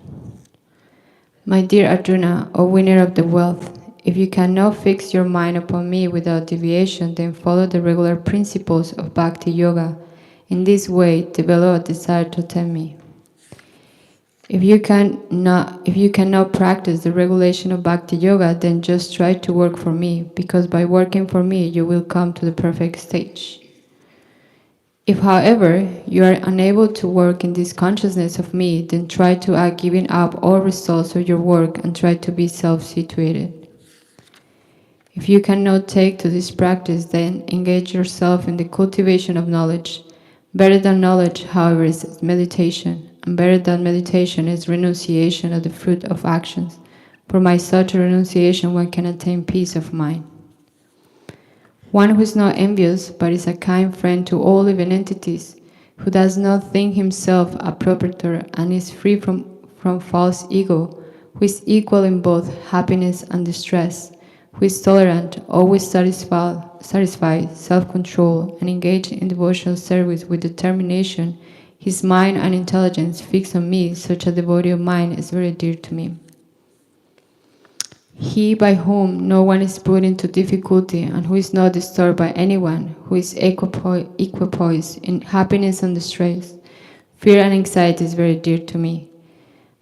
My dear Arjuna, O winner of the wealth, if you cannot fix your mind upon me without deviation, then follow the regular principles of Bhakti Yoga. In this way, develop a desire to attend me. If you cannot practice the regulation of Bhakti Yoga, then just try to work for me, because by working for me, you will come to the perfect stage. If, however, you are unable to work in this consciousness of me, then try to act giving up all results of your work and try to be self-situated. If you cannot take to this practice, then engage yourself in the cultivation of knowledge. Better than knowledge, however, is meditation, and better than meditation is renunciation of the fruit of actions. For by such a renunciation one can attain peace of mind. One who is not envious, but is a kind friend to all living entities, who does not think himself a proprietor and is free from false ego, who is equal in both happiness and distress, who is tolerant, always satisfied, self-control, and engaged in devotional service with determination, his mind and intelligence fixed on me, such a devotee of mine is very dear to me. He by whom no one is put into difficulty and who is not disturbed by anyone, who is equipoised in happiness and distress, fear and anxiety is very dear to me.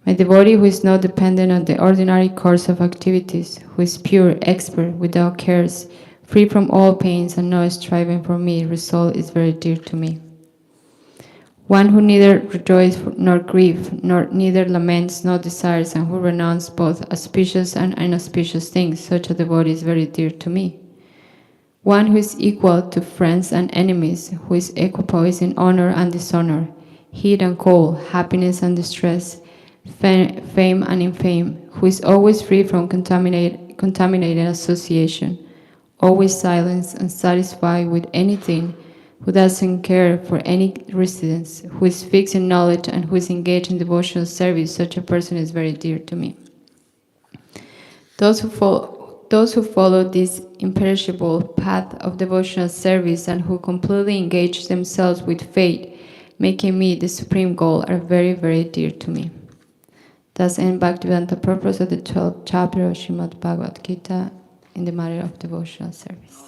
My devotee who is not dependent on the ordinary course of activities, who is pure, expert, without cares, free from all pains and no striving for me, result is very dear to me. One who neither rejoices nor grieves, nor neither laments nor desires, and who renounces both auspicious and inauspicious things, such a devotee is very dear to me. One who is equal to friends and enemies, who is equipoised in honor and dishonor, heat and cold, happiness and distress, fame and infame, who is always free from contaminated association, always silent and satisfied with anything, who doesn't care for any residence, who is fixed in knowledge and who is engaged in devotional service, such a person is very dear to me. Those who follow this imperishable path of devotional service and who completely engage themselves with faith, making me the supreme goal, are very, very dear to me. Thus ends Bhaktivedanta purpose of the 12th chapter of Srimad Bhagavad Gita in the matter of devotional service.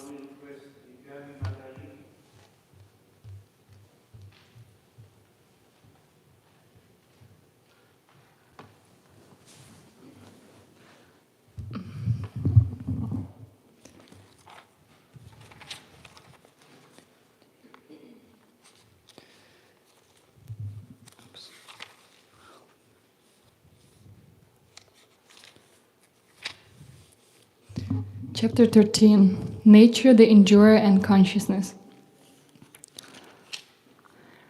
Chapter 13, Nature, the Endurer, and Consciousness.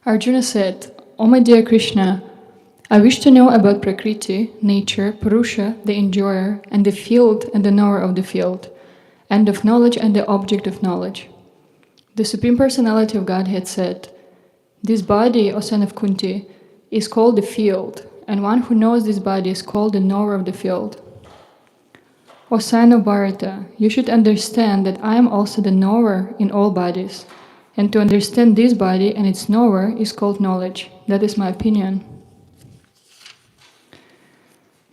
Arjuna said, O my dear Krishna, I wish to know about Prakriti, nature, Purusha, the enjoyer, and the field and the knower of the field, end of knowledge and the object of knowledge. The Supreme Personality of Godhead said, "This body, O son of Kunti, is called the field, and one who knows this body is called the knower of the field. O son of Bharata, you should understand that I am also the knower in all bodies, and to understand this body and its knower is called knowledge. That is my opinion.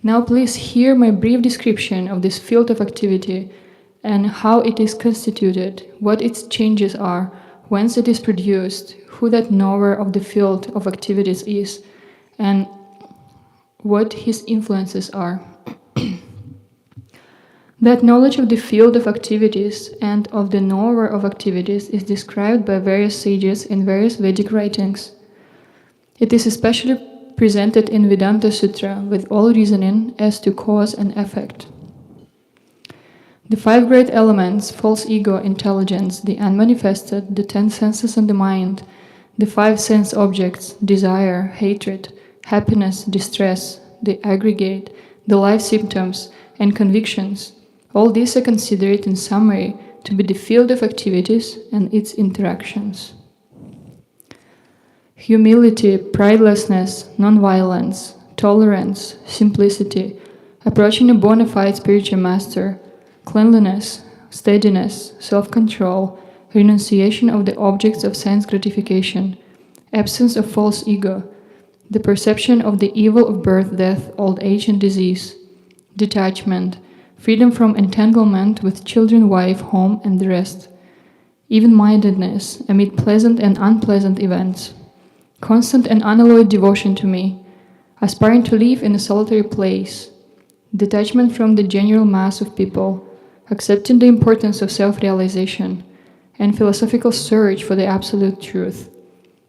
Now please hear my brief description of this field of activity and how it is constituted, what its changes are, whence it is produced, who that knower of the field of activities is, and what his influences are. That knowledge of the field of activities and of the knower of activities is described by various sages in various Vedic writings. It is especially presented in Vedanta Sutra with all reasoning as to cause and effect. The 5 great elements, false ego, intelligence, the unmanifested, the 10 senses and the mind, the 5 sense objects, desire, hatred, happiness, distress, the aggregate, the life symptoms, and convictions, all these are considered in summary to be the field of activities and its interactions. Humility, pridelessness, non-violence, tolerance, simplicity, approaching a bona fide spiritual master, cleanliness, steadiness, self-control, renunciation of the objects of sense gratification, absence of false ego, the perception of the evil of birth, death, old age and disease, detachment, freedom from entanglement with children, wife, home and the rest, even-mindedness amid pleasant and unpleasant events, constant and unalloyed devotion to me, aspiring to live in a solitary place, detachment from the general mass of people, accepting the importance of self-realization, and philosophical search for the absolute truth.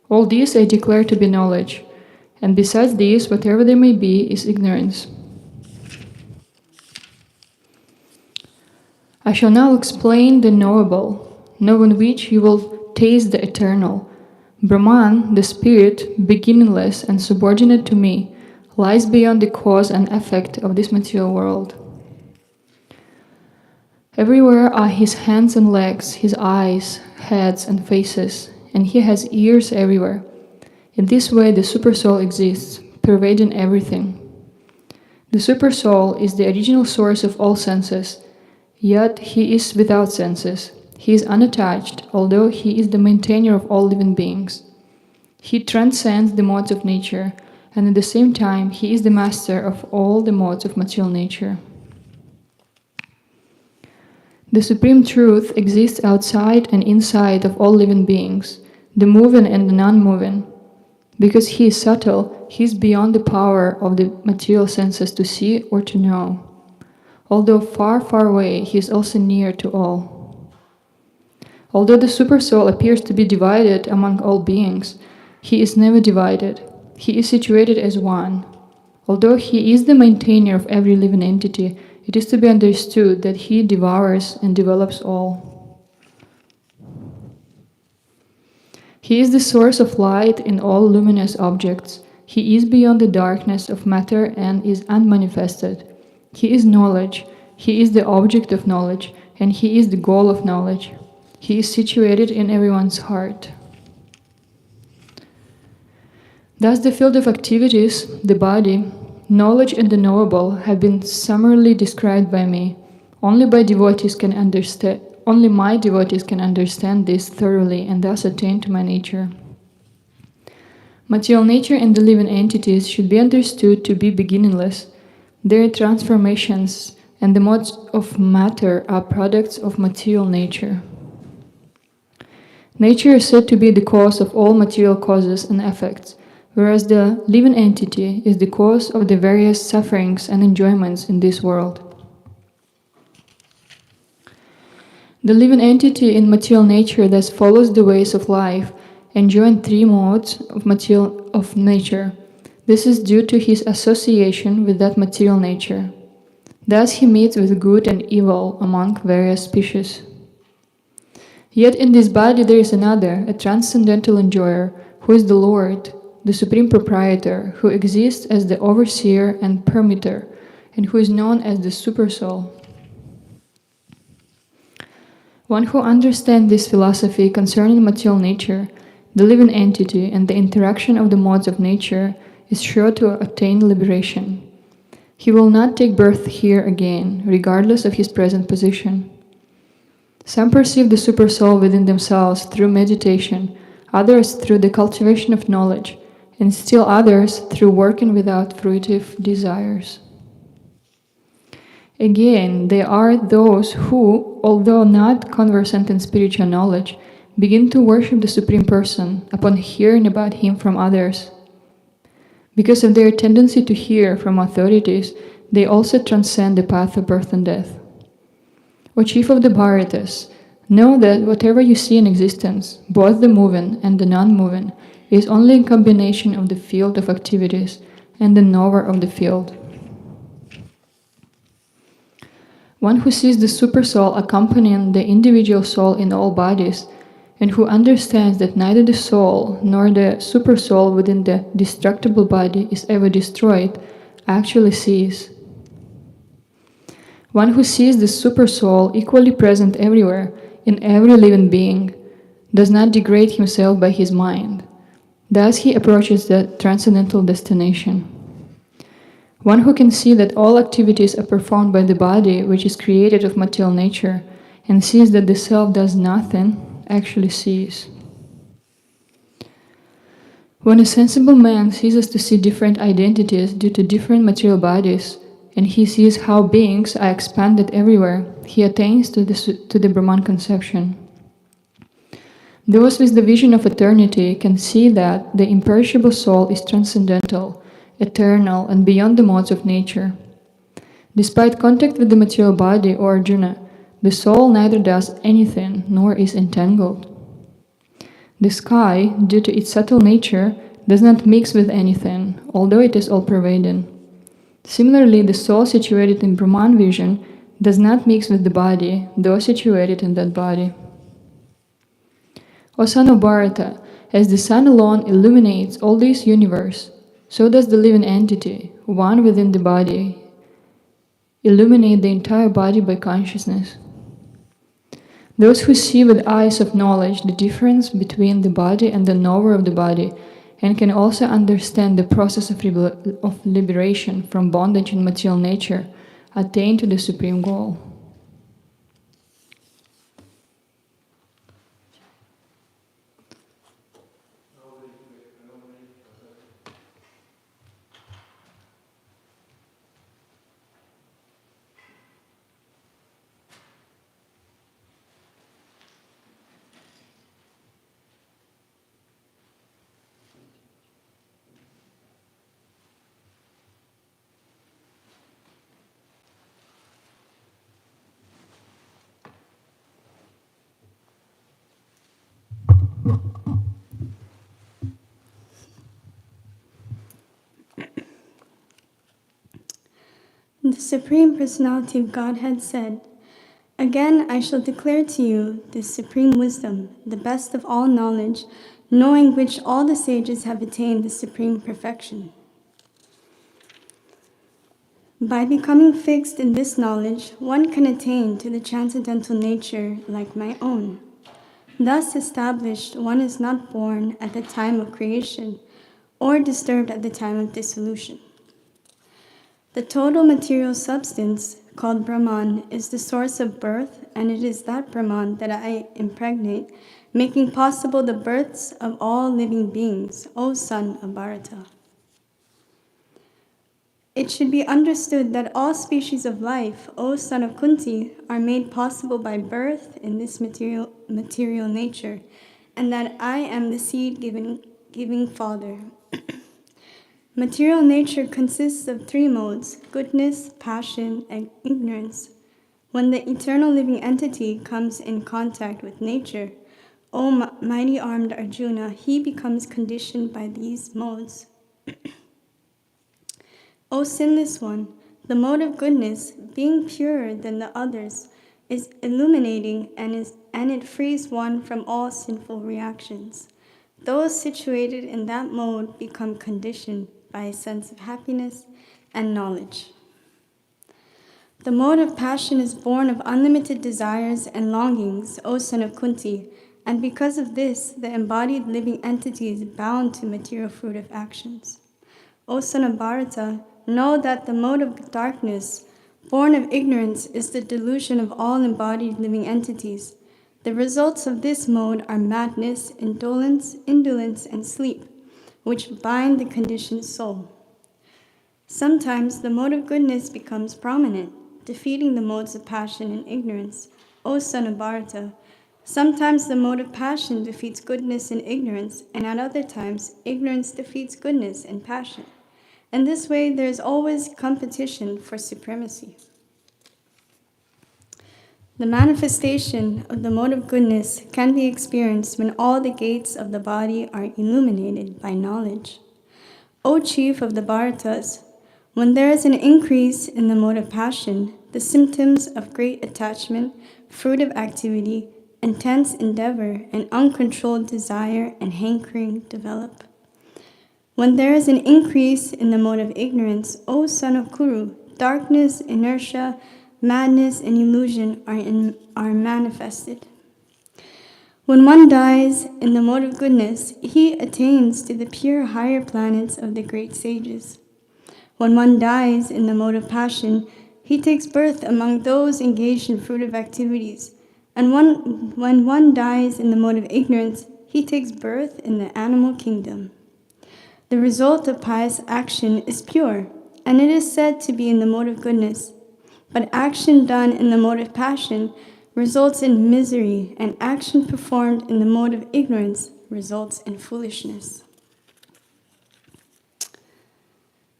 All these I declare to be knowledge, and besides these, whatever there may be, is ignorance. I shall now explain the knowable, knowing which you will taste the eternal. Brahman, the spirit, beginningless and subordinate to me, lies beyond the cause and effect of this material world. Everywhere are his hands and legs, his eyes, heads and faces, and he has ears everywhere. In this way the Supersoul exists, pervading everything. The Supersoul is the original source of all senses, yet he is without senses. He is unattached, although he is the maintainer of all living beings. He transcends the modes of nature, and at the same time he is the master of all the modes of material nature. The Supreme Truth exists outside and inside of all living beings, the moving and the non-moving. Because he is subtle, he is beyond the power of the material senses to see or to know. Although far, far away, he is also near to all. Although the Supersoul appears to be divided among all beings, he is never divided. He is situated as one. Although he is the maintainer of every living entity, it is to be understood that he devours and develops all. He is the source of light in all luminous objects. He is beyond the darkness of matter and is unmanifested. He is knowledge. He is the object of knowledge, and he is the goal of knowledge. He is situated in everyone's heart. Thus the field of activities, the body, knowledge and the knowable have been summarily described by me. Only my devotees can understand this thoroughly and thus attain to my nature. Material nature and the living entities should be understood to be beginningless. Their transformations and the modes of matter are products of material nature. Nature is said to be the cause of all material causes and effects, whereas the living entity is the cause of the various sufferings and enjoyments in this world. The living entity in material nature thus follows the ways of life, enjoying 3 modes of nature. This is due to his association with that material nature. Thus he meets with good and evil among various species. Yet in this body there is another, a transcendental enjoyer, who is the Lord, the Supreme Proprietor, who exists as the overseer and permitter, and who is known as the Supersoul. One who understands this philosophy concerning material nature, the living entity, and the interaction of the modes of nature is sure to attain liberation. He will not take birth here again, regardless of his present position. Some perceive the Supersoul within themselves through meditation, others through the cultivation of knowledge, and still others through working without fruitive desires. Again, there are those who, although not conversant in spiritual knowledge, begin to worship the Supreme Person upon hearing about him from others. Because of their tendency to hear from authorities, they also transcend the path of birth and death. O Chief of the Bharatas, know that whatever you see in existence, both the moving and the non-moving, is only a combination of the field of activities and the knower of the field. One who sees the Supersoul accompanying the individual soul in all bodies, and who understands that neither the soul nor the Supersoul within the destructible body is ever destroyed, actually sees. One who sees the Supersoul equally present everywhere, in every living being, does not degrade himself by his mind. Thus he approaches the transcendental destination. One who can see that all activities are performed by the body, which is created of material nature, and sees that the self does nothing, actually sees. When a sensible man ceases to see different identities due to different material bodies, and he sees how beings are expanded everywhere, he attains to the Brahman conception. Those with the vision of eternity can see that the imperishable soul is transcendental, eternal, and beyond the modes of nature. Despite contact with the material body, or Arjuna, the soul neither does anything nor is entangled. The sky, due to its subtle nature, does not mix with anything, although it is all-pervading. Similarly, the soul situated in Brahman vision does not mix with the body, though situated in that body. O son of Bharata, as the sun alone illuminates all this universe, so does the living entity, one within the body, illuminate the entire body by consciousness. Those who see with eyes of knowledge the difference between the body and the knower of the body, and can also understand the process of liberation from bondage in material nature, attain to the supreme goal. The Supreme Personality of Godhead said, "Again I shall declare to you the supreme wisdom, the best of all knowledge, knowing which all the sages have attained the supreme perfection. By becoming fixed in this knowledge, one can attain to the transcendental nature like my own. Thus established, one is not born at the time of creation or disturbed at the time of dissolution. The total material substance, called Brahman, is the source of birth, and it is that Brahman that I impregnate, making possible the births of all living beings, O son of Bharata. It should be understood that all species of life, O son of Kunti, are made possible by birth in this material nature, and that I am the seed-giving father. Material nature consists of three modes: goodness, passion, and ignorance. When the eternal living entity comes in contact with nature, O mighty armed Arjuna, he becomes conditioned by these modes. O sinless one, the mode of goodness, being purer than the others, is illuminating and it frees one from all sinful reactions. Those situated in that mode become conditioned by a sense of happiness and knowledge. The mode of passion is born of unlimited desires and longings, O son of Kunti, and because of this, the embodied living entity is bound to material fruit of actions. O son of Bharata, know that the mode of darkness, born of ignorance, is the delusion of all embodied living entities. The results of this mode are madness, indolence, and sleep, which bind the conditioned soul. Sometimes the mode of goodness becomes prominent, defeating the modes of passion and ignorance, O son of Bharata. Sometimes the mode of passion defeats goodness and ignorance, and at other times, ignorance defeats goodness and passion. In this way, there is always competition for supremacy. The manifestation of the mode of goodness can be experienced when all the gates of the body are illuminated by knowledge. O chief of the Bharatas, when there is an increase in the mode of passion, the symptoms of great attachment, fruit of activity, intense endeavor, and uncontrolled desire and hankering develop. When there is an increase in the mode of ignorance, O son of Kuru, darkness, inertia, madness, and illusion are manifested. When one dies in the mode of goodness, he attains to the pure higher planets of the great sages. When one dies in the mode of passion, he takes birth among those engaged in fruitive activities. And when one dies in the mode of ignorance, he takes birth in the animal kingdom. The result of pious action is pure, and it is said to be in the mode of goodness. But action done in the mode of passion results in misery, and action performed in the mode of ignorance results in foolishness.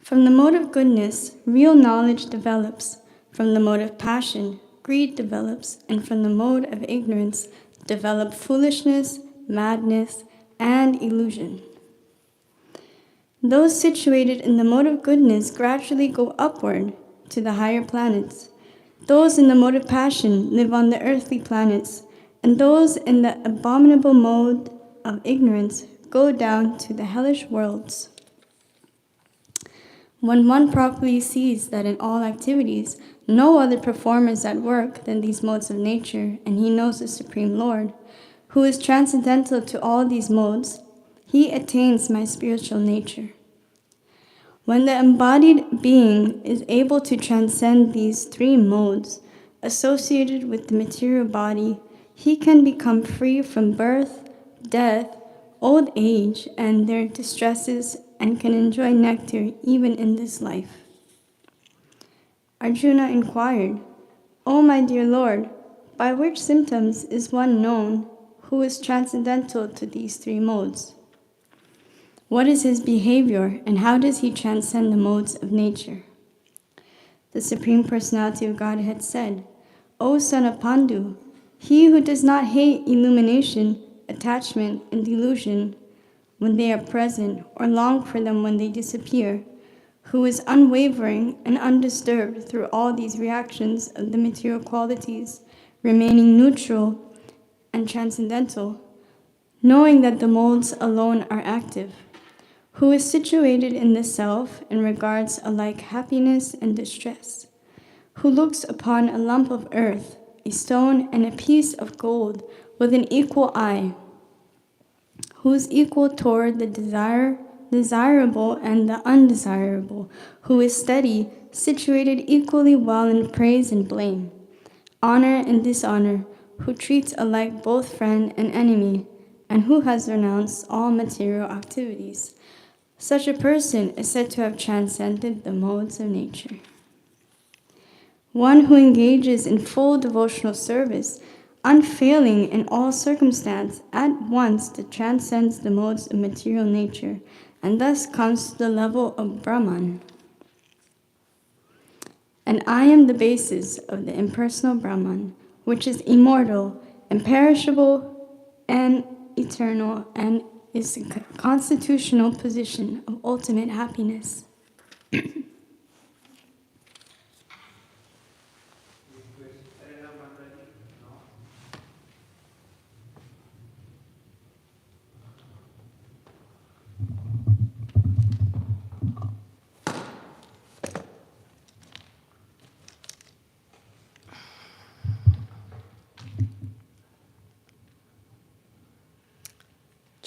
From the mode of goodness, real knowledge develops. From the mode of passion, greed develops. And from the mode of ignorance, develop foolishness, madness, and illusion. Those situated in the mode of goodness gradually go upward to the higher planets. Those in the mode of passion live on the earthly planets, and those in the abominable mode of ignorance go down to the hellish worlds. When one properly sees that in all activities, no other performer is at work than these modes of nature, and he knows the Supreme Lord, who is transcendental to all these modes, he attains my spiritual nature. When the embodied being is able to transcend these three modes associated with the material body, he can become free from birth, death, old age, and their distresses, and can enjoy nectar even in this life. Arjuna inquired, O my dear Lord, by which symptoms is one known who is transcendental to these three modes? What is his behavior, and how does he transcend the modes of nature? The Supreme Personality of Godhead said, O son of Pandu, he who does not hate illumination, attachment, and delusion when they are present, or long for them when they disappear, who is unwavering and undisturbed through all these reactions of the material qualities, remaining neutral and transcendental, knowing that the modes alone are active, who is situated in the self and regards alike happiness and distress, who looks upon a lump of earth, a stone, and a piece of gold with an equal eye, who is equal toward the desirable and the undesirable, who is steady, situated equally well in praise and blame, honor and dishonor, who treats alike both friend and enemy, and who has renounced all material activities. Such a person is said to have transcended the modes of nature. One who engages in full devotional service, unfailing in all circumstance, at once transcends the modes of material nature, and thus comes to the level of Brahman. And I am the basis of the impersonal Brahman, which is immortal, imperishable, and eternal, and is the constitutional position of ultimate happiness.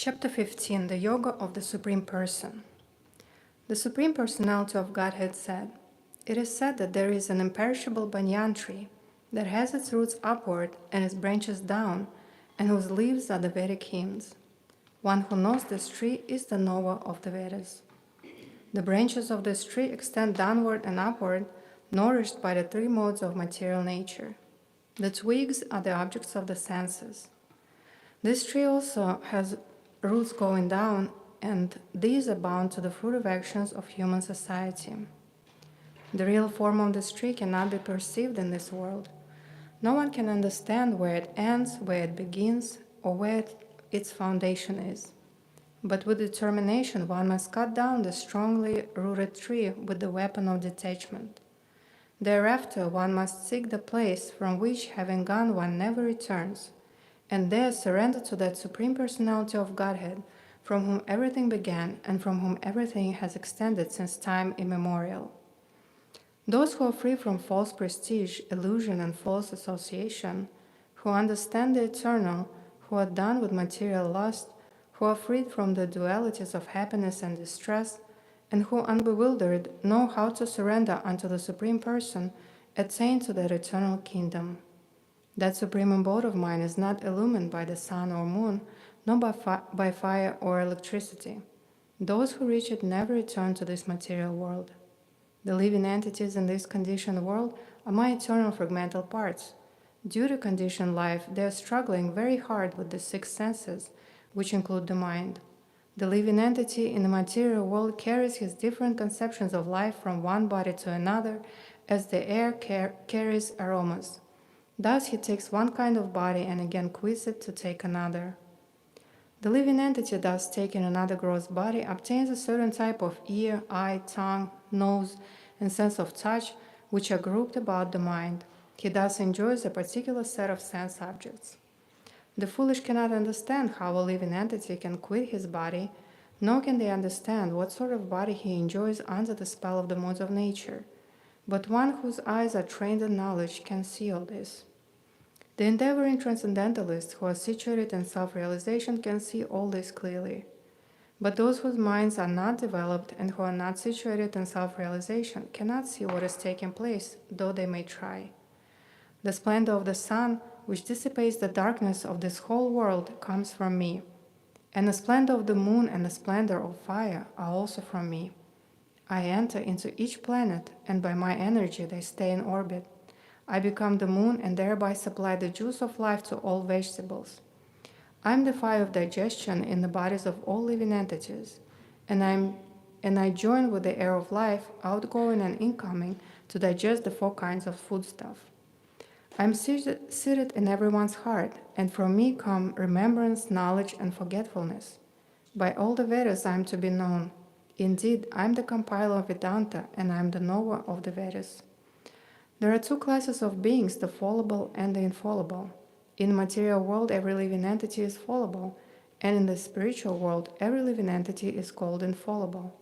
Chapter 15 The Yoga of the Supreme Person. The Supreme Personality of Godhead said, "It is said that there is an imperishable banyan tree that has its roots upward and its branches down, and whose leaves are the Vedic hymns. One who knows this tree is the knower of the Vedas. The branches of this tree extend downward and upward, nourished by the three modes of material nature. The twigs are the objects of the senses. This tree also has roots going down, and these are bound to the fruitive actions of human society. The real form of this tree cannot be perceived in this world. No one can understand where it ends, where it begins, or where its foundation is. But with determination, one must cut down the strongly rooted tree with the weapon of detachment. Thereafter, one must seek the place from which, having gone, one never returns, and there surrender to that Supreme Personality of Godhead, from whom everything began and from whom everything has extended since time immemorial. Those who are free from false prestige, illusion, and false association, who understand the eternal, who are done with material lust, who are freed from the dualities of happiness and distress, and who, unbewildered, know how to surrender unto the Supreme Person, attain to that eternal kingdom. That supreme abode of mine is not illumined by the sun or moon, nor by fire or electricity. Those who reach it never return to this material world. The living entities in this conditioned world are my eternal fragmental parts. Due to conditioned life, they are struggling very hard with the six senses, which include the mind. The living entity in the material world carries his different conceptions of life from one body to another, as the air carries aromas. Thus he takes one kind of body and again quits it to take another. The living entity, thus taking another gross body, obtains a certain type of ear, eye, tongue, nose, and sense of touch, which are grouped about the mind. He thus enjoys a particular set of sense objects. The foolish cannot understand how a living entity can quit his body, nor can they understand what sort of body he enjoys under the spell of the modes of nature. But one whose eyes are trained in knowledge can see all this. The endeavoring transcendentalists who are situated in self-realization can see all this clearly. But those whose minds are not developed and who are not situated in self-realization cannot see what is taking place, though they may try. The splendor of the sun, which dissipates the darkness of this whole world, comes from me. And the splendor of the moon and the splendor of fire are also from me. I enter into each planet, and by my energy they stay in orbit. I become the moon and thereby supply the juice of life to all vegetables. I am the fire of digestion in the bodies of all living entities, and I join with the air of life, outgoing and incoming, to digest the four kinds of foodstuff. I am seated in everyone's heart, and from me come remembrance, knowledge, and forgetfulness. By all the Vedas I am to be known. Indeed, I am the compiler of Vedanta, and I am the knower of the Vedas. There are two classes of beings, the fallible and the infallible. In the material world, every living entity is fallible, and in the spiritual world, every living entity is called infallible.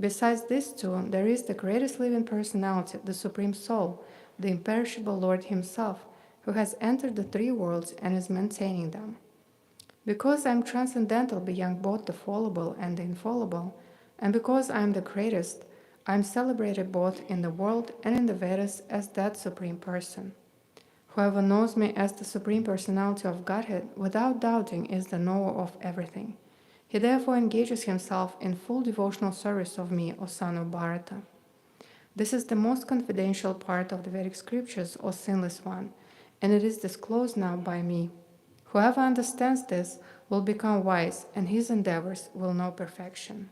Besides these two, there is the greatest living personality, the Supreme Soul, the imperishable Lord Himself, who has entered the three worlds and is maintaining them. Because I am transcendental beyond both the fallible and the infallible, and because I am the greatest, I am celebrated both in the world and in the Vedas as that Supreme Person. Whoever knows me as the Supreme Personality of Godhead without doubting is the knower of everything. He therefore engages himself in full devotional service of me, O son of Bharata. This is the most confidential part of the Vedic scriptures, O sinless one, and it is disclosed now by me. Whoever understands this will become wise, and his endeavors will know perfection.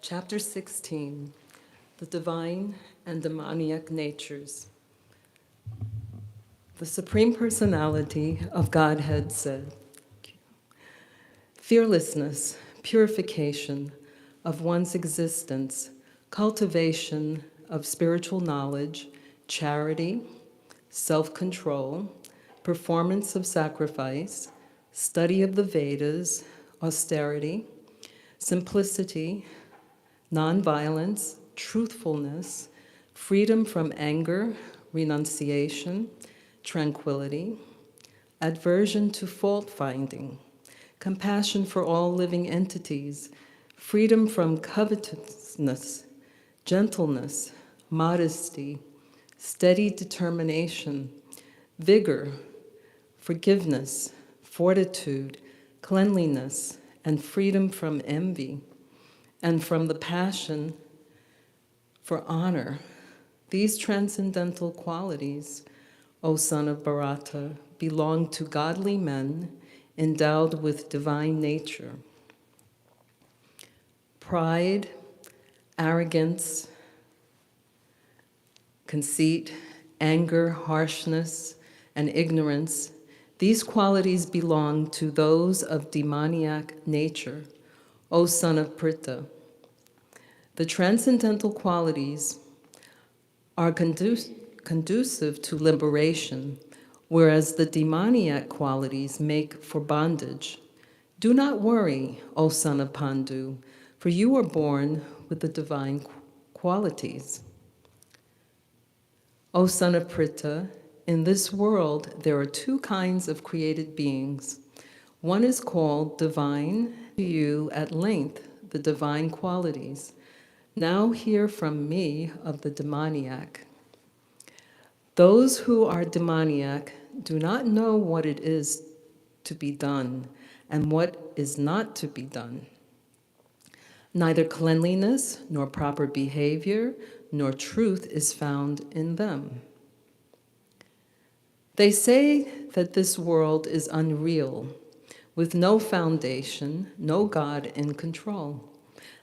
Chapter 16, The Divine and Demoniac Natures. The Supreme Personality of Godhead said, fearlessness, purification of one's existence, cultivation of spiritual knowledge, charity, self-control, performance of sacrifice, study of the Vedas, austerity, simplicity, nonviolence, truthfulness, freedom from anger, renunciation, tranquility, aversion to fault-finding, compassion for all living entities, freedom from covetousness, gentleness, modesty, steady determination, vigor, forgiveness, fortitude, cleanliness, and freedom from envy, and from the passion for honor. These transcendental qualities, O son of Bharata, belong to godly men endowed with divine nature. Pride, arrogance, conceit, anger, harshness, and ignorance, these qualities belong to those of demoniac nature, O son of Pritha. The transcendental qualities are conducive to liberation, whereas the demoniac qualities make for bondage. Do not worry, O son of Pandu, for you were born with the divine qualities. O son of Pritha, in this world there are two kinds of created beings. One is called divine. To you at length the divine qualities. Now hear from me of the demoniac. Those who are demoniac do not know what it is to be done and what is not to be done. Neither cleanliness, nor proper behavior, nor truth is found in them. They say that this world is unreal, with no foundation, no God in control.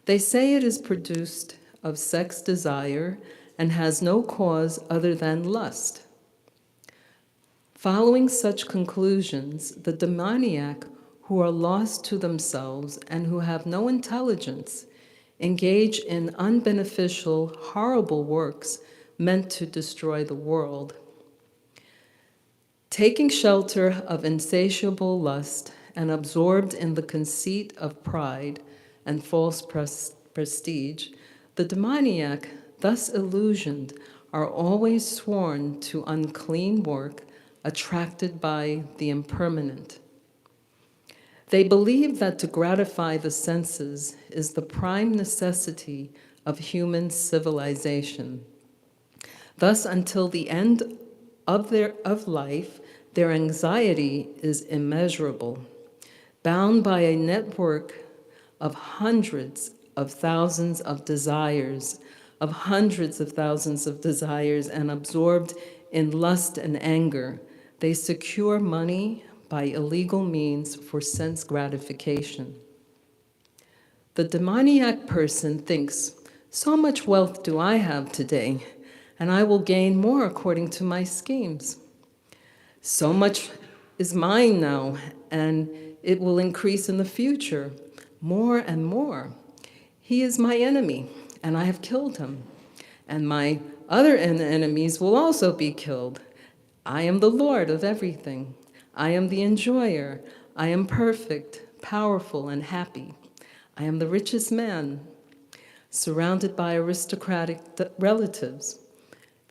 They say it is produced of sex desire and has no cause other than lust. Following such conclusions, the demoniac, who are lost to themselves and who have no intelligence, engage in unbeneficial, horrible works meant to destroy the world. Taking shelter of insatiable lust and absorbed in the conceit of pride and false prestige, the demoniac, thus illusioned, are always sworn to unclean work, attracted by the impermanent. They believe that to gratify the senses is the prime necessity of human civilization. Thus, until the end of life, their anxiety is immeasurable, bound by a network of hundreds of thousands of desires, and absorbed in lust and anger. They secure money by illegal means for sense gratification. The demoniac person thinks, so much wealth do I have today, and I will gain more according to my schemes. So much is mine now, and it will increase in the future, more and more. He is my enemy, and I have killed him, and my other enemies will also be killed. I am the Lord of everything. I am the enjoyer. I am perfect, powerful, and happy. I am the richest man, surrounded by aristocratic relatives.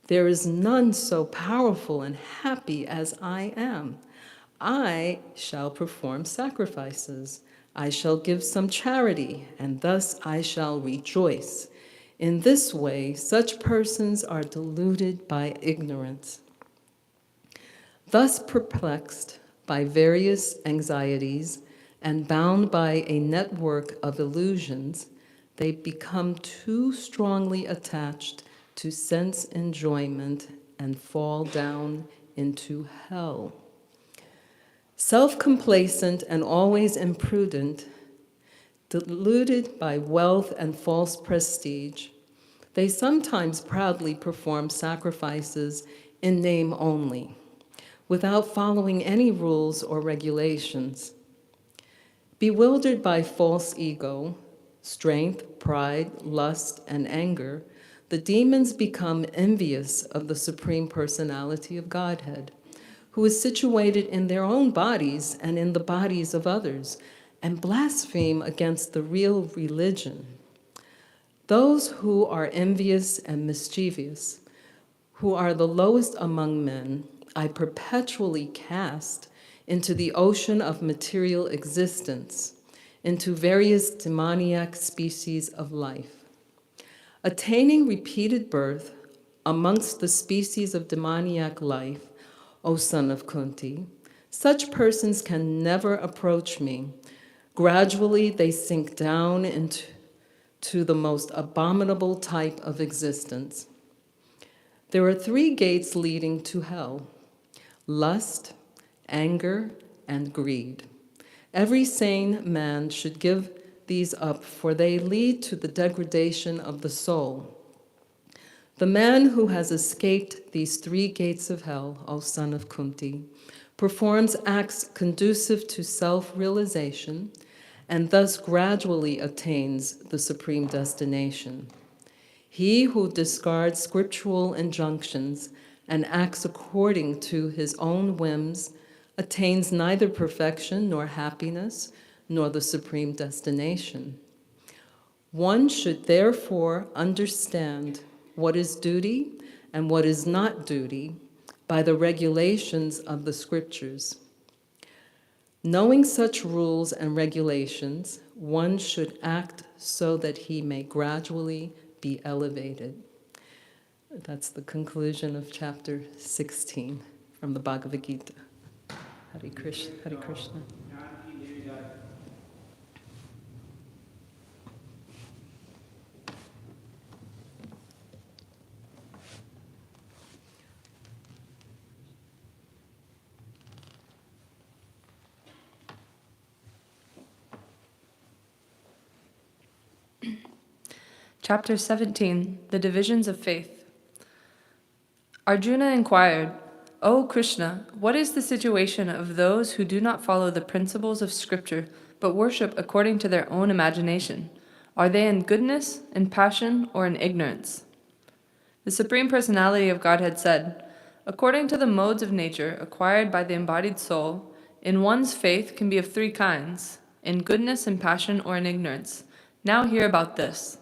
There is none so powerful and happy as I am. I shall perform sacrifices. I shall give some charity, and thus I shall rejoice. In this way, such persons are deluded by ignorance. Thus perplexed by various anxieties and bound by a network of illusions, they become too strongly attached to sense enjoyment and fall down into hell. Self-complacent and always imprudent, Deluded by wealth and false prestige, they sometimes proudly perform sacrifices in name only, without following any rules or regulations. Bewildered by false ego, strength, pride, lust, and anger, the demons become envious of the Supreme Personality of Godhead, who is situated in their own bodies and in the bodies of others, and blaspheme against the real religion. Those who are envious and mischievous, who are the lowest among men, I perpetually cast into the ocean of material existence, into various demoniac species of life. Attaining repeated birth amongst the species of demoniac life, O son of Kunti, such persons can never approach me. Gradually, they sink down into the most abominable type of existence. There are 3 gates leading to hell: lust, anger, and greed. Every sane man should give these up, for they lead to the degradation of the soul. The man who has escaped these 3 gates of hell, O son of Kunti, performs acts conducive to self-realization and thus gradually attains the supreme destination. He who discards scriptural injunctions and acts according to his own whims attains neither perfection nor happiness nor the supreme destination. One should therefore understand what is duty and what is not duty by the regulations of the scriptures. Knowing such rules and regulations, one should act so that he may gradually be elevated. That's the conclusion of chapter 16 from the Bhagavad Gita. Hare Krishna, Hare Krishna. Chapter 17, The Divisions of Faith. Arjuna inquired, O Krishna, what is the situation of those who do not follow the principles of Scripture, but worship according to their own imagination? Are they in goodness, in passion, or in ignorance? The Supreme Personality of Godhead said, according to the modes of nature acquired by the embodied soul, in one's faith can be of 3 kinds, in goodness, in passion, or in ignorance. Now hear about this.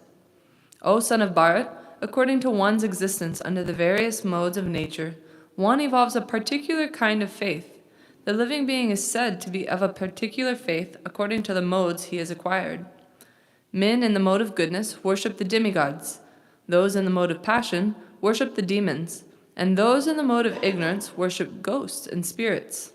O son of Bharat, according to one's existence under the various modes of nature, one evolves a particular kind of faith. The living being is said to be of a particular faith according to the modes he has acquired. Men in the mode of goodness worship the demigods. Those in the mode of passion worship the demons. And those in the mode of ignorance worship ghosts and spirits.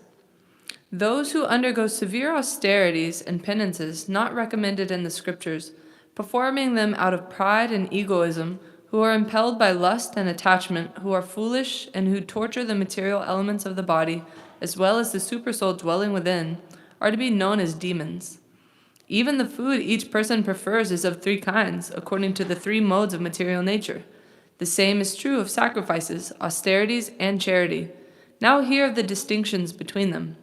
Those who undergo severe austerities and penances not recommended in the scriptures, performing them out of pride and egoism, who are impelled by lust and attachment, who are foolish, and who torture the material elements of the body, as well as the supersoul dwelling within, are to be known as demons. Even the food each person prefers is of 3 kinds, according to the 3 modes of material nature. The same is true of sacrifices, austerities, and charity. Now hear of the distinctions between them.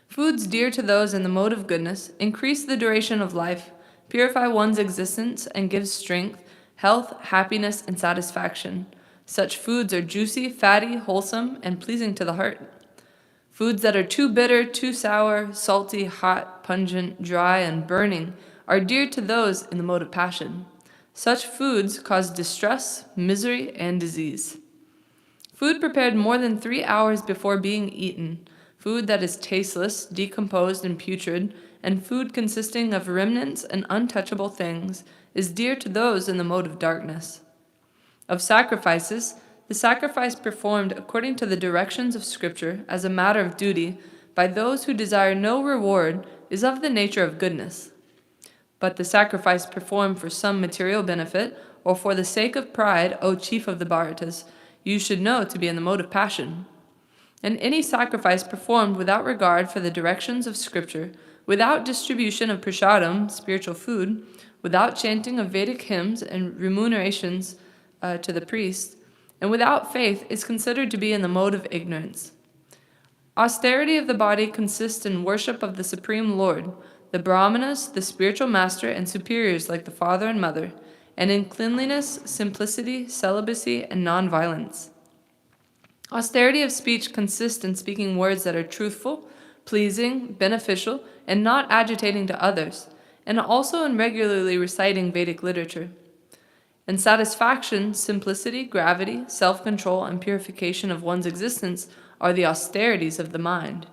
Foods dear to those in the mode of goodness increase the duration of life, purify one's existence, and give strength, health, happiness, and satisfaction. Such foods are juicy, fatty, wholesome, and pleasing to the heart. Foods that are too bitter, too sour, salty, hot, pungent, dry, and burning are dear to those in the mode of passion. Such foods cause distress, misery, and disease. Food prepared more than 3 hours before being eaten, food that is tasteless, decomposed, and putrid, and food consisting of remnants and untouchable things, is dear to those in the mode of darkness. Of sacrifices, the sacrifice performed according to the directions of Scripture as a matter of duty by those who desire no reward is of the nature of goodness. But the sacrifice performed for some material benefit or for the sake of pride, O chief of the Bharatas, you should know to be in the mode of passion. And any sacrifice performed without regard for the directions of Scripture, without distribution of prasadam, spiritual food, without chanting of Vedic hymns and remunerations to the priest, and without faith is considered to be in the mode of ignorance. Austerity of the body consists in worship of the Supreme Lord, the Brahmanas, the spiritual master, and superiors like the father and mother, and in cleanliness, simplicity, celibacy, and non-violence. Austerity of speech consists in speaking words that are truthful, pleasing, beneficial, and not agitating to others, and also in regularly reciting Vedic literature. And satisfaction, simplicity, gravity, self-control, and purification of one's existence are the austerities of the mind.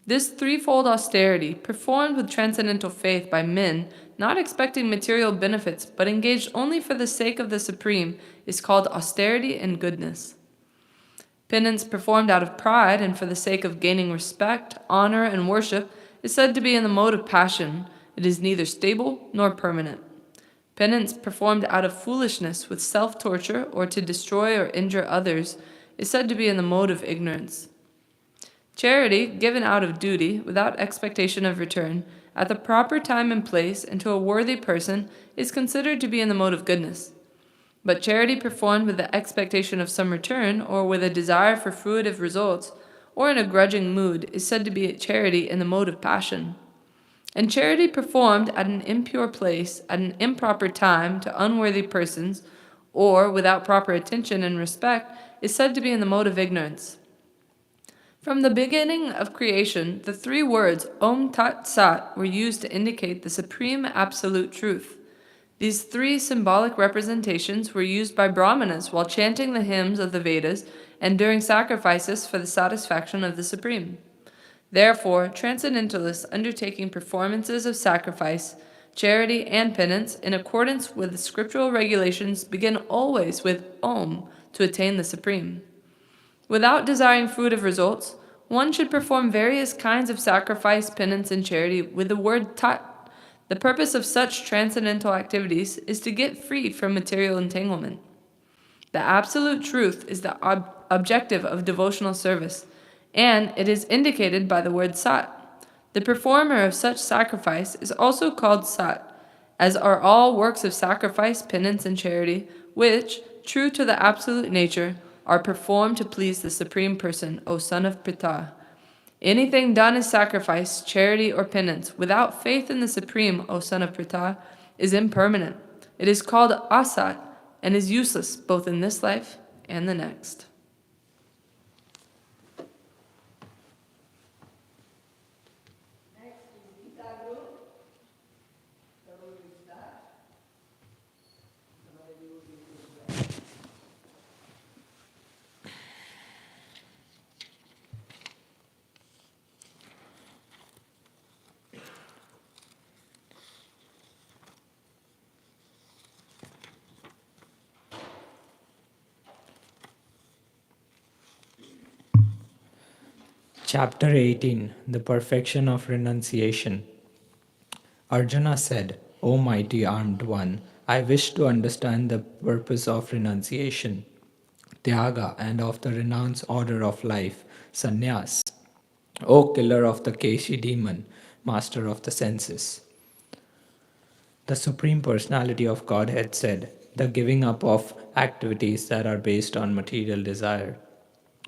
This threefold austerity, performed with transcendental faith by men, not expecting material benefits, but engaged only for the sake of the Supreme, is called austerity and goodness. Penance performed out of pride and for the sake of gaining respect, honor, and worship is said to be in the mode of passion. It is neither stable nor permanent. Penance performed out of foolishness with self-torture or to destroy or injure others is said to be in the mode of ignorance. Charity, given out of duty, without expectation of return, at the proper time and place, and to a worthy person, is considered to be in the mode of goodness. But charity performed with the expectation of some return, or with a desire for fruitive results, or in a grudging mood, is said to be charity in the mode of passion. And charity performed at an impure place, at an improper time, to unworthy persons, or without proper attention and respect, is said to be in the mode of ignorance. From the beginning of creation, the three words Om Tat Sat were used to indicate the supreme absolute truth. These three symbolic representations were used by Brahmanas while chanting the hymns of the Vedas and during sacrifices for the satisfaction of the Supreme. Therefore, transcendentalists undertaking performances of sacrifice, charity, and penance in accordance with the scriptural regulations begin always with Om to attain the Supreme. Without desiring fruitive results, one should perform various kinds of sacrifice, penance, and charity with the word Tat. The purpose of such transcendental activities is to get free from material entanglement. The absolute truth is the objective of devotional service, and it is indicated by the word Sat. The performer of such sacrifice is also called Sat, as are all works of sacrifice, penance, and charity, which, true to the absolute nature, are performed to please the Supreme Person, O son of Pritha. Anything done as sacrifice, charity, or penance without faith in the Supreme, O son of Pritha, is impermanent. It is called asat and is useless both in this life and the next. Chapter 18 The Perfection of Renunciation. Arjuna said, O mighty armed one, I wish to understand the purpose of renunciation, Tyaga, and of the renounced order of life, Sannyas. O killer of the Keshi demon, master of the senses. The Supreme Personality of Godhead said, the giving up of activities that are based on material desire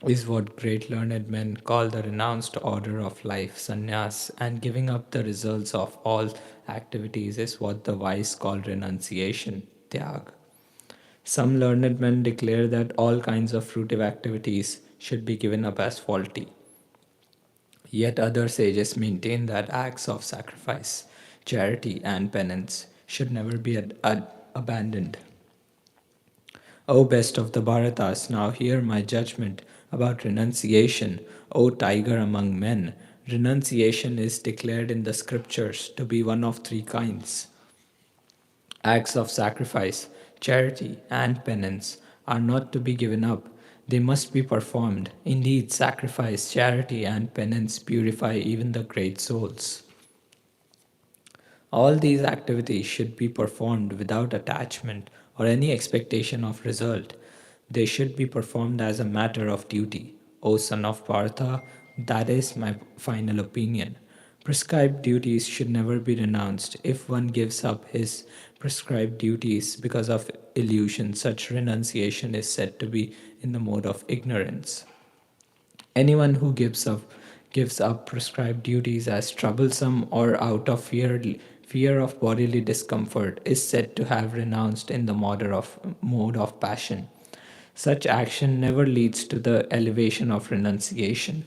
is what great learned men call the renounced order of life, sannyas, and giving up the results of all activities is what the wise call renunciation, tyag. Some learned men declare that all kinds of fruitive activities should be given up as faulty. Yet other sages maintain that acts of sacrifice, charity, and penance should never be abandoned. O best of the Bharatas, now hear my judgment about renunciation, O tiger among men. Renunciation is declared in the scriptures to be one of three kinds. Acts of sacrifice, charity, and penance are not to be given up. They must be performed. Indeed, sacrifice, charity, and penance purify even the great souls. All these activities should be performed without attachment or any expectation of result. They should be performed as a matter of duty. O son of Partha, that is my final opinion. Prescribed duties should never be renounced. If one gives up his prescribed duties because of illusion, such renunciation is said to be in the mode of ignorance. Anyone who gives up prescribed duties as troublesome or out of fear of bodily discomfort is said to have renounced in the mode of passion. Such action never leads to the elevation of renunciation.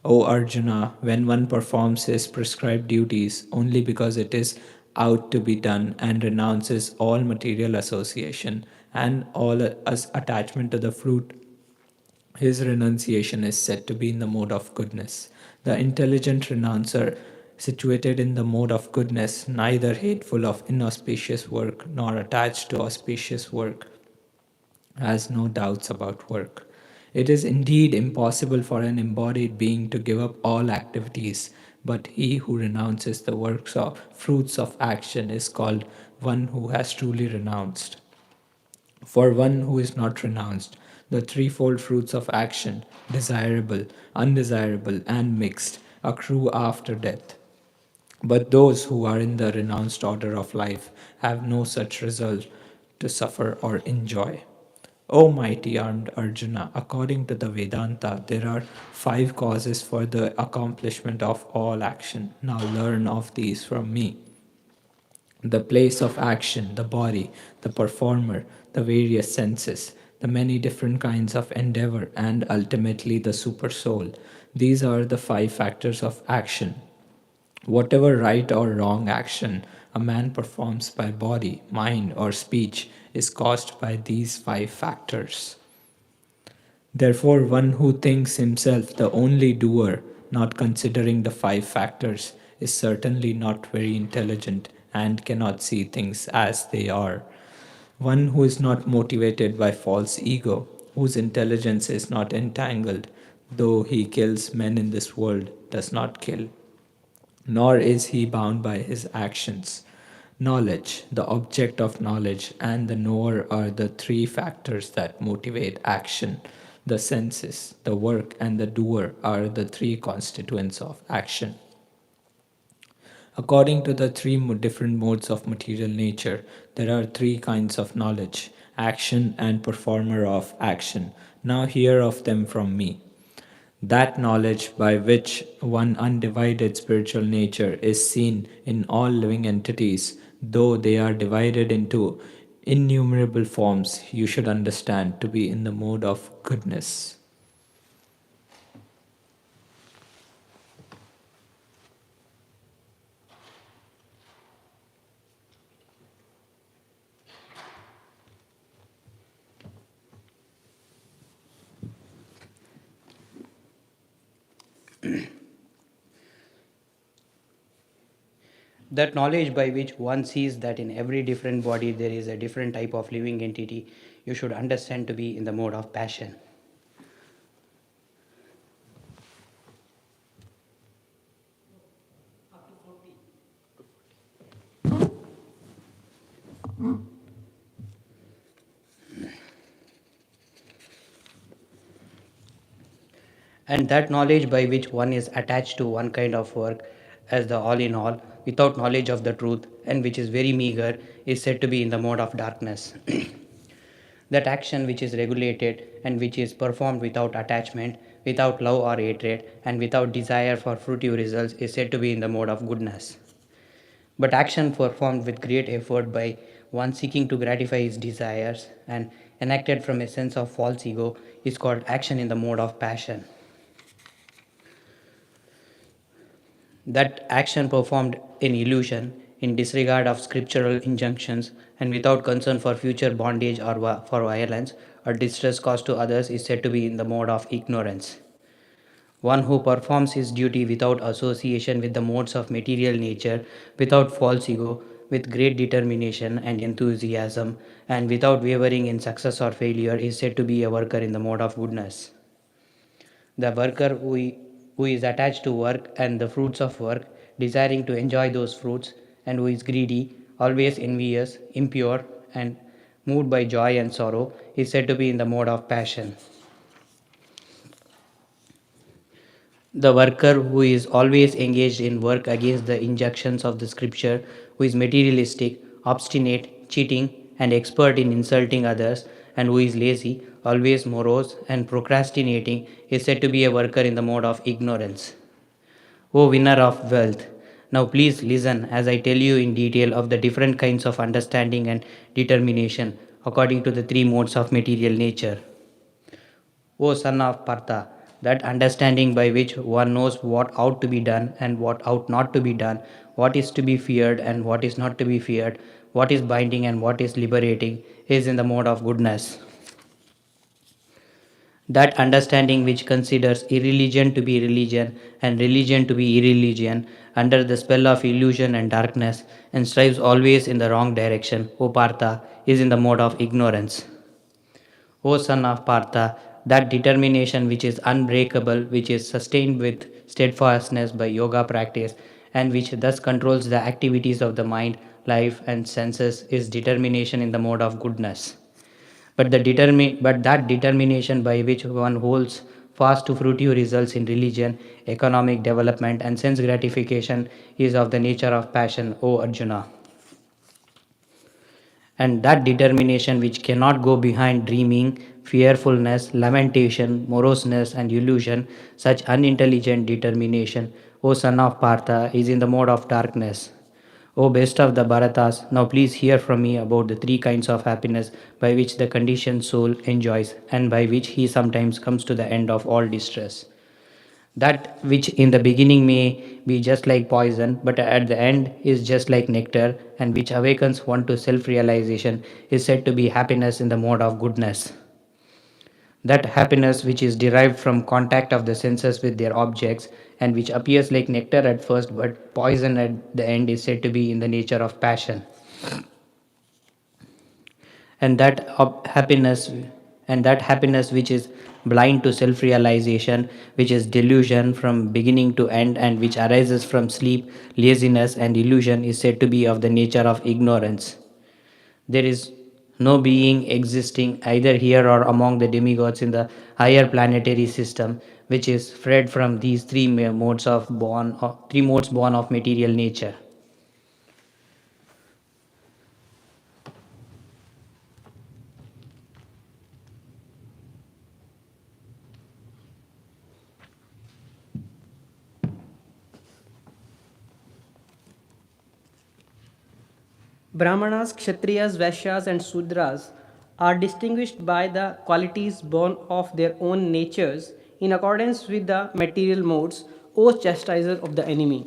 O Arjuna, when one performs his prescribed duties only because it is out to be done and renounces all material association and all attachment to the fruit, his renunciation is said to be in the mode of goodness. The intelligent renouncer, situated in the mode of goodness, neither hateful of inauspicious work nor attached to auspicious work, has no doubts about work. It is indeed impossible for an embodied being to give up all activities, but he who renounces the fruits of action is called one who has truly renounced. For one who is not renounced, the threefold fruits of action, desirable, undesirable, and mixed, accrue after death. But those who are in the renounced order of life have no such result to suffer or enjoy. O mighty armed Arjuna, according to the Vedanta, there are 5 causes for the accomplishment of all action. Now learn of these from me. The place of action, the body, the performer, the various senses, the many different kinds of endeavor, and ultimately the supersoul. These are the 5 factors of action. Whatever right or wrong action a man performs by body, mind, or speech is caused by these 5 factors. Therefore, one who thinks himself the only doer, not considering the 5 factors, is certainly not very intelligent and cannot see things as they are. One who is not motivated by false ego, whose intelligence is not entangled, though he kills men in this world, does not kill, nor is he bound by his actions. Knowledge, the object of knowledge, and the knower are the 3 factors that motivate action. The senses, the work, and the doer are the 3 constituents of action. According to the 3 different modes of material nature, there are 3 kinds of knowledge: action and performer of action. Now hear of them from me. That knowledge by which one undivided spiritual nature is seen in all living entities, though they are divided into innumerable forms, you should understand to be in the mode of goodness. That knowledge by which one sees that in every different body there is a different type of living entity, you should understand to be in the mode of passion. And that knowledge by which one is attached to one kind of work as the all in all, without knowledge of the truth, and which is very meager, is said to be in the mode of darkness. That action which is regulated and which is performed without attachment, without love or hatred, and without desire for fruitive results is said to be in the mode of goodness. But action performed with great effort by one seeking to gratify his desires and enacted from a sense of false ego is called action in the mode of passion. That action performed in illusion, in disregard of scriptural injunctions, and without concern for future bondage or for violence or distress caused to others is said to be in the mode of ignorance. One who performs his duty without association with the modes of material nature, without false ego, with great determination and enthusiasm, and without wavering in success or failure is said to be a worker in the mode of goodness. The worker who is attached to work and the fruits of work, desiring to enjoy those fruits, and who is greedy, always envious, impure, and moved by joy and sorrow, is said to be in the mode of passion. The worker who is always engaged in work against the injunctions of the scripture, who is materialistic, obstinate, cheating, and expert in insulting others, and who is lazy, always morose, and procrastinating, is said to be a worker in the mode of ignorance. O winner of wealth, now please listen as I tell you in detail of the different kinds of understanding and determination according to the three modes of material nature. O son of Partha, that understanding by which one knows what ought to be done and what ought not to be done, what is to be feared and what is not to be feared, what is binding and what is liberating, is in the mode of goodness. That understanding which considers irreligion to be religion and religion to be irreligion under the spell of illusion and darkness and strives always in the wrong direction, O Partha, is in the mode of ignorance. O son of Partha, that determination which is unbreakable, which is sustained with steadfastness by yoga practice, and which thus controls the activities of the mind, life, and senses, is determination in the mode of goodness. But that determination by which one holds fast to fruitive results in religion, economic development, and sense gratification is of the nature of passion, O Arjuna. And that determination which cannot go behind dreaming, fearfulness, lamentation, moroseness, and illusion, such unintelligent determination, O son of Partha, is in the mode of darkness. O best of the Bharatas, now please hear from me about the three kinds of happiness by which the conditioned soul enjoys and by which he sometimes comes to the end of all distress. That which in the beginning may be just like poison, but at the end is just like nectar, and which awakens one to self realization, is said to be happiness in the mode of goodness. That happiness which is derived from contact of the senses with their objects and which appears like nectar at first but poison at the end is said to be in the nature of passion. And that happiness which is blind to self realization, which is delusion from beginning to end and which arises from sleep, laziness and illusion, is said to be of the nature of ignorance. There is no being existing either here or among the demigods in the higher planetary system which is freed from these three modes born of material nature. Brahmanas, Kshatriyas, Vaishyas, and Sudras are distinguished by the qualities born of their own natures in accordance with the material modes, O chastiser of the enemy.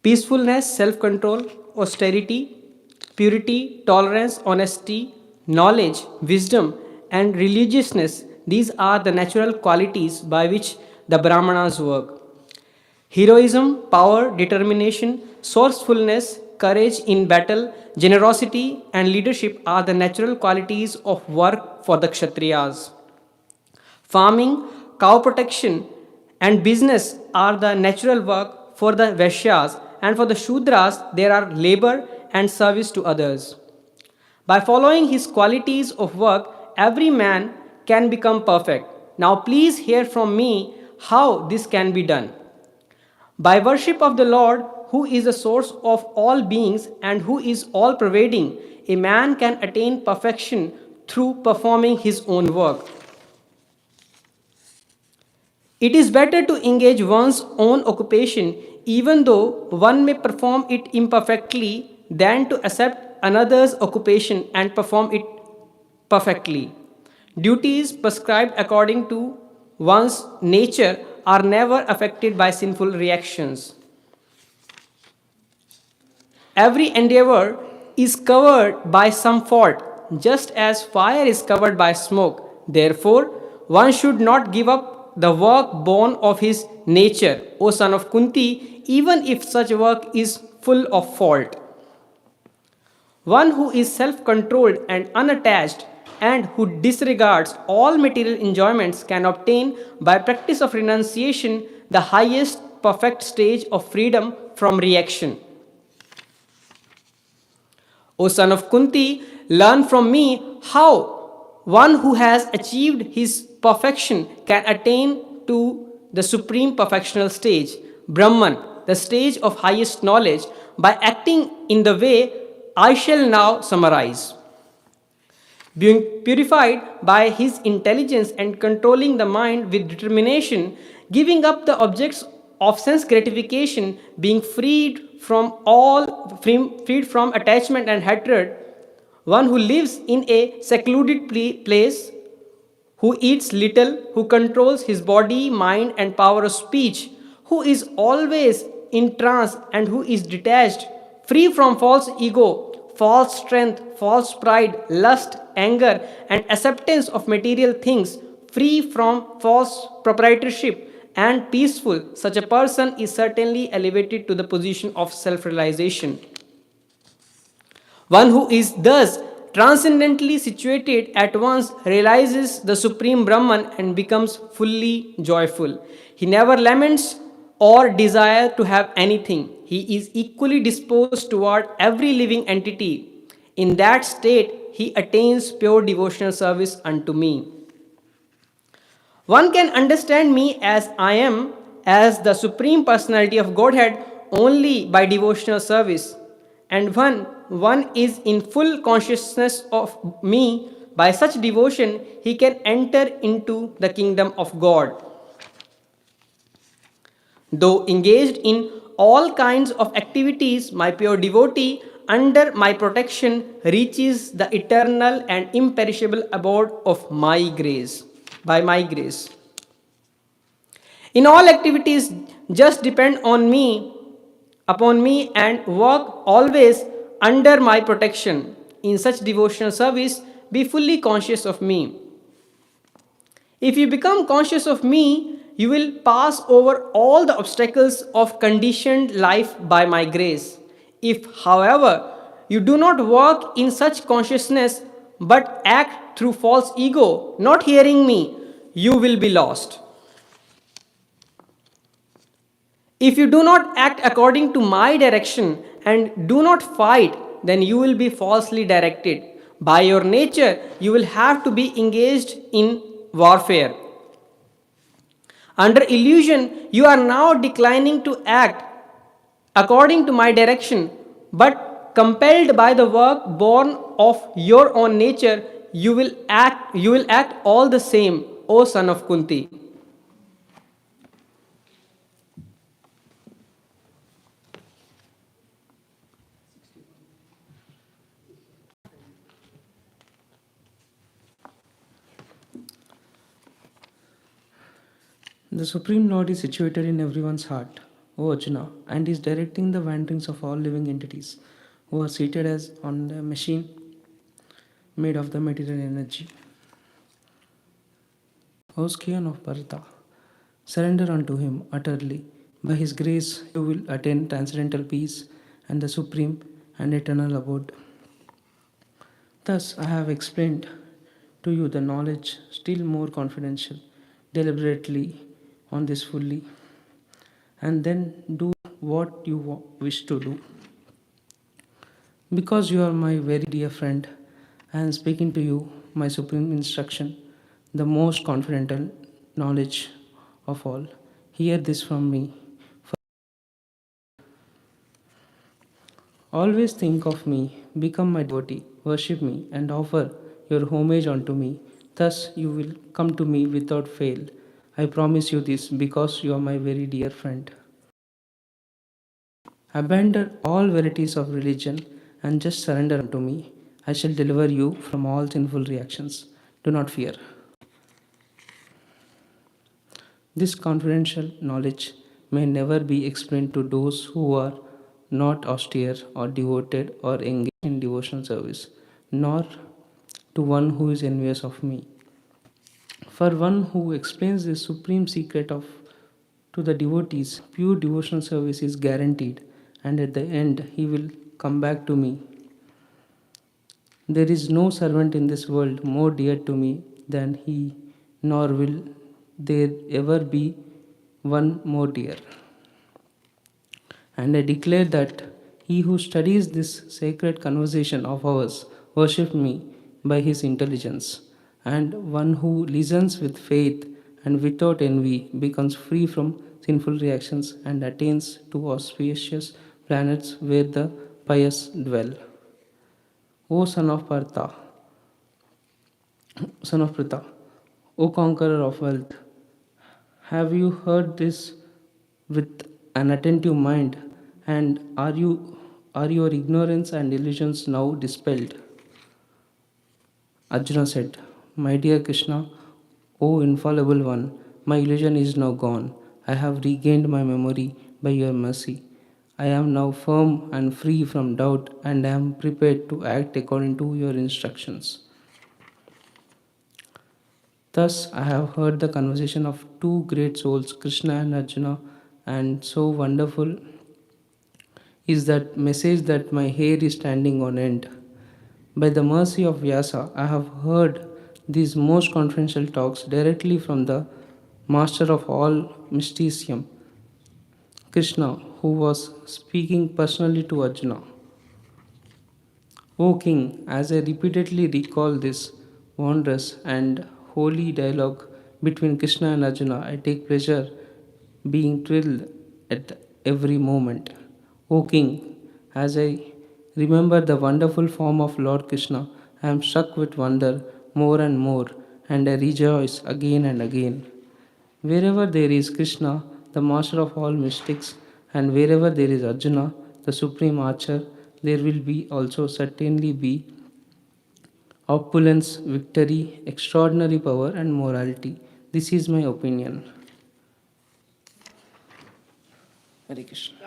Peacefulness, self control, austerity, purity, tolerance, honesty, knowledge, wisdom, and religiousness, these are the natural qualities by which the Brahmanas work. Heroism, power, determination, sourcefulness, courage in battle, generosity, and leadership are the natural qualities of work for the Kshatriyas. Farming, cow protection, and business are the natural work for the Vaishyas, and for the Shudras, there are labor and service to others. By following his qualities of work, every man can become perfect. Now, please hear from me how this can be done. By worship of the Lord, who is the source of all beings and who is all pervading, a man can attain perfection through performing his own work. It is better to engage one's own occupation, even though one may perform it imperfectly, than to accept another's occupation and perform it perfectly. Duties prescribed according to one's nature are never affected by sinful reactions. Every endeavor is covered by some fault, just as fire is covered by smoke. Therefore, one should not give up the work born of his nature, O son of Kunti, even if such work is full of fault. One who is self-controlled and unattached and who disregards all material enjoyments can obtain by practice of renunciation the highest perfect stage of freedom from reaction. O son of Kunti, learn from me how one who has achieved his perfection can attain to the supreme perfectional stage, Brahman, the stage of highest knowledge, by acting in the way I shall now summarize. Being purified by his intelligence and controlling the mind with determination, giving up the objects of sense gratification, being freed from attachment and hatred, one who lives in a secluded place, who eats little, who controls his body, mind, and power of speech, who is always in trance and who is detached, free from false ego, false strength, false pride, lust, anger, and acceptance of material things, free from false proprietorship, and peaceful, such a person is certainly elevated to the position of self realization. One who is thus transcendently situated at once realizes the Supreme Brahman and becomes fully joyful. He never laments or desires to have anything. He is equally disposed toward every living entity. In that state, he attains pure devotional service unto me. One can understand me as I am, as the Supreme Personality of Godhead, only by devotional service. And when one is in full consciousness of me, by such devotion, he can enter into the kingdom of God. Though engaged in all kinds of activities, my pure devotee, under my protection, reaches the eternal and imperishable abode of my grace, by my grace. In all activities, just depend on me, upon me, and work always under my protection. In such devotional service, be fully conscious of me. If you become conscious of me, you will pass over all the obstacles of conditioned life by my grace. If, however, you do not work in such consciousness but act through false ego, not hearing me, you will be lost. If you do not act according to my direction and do not fight, then you will be falsely directed. By your nature, you will have to be engaged in warfare. Under illusion, you are now declining to act according to my direction, but compelled by the work born of your own nature, you will act all the same, O son of Kunti. The Supreme Lord is situated in everyone's heart, O Arjuna, and is directing the wanderings of all living entities who are seated as on a machine made of the material energy. O scion of Bharata, surrender unto him utterly. By his grace you will attain transcendental peace and the supreme and eternal abode. Thus I have explained to you the knowledge still more confidential, deliberately on this fully, and then do what you wish to do. Because you are my very dear friend, I am speaking to you my supreme instruction, the most confidential knowledge of all. Hear this from me. Always think of me, become my devotee, worship me, and offer your homage unto me. Thus you will come to me without fail. I promise you this because you are my very dear friend. Abandon all varieties of religion and just surrender unto me. I shall deliver you from all sinful reactions. Do not fear. This confidential knowledge may never be explained to those who are not austere or devoted or engaged in devotional service, nor to one who is envious of me. For one who explains this supreme secret to the devotees, pure devotional service is guaranteed, and at the end he will come back to me. There is no servant in this world more dear to me than he, nor will there ever be one more dear. And I declare that he who studies this sacred conversation of ours worships me by his intelligence, and one who listens with faith and without envy becomes free from sinful reactions and attains to auspicious planets where the pious dwell. O son of Pritha, O conqueror of wealth, have you heard this with an attentive mind, and are your ignorance and illusions now dispelled? Arjuna said, My dear Krishna, O infallible one, my illusion is now gone. I have regained my memory by your mercy. I am now firm and free from doubt, and I am prepared to act according to your instructions. Thus, I have heard the conversation of two great souls, Krishna and Arjuna, and so wonderful is that message that my hair is standing on end. By the mercy of Vyasa, I have heard these most confidential talks directly from the master of all mysticism, Krishna, who was speaking personally to Arjuna. O King, as I repeatedly recall this wondrous and holy dialogue between Krishna and Arjuna, I take pleasure being thrilled at every moment. O King, as I remember the wonderful form of Lord Krishna, I am struck with wonder more and more, and I rejoice again and again. Wherever there is Krishna, the master of all mystics, and wherever there is Arjuna, the supreme archer, there will be also certainly be opulence, victory, extraordinary power, and morality. This is my opinion. Hare Krishna.